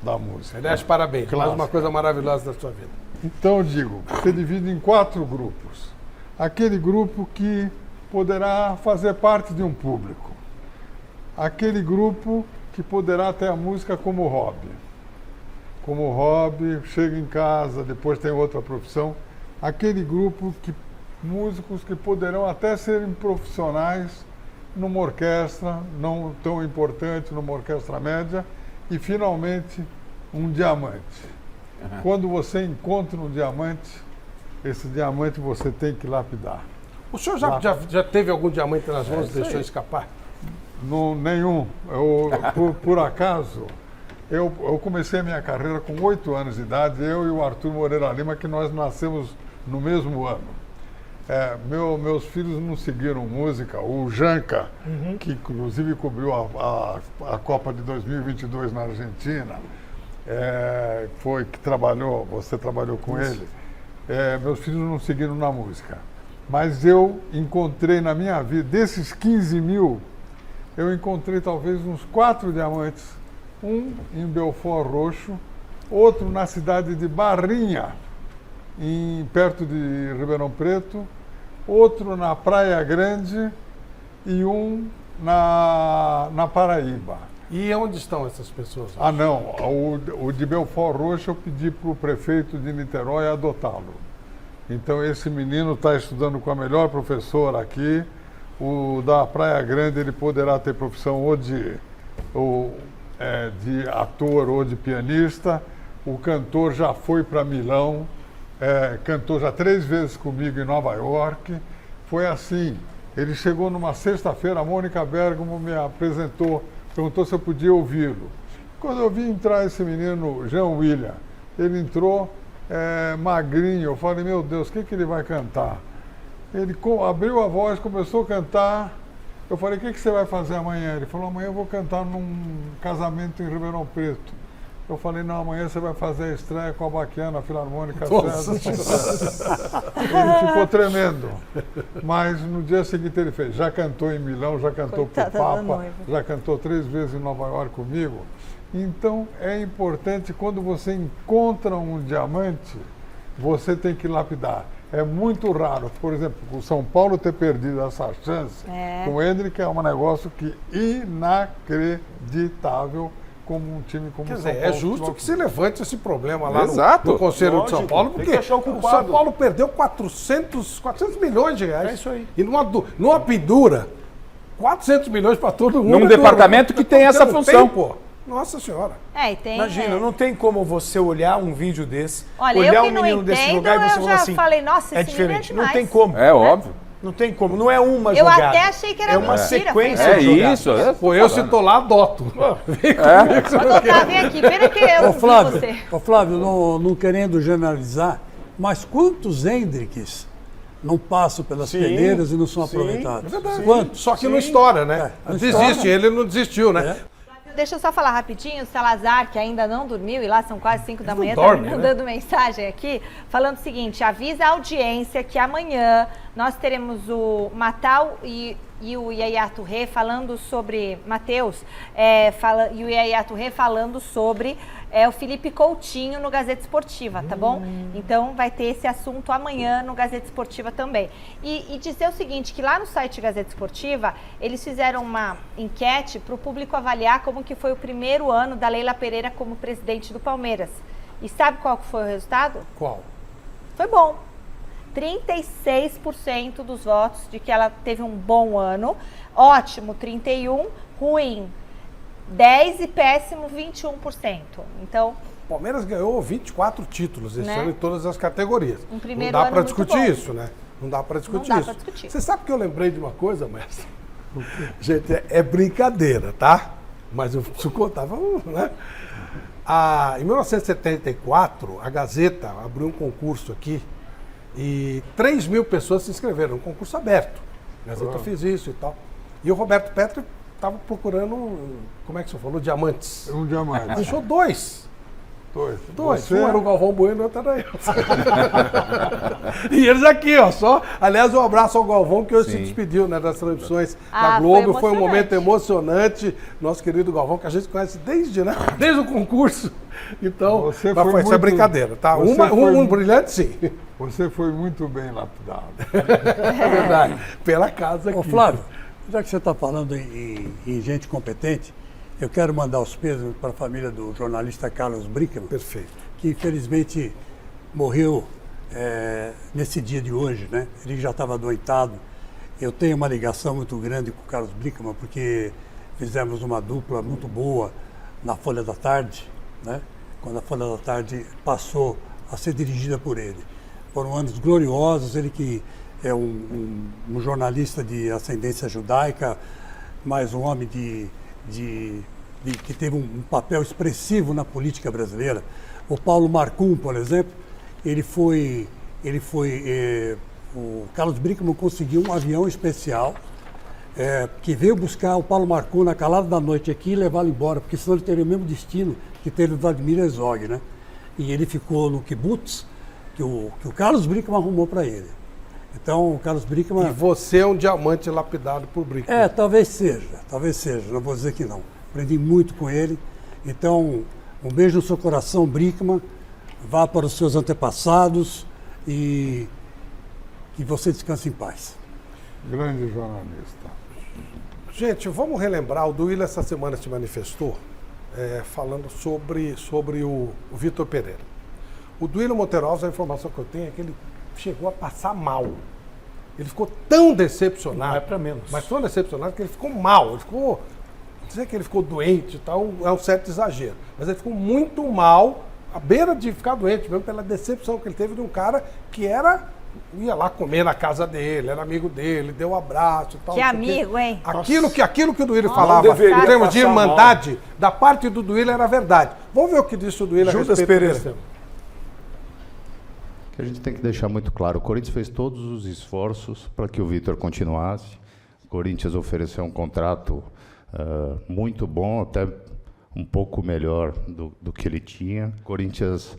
[SPEAKER 4] da música.
[SPEAKER 1] Aliás, parabéns. Mais
[SPEAKER 4] Clássica.
[SPEAKER 1] uma coisa maravilhosa da sua vida.
[SPEAKER 4] Então, eu digo, você divide em 4 grupos. Aquele grupo que poderá fazer parte de um público. Aquele grupo que poderá ter a música como hobby. Como hobby, chega em casa, depois tem outra profissão. Aquele grupo que músicos que poderão até serem profissionais numa orquestra não tão importante, numa orquestra média. E, finalmente, um diamante. Quando você encontra um diamante, esse diamante você tem que lapidar.
[SPEAKER 1] O senhor já teve algum diamante nas mãos e deixou escapar?
[SPEAKER 4] Não, nenhum. Por acaso, eu comecei a minha carreira com 8 anos de idade, eu e o Arthur Moreira Lima, que nós nascemos no mesmo ano. Meus filhos não seguiram música. O Janca, que inclusive cobriu a Copa de 2022 na Argentina, você trabalhou com ele. Meus filhos não seguiram na música. Mas eu encontrei na minha vida, desses 15 mil, eu encontrei talvez uns 4 diamantes. Um em Belfort Roxo, outro na cidade de Barrinha, perto de Ribeirão Preto, outro na Praia Grande e um na Paraíba.
[SPEAKER 1] E onde estão essas pessoas?
[SPEAKER 4] Ah, não. O de Belfort Roxo eu pedi para o prefeito de Niterói adotá-lo. Então esse menino está estudando com a melhor professora aqui. O da Praia Grande ele poderá ter profissão ou de ator ou de pianista. O cantor já foi para Milão, cantou já 3 vezes comigo em Nova York. Foi assim, ele chegou numa sexta-feira, a Mônica Bergamo me apresentou, perguntou se eu podia ouvi-lo. Quando eu vi entrar esse menino, Jean William, ele entrou magrinho, eu falei, meu Deus, o que ele vai cantar? Ele abriu a voz, começou a cantar. Eu falei, o que você vai fazer amanhã? Ele falou, amanhã eu vou cantar num casamento em Ribeirão Preto. Eu falei, não, amanhã você vai fazer a estreia com a Baquiana, a Filarmônica César. Ele ficou tremendo. Mas no dia seguinte ele fez, já cantou em Milão, já cantou pro Papa, já cantou 3 vezes em Nova York comigo. Então é importante, quando você encontra um diamante, você tem que lapidar. É muito raro, por exemplo, o São Paulo ter perdido essa chance com o Hendrick é um negócio que inacreditável como um time como o São Paulo.
[SPEAKER 1] É justo que se levante esse problema lá
[SPEAKER 17] Exato.
[SPEAKER 1] no Conselho de São Paulo,
[SPEAKER 15] tem que
[SPEAKER 1] porque
[SPEAKER 15] achar o
[SPEAKER 1] o
[SPEAKER 15] culpado.
[SPEAKER 1] São Paulo perdeu 400 milhões de reais.
[SPEAKER 15] É isso aí.
[SPEAKER 1] E numa pendura, 400 milhões para todo mundo.
[SPEAKER 17] Num departamento que tem essa função.
[SPEAKER 1] Pô. Nossa Senhora.
[SPEAKER 2] E tem,
[SPEAKER 16] Imagina, não tem como você olhar um vídeo desse,
[SPEAKER 2] olha,
[SPEAKER 16] olhar
[SPEAKER 2] eu que
[SPEAKER 16] um
[SPEAKER 2] não
[SPEAKER 16] menino desse
[SPEAKER 2] entendo,
[SPEAKER 16] lugar e você
[SPEAKER 2] eu
[SPEAKER 16] falar
[SPEAKER 2] já
[SPEAKER 16] assim,
[SPEAKER 2] falei, nossa, esse
[SPEAKER 16] diferente.
[SPEAKER 2] menino é
[SPEAKER 16] Não tem
[SPEAKER 2] demais.
[SPEAKER 16] como.
[SPEAKER 17] É óbvio.
[SPEAKER 16] Não tem como. Não é uma
[SPEAKER 2] Eu
[SPEAKER 16] jogada.
[SPEAKER 2] até achei que era
[SPEAKER 16] é uma
[SPEAKER 2] mentira,
[SPEAKER 16] sequência
[SPEAKER 17] É
[SPEAKER 16] de jogadas.
[SPEAKER 17] isso.
[SPEAKER 1] Pô, eu se tô lá, adoto.
[SPEAKER 2] Vem aqui, pena que eu não vi você.
[SPEAKER 5] Ô Flávio, não querendo generalizar, mas quantos Hendricks não passam pelas peneiras e não são aproveitados? Quantos?
[SPEAKER 1] Só que não estoura, né?
[SPEAKER 5] não
[SPEAKER 1] Desiste,
[SPEAKER 5] estoura.
[SPEAKER 1] ele não desistiu, né?
[SPEAKER 2] Deixa eu só falar rapidinho, o Salazar, que ainda não dormiu, e lá são quase 5 da manhã,
[SPEAKER 1] dorme,
[SPEAKER 2] tá me mandando mensagem aqui, falando o seguinte, avisa a audiência que amanhã nós teremos o Matal e o Yaya Touré falando sobre, Matheus, e o Yaya Touré falando sobre o Felipe Coutinho no Gazeta Esportiva, tá bom? Então vai ter esse assunto amanhã no Gazeta Esportiva também. E dizer o seguinte, que lá no site Gazeta Esportiva, eles fizeram uma enquete para o público avaliar como que foi o primeiro ano da Leila Pereira como presidente do Palmeiras. E sabe qual que foi o resultado?
[SPEAKER 1] Qual?
[SPEAKER 2] Foi bom. 36% dos votos de que ela teve um bom ano, ótimo 31%, ruim 10% e péssimo 21%. Então,
[SPEAKER 1] O Palmeiras ganhou 24 títulos esse
[SPEAKER 2] Né?
[SPEAKER 1] ano em todas as categorias.
[SPEAKER 2] Um primeiro
[SPEAKER 1] Não dá
[SPEAKER 2] ano
[SPEAKER 1] para
[SPEAKER 2] muito
[SPEAKER 1] discutir
[SPEAKER 2] bom.
[SPEAKER 1] isso, né? Não dá para discutir
[SPEAKER 2] Não dá
[SPEAKER 1] isso.
[SPEAKER 2] pra discutir.
[SPEAKER 1] Você sabe que eu lembrei de uma coisa, mestre? Gente, é brincadeira, tá? Mas eu preciso contar, vamos, né? Em 1974, a Gazeta abriu um concurso aqui e 3 mil pessoas se inscreveram, um concurso aberto. A Gazeta fez isso e tal. E o Roberto Petri estava procurando, como é que você falou? Diamantes.
[SPEAKER 4] Um diamante.
[SPEAKER 1] Achou 2. Dois. Um era o Galvão Bueno e outro era eu. E eles aqui, ó, só. Aliás, um abraço ao Galvão, que hoje se despediu, né, das transmissões da Globo. Foi um momento emocionante. Nosso querido Galvão, que a gente conhece desde o concurso. Então, isso é brincadeira, tá? Um brilhante, sim.
[SPEAKER 4] Você foi muito bem lapidado.
[SPEAKER 1] É verdade. Pela casa aqui.
[SPEAKER 5] Ô, Flávio, já que você está falando em gente competente, eu quero mandar os pêsames para a família do jornalista Carlos Brickman.
[SPEAKER 1] Perfeito.
[SPEAKER 5] Que infelizmente morreu nesse dia de hoje, né? Ele já estava adoentado. Eu tenho uma ligação muito grande com o Carlos Brickman, porque fizemos uma dupla muito boa na Folha da Tarde, né? Quando a Folha da Tarde passou a ser dirigida por ele. Foram anos gloriosos, ele que é um jornalista de ascendência judaica, mas um homem que teve um papel expressivo na política brasileira. O Paulo Marcum, por exemplo, o Carlos Brickman conseguiu um avião especial que veio buscar o Paulo Marcum na calada da noite aqui e levá-lo embora, porque senão ele teria o mesmo destino que teve o Vladimir Herzog, né? E ele ficou no kibbutz que o Carlos Brickman arrumou para ele. Então, o Carlos Brickman...
[SPEAKER 1] E você é um diamante lapidado por Brickman.
[SPEAKER 5] Talvez seja, não vou dizer que não. Aprendi muito com ele. Então, um beijo no seu coração, Brickman. Vá para os seus antepassados e que você descanse em paz.
[SPEAKER 4] Grande jornalista.
[SPEAKER 1] Gente, vamos relembrar, o Duílio essa semana se manifestou falando sobre o Vitor Pereira. O Duílio Monteiro Alves, a informação que eu tenho é que ele chegou a passar mal. Ele ficou tão decepcionado.
[SPEAKER 16] Não é para menos.
[SPEAKER 1] Mas tão decepcionado que ele ficou mal. Ele ficou... Dizer que ele ficou doente e tal é um certo exagero. Mas ele ficou muito mal, à beira de ficar doente, mesmo pela decepção que ele teve de um cara que ia lá comer na casa dele, era amigo dele, deu um abraço e tal.
[SPEAKER 2] Que amigo, hein?
[SPEAKER 1] Aquilo que o Duílio falava, em termos de irmandade, da parte do Duílio era verdade. Vamos ver o que disse o Duílio a respeito disso.
[SPEAKER 19] Que a gente tem que deixar muito claro, o Corinthians fez todos os esforços para que o Vitor continuasse. O Corinthians ofereceu um contrato muito bom, até um pouco melhor do que ele tinha. O Corinthians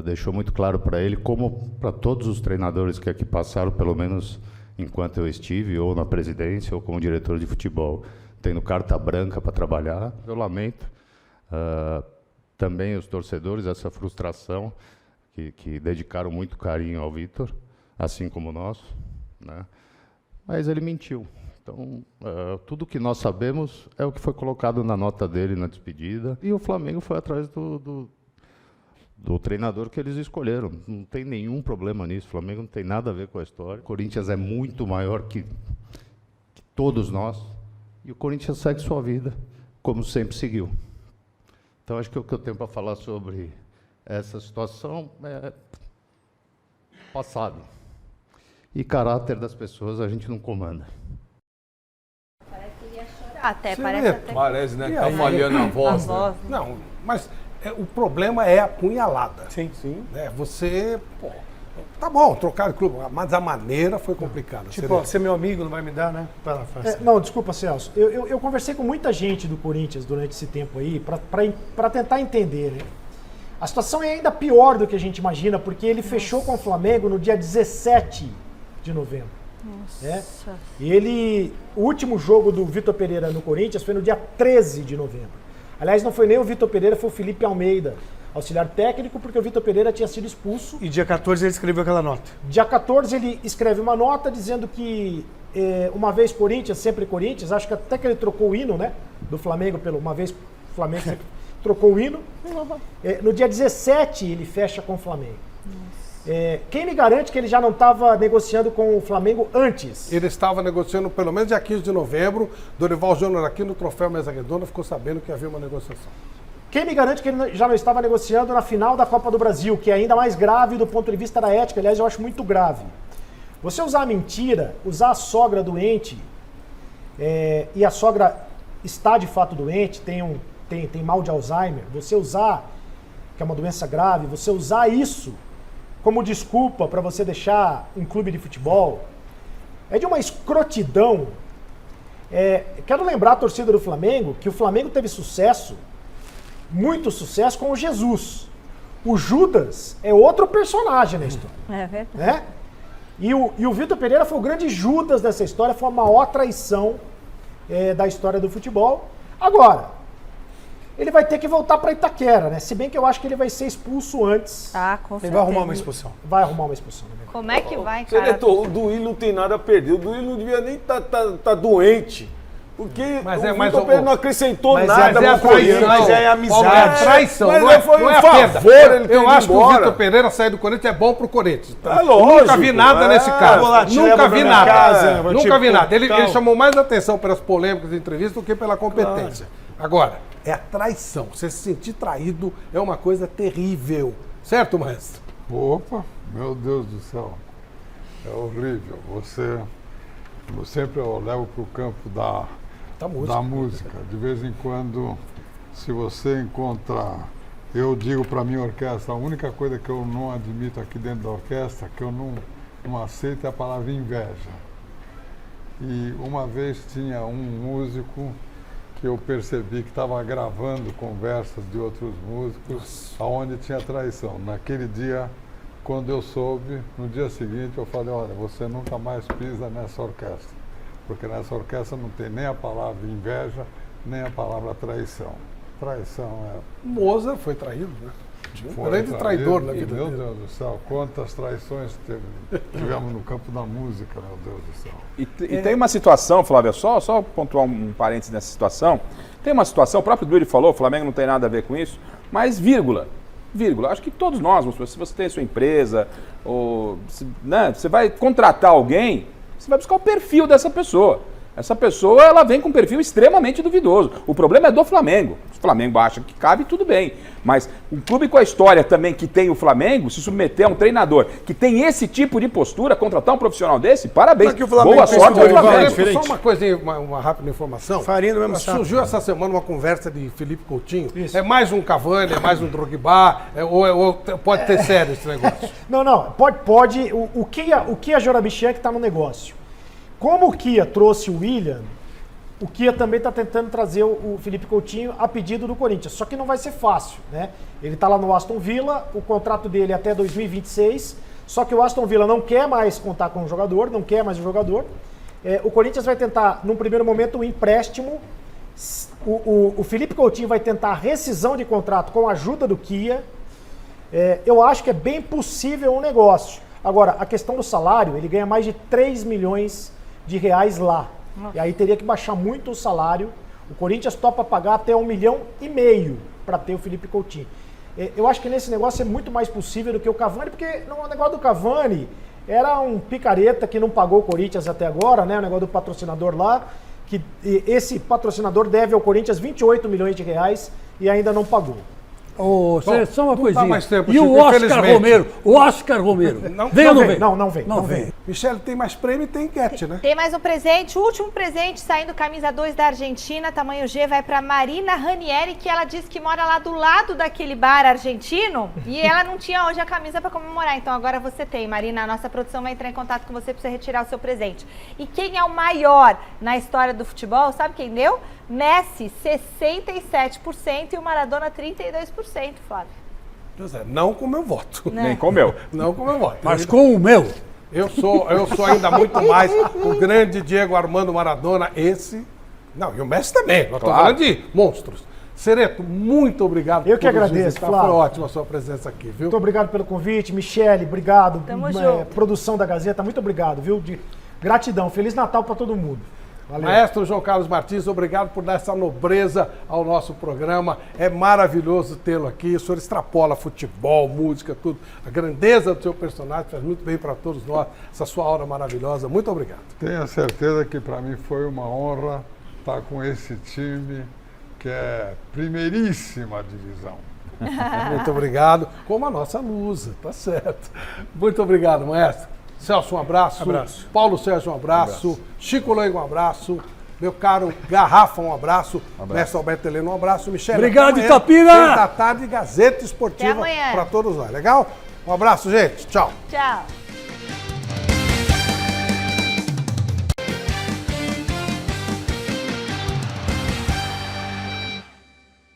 [SPEAKER 19] deixou muito claro para ele, como para todos os treinadores que aqui passaram, pelo menos enquanto eu estive, ou na presidência, ou como diretor de futebol, tendo carta branca para trabalhar. Eu lamento também os torcedores, essa frustração, que dedicaram muito carinho ao Vitor, assim como nós, né? Mas ele mentiu. Então, tudo que nós sabemos é o que foi colocado na nota dele na despedida, e o Flamengo foi atrás do treinador que eles escolheram. Não tem nenhum problema nisso, o Flamengo não tem nada a ver com a história. O Corinthians é muito maior que todos nós, e o Corinthians segue sua vida, como sempre seguiu. Então, acho que o que eu tenho para falar sobre essa situação é passado. E caráter das pessoas a gente não comanda.
[SPEAKER 2] Parece que ia chorar
[SPEAKER 15] Parece, né? Que tá falhando a voz. Né?
[SPEAKER 1] Não, mas o problema é a punhalada.
[SPEAKER 16] Sim.
[SPEAKER 1] Você, tá bom, trocar de clube, mas a maneira foi complicada.
[SPEAKER 16] Tipo, ser meu amigo não vai me dar, né?
[SPEAKER 6] Não, desculpa, Celso. Eu conversei com muita gente do Corinthians durante esse tempo aí para tentar entender, né? A situação é ainda pior do que a gente imagina, porque ele fechou com o Flamengo no dia 17 de novembro.
[SPEAKER 2] Nossa.
[SPEAKER 6] E o último jogo do Vitor Pereira no Corinthians foi no dia 13 de novembro. Aliás, não foi nem o Vitor Pereira, foi o Felipe Almeida, auxiliar técnico, porque o Vitor Pereira tinha sido expulso.
[SPEAKER 16] E dia 14 ele escreveu aquela nota.
[SPEAKER 6] Dia 14 ele escreve uma nota dizendo que uma vez Corinthians, sempre Corinthians, acho que até que ele trocou o hino, né, do Flamengo uma vez Flamengo sempre trocou o hino. No dia 17 ele fecha com o Flamengo. Quem me garante que ele já não estava negociando com o Flamengo antes?
[SPEAKER 1] Ele estava negociando pelo menos dia 15 de novembro. Dorival Júnior aqui no Troféu Mesa Redonda ficou sabendo que havia uma negociação.
[SPEAKER 6] Quem me garante que ele já não estava negociando na final da Copa do Brasil, que é ainda mais grave do ponto de vista da ética. Aliás, eu acho muito grave. Você usar a mentira, usar a sogra doente, e a sogra está de fato doente, tem mal de Alzheimer, você usar, que é uma doença grave, você usar isso como desculpa para você deixar um clube de futebol, é de uma escrotidão. Quero lembrar a torcida do Flamengo que o Flamengo teve sucesso muito sucesso com o Jesus. O Judas é outro personagem na história.
[SPEAKER 2] É verdade.
[SPEAKER 6] Né? E o Vitor Pereira foi o grande Judas dessa história, foi a maior traição da história do futebol. Agora, ele vai ter que voltar para Itaquera, né? Se bem que eu acho que ele vai ser expulso antes.
[SPEAKER 2] Com
[SPEAKER 16] Ele vai arrumar uma expulsão.
[SPEAKER 6] Vai arrumar uma expulsão. Né?
[SPEAKER 2] Como é que vai, cara?
[SPEAKER 15] Diretor, o Duílio não tem nada a perder. O Duílio não devia nem tá doente. Porque o Vitor Pereira não acrescentou nada.
[SPEAKER 1] Mas é a traição.
[SPEAKER 15] Mas é
[SPEAKER 1] amizade. É a traição.
[SPEAKER 15] Mas
[SPEAKER 1] não
[SPEAKER 15] foi
[SPEAKER 1] não
[SPEAKER 15] um
[SPEAKER 1] é
[SPEAKER 15] favor ele ter
[SPEAKER 1] Eu
[SPEAKER 15] ido
[SPEAKER 1] acho que o
[SPEAKER 15] embora.
[SPEAKER 1] Vitor Pereira sair do Corinthians é bom pro Corinthians.
[SPEAKER 15] É lógico.
[SPEAKER 1] Nunca vi nada nesse caso.
[SPEAKER 16] Vou lá, te
[SPEAKER 1] Nunca
[SPEAKER 16] levo pra
[SPEAKER 1] vi
[SPEAKER 16] minha
[SPEAKER 1] nada.
[SPEAKER 16] casa, vou
[SPEAKER 1] Nunca
[SPEAKER 16] te
[SPEAKER 1] vi nada. Ele
[SPEAKER 16] contar.
[SPEAKER 1] chamou mais atenção pelas polêmicas de entrevista do que pela competência. Agora, é a traição. Você se sentir traído é uma coisa terrível. Certo, maestro?
[SPEAKER 4] Opa, meu Deus do céu. É horrível. Eu sempre levo para o campo da música. De vez em quando, se você encontra... Eu digo para a minha orquestra, a única coisa que eu não admito aqui dentro da orquestra, que eu não aceito é a palavra inveja. E uma vez tinha um músico que eu percebi que estava gravando conversas de outros músicos, aonde tinha traição. Naquele dia, quando eu soube, no dia seguinte eu falei, olha, você nunca mais pisa nessa orquestra, porque nessa orquestra não tem nem a palavra inveja, nem a palavra traição. Traição é...
[SPEAKER 1] Mozart foi traído, né? Um grande traidor na vida
[SPEAKER 4] Meu
[SPEAKER 1] dele.
[SPEAKER 4] Deus do céu, quantas traições tivemos no campo da música, meu Deus do céu.
[SPEAKER 17] E tem uma situação, Flávio, só pontuar um parênteses nessa situação. Tem uma situação, o próprio Duílio falou, o Flamengo não tem nada a ver com isso, mas vírgula. Acho que todos nós, se você tem a sua empresa, ou né, você vai contratar alguém, você vai buscar o perfil dessa pessoa. Essa pessoa, ela vem com um perfil extremamente duvidoso. O problema é do Flamengo. Se o Flamengo acha que cabe, tudo bem. Mas um clube com a história também que tem o Flamengo, se submeter a um treinador que tem esse tipo de postura, contratar um profissional desse, parabéns. Boa sorte ao Flamengo.
[SPEAKER 1] Só uma coisinha, uma rápida informação.
[SPEAKER 16] Farinha do mesmo saco.
[SPEAKER 1] Surgiu essa semana uma conversa de Felipe Coutinho. Isso. É mais um Cavani, é mais um Drogba, ou pode ter sério esse negócio?
[SPEAKER 6] Não. Pode. O Kia Jorabichian que está no negócio. Como o Kia trouxe o William, o Kia também está tentando trazer o Felipe Coutinho a pedido do Corinthians. Só que não vai ser fácil, né? Ele está lá no Aston Villa, o contrato dele é até 2026, só que o Aston Villa não quer mais contar com o jogador, não quer mais o jogador. O Corinthians vai tentar, num primeiro momento, um empréstimo. O Felipe Coutinho vai tentar a rescisão de contrato com a ajuda do Kia. Eu acho que é bem possível um negócio. Agora, a questão do salário, ele ganha mais de 3 milhões de reais lá. Nossa. E aí teria que baixar muito o salário. O Corinthians topa pagar até 1,5 milhão para ter o Felipe Coutinho. Eu acho que nesse negócio é muito mais possível do que o Cavani, porque o negócio do Cavani era um picareta que não pagou o Corinthians até agora, né? O negócio do patrocinador lá, que esse patrocinador deve ao Corinthians 28 milhões de reais e ainda não pagou.
[SPEAKER 5] Só uma coisinha.
[SPEAKER 1] Mais tempo,
[SPEAKER 5] e
[SPEAKER 1] Chico,
[SPEAKER 5] o Oscar Romero? Vem ou não vem?
[SPEAKER 6] Não vem.
[SPEAKER 1] Michele, tem mais prêmio e tem enquete, né?
[SPEAKER 2] Tem mais um presente, o último presente, saindo camisa 2 da Argentina, tamanho G, vai para Marina Ranieri, que ela disse que mora lá do lado daquele bar argentino e ela não tinha hoje a camisa para comemorar. Então agora você tem, Marina, a nossa produção vai entrar em contato com você para você retirar o seu presente. E quem é o maior na história do futebol, sabe quem deu? Messi, 67% e o Maradona, 32%, Flávio.
[SPEAKER 1] Não com o meu voto.
[SPEAKER 17] Nem com o meu.
[SPEAKER 1] Não com o meu voto.
[SPEAKER 5] Mas com o meu.
[SPEAKER 1] Eu sou ainda muito mais o grande Diego Armando Maradona, esse... Não, e o Messi também. Nós estamos falando de monstros. Sereto, muito obrigado.
[SPEAKER 6] Eu que agradeço, Flávio.
[SPEAKER 1] Foi ótima a sua presença aqui, viu?
[SPEAKER 6] Muito obrigado pelo convite. Michele, obrigado.
[SPEAKER 2] Tamo junto.
[SPEAKER 6] Produção da Gazeta, muito obrigado, viu? Gratidão. Feliz Natal para todo mundo. Valeu.
[SPEAKER 1] Maestro João Carlos Martins, obrigado por dar essa nobreza ao nosso programa. É maravilhoso tê-lo aqui. O senhor extrapola futebol, música, tudo. A grandeza do seu personagem faz muito bem para todos nós. Essa sua aura maravilhosa. Muito obrigado.
[SPEAKER 4] Tenho certeza que para mim foi uma honra estar com esse time que é primeiríssima divisão.
[SPEAKER 1] Muito obrigado. Como a nossa Lusa, tá certo. Muito obrigado, maestro. Celso, um abraço. Paulo Sérgio, um abraço. Chico Lengo, um abraço. Meu caro Garrafa, um abraço. Mestre Alberto Heleno, um abraço. Michele,
[SPEAKER 5] obrigado, Itapira!
[SPEAKER 1] 6 da tarde, Gazeta Esportiva para todos nós. Legal? Um abraço, gente. Tchau.
[SPEAKER 2] Tchau.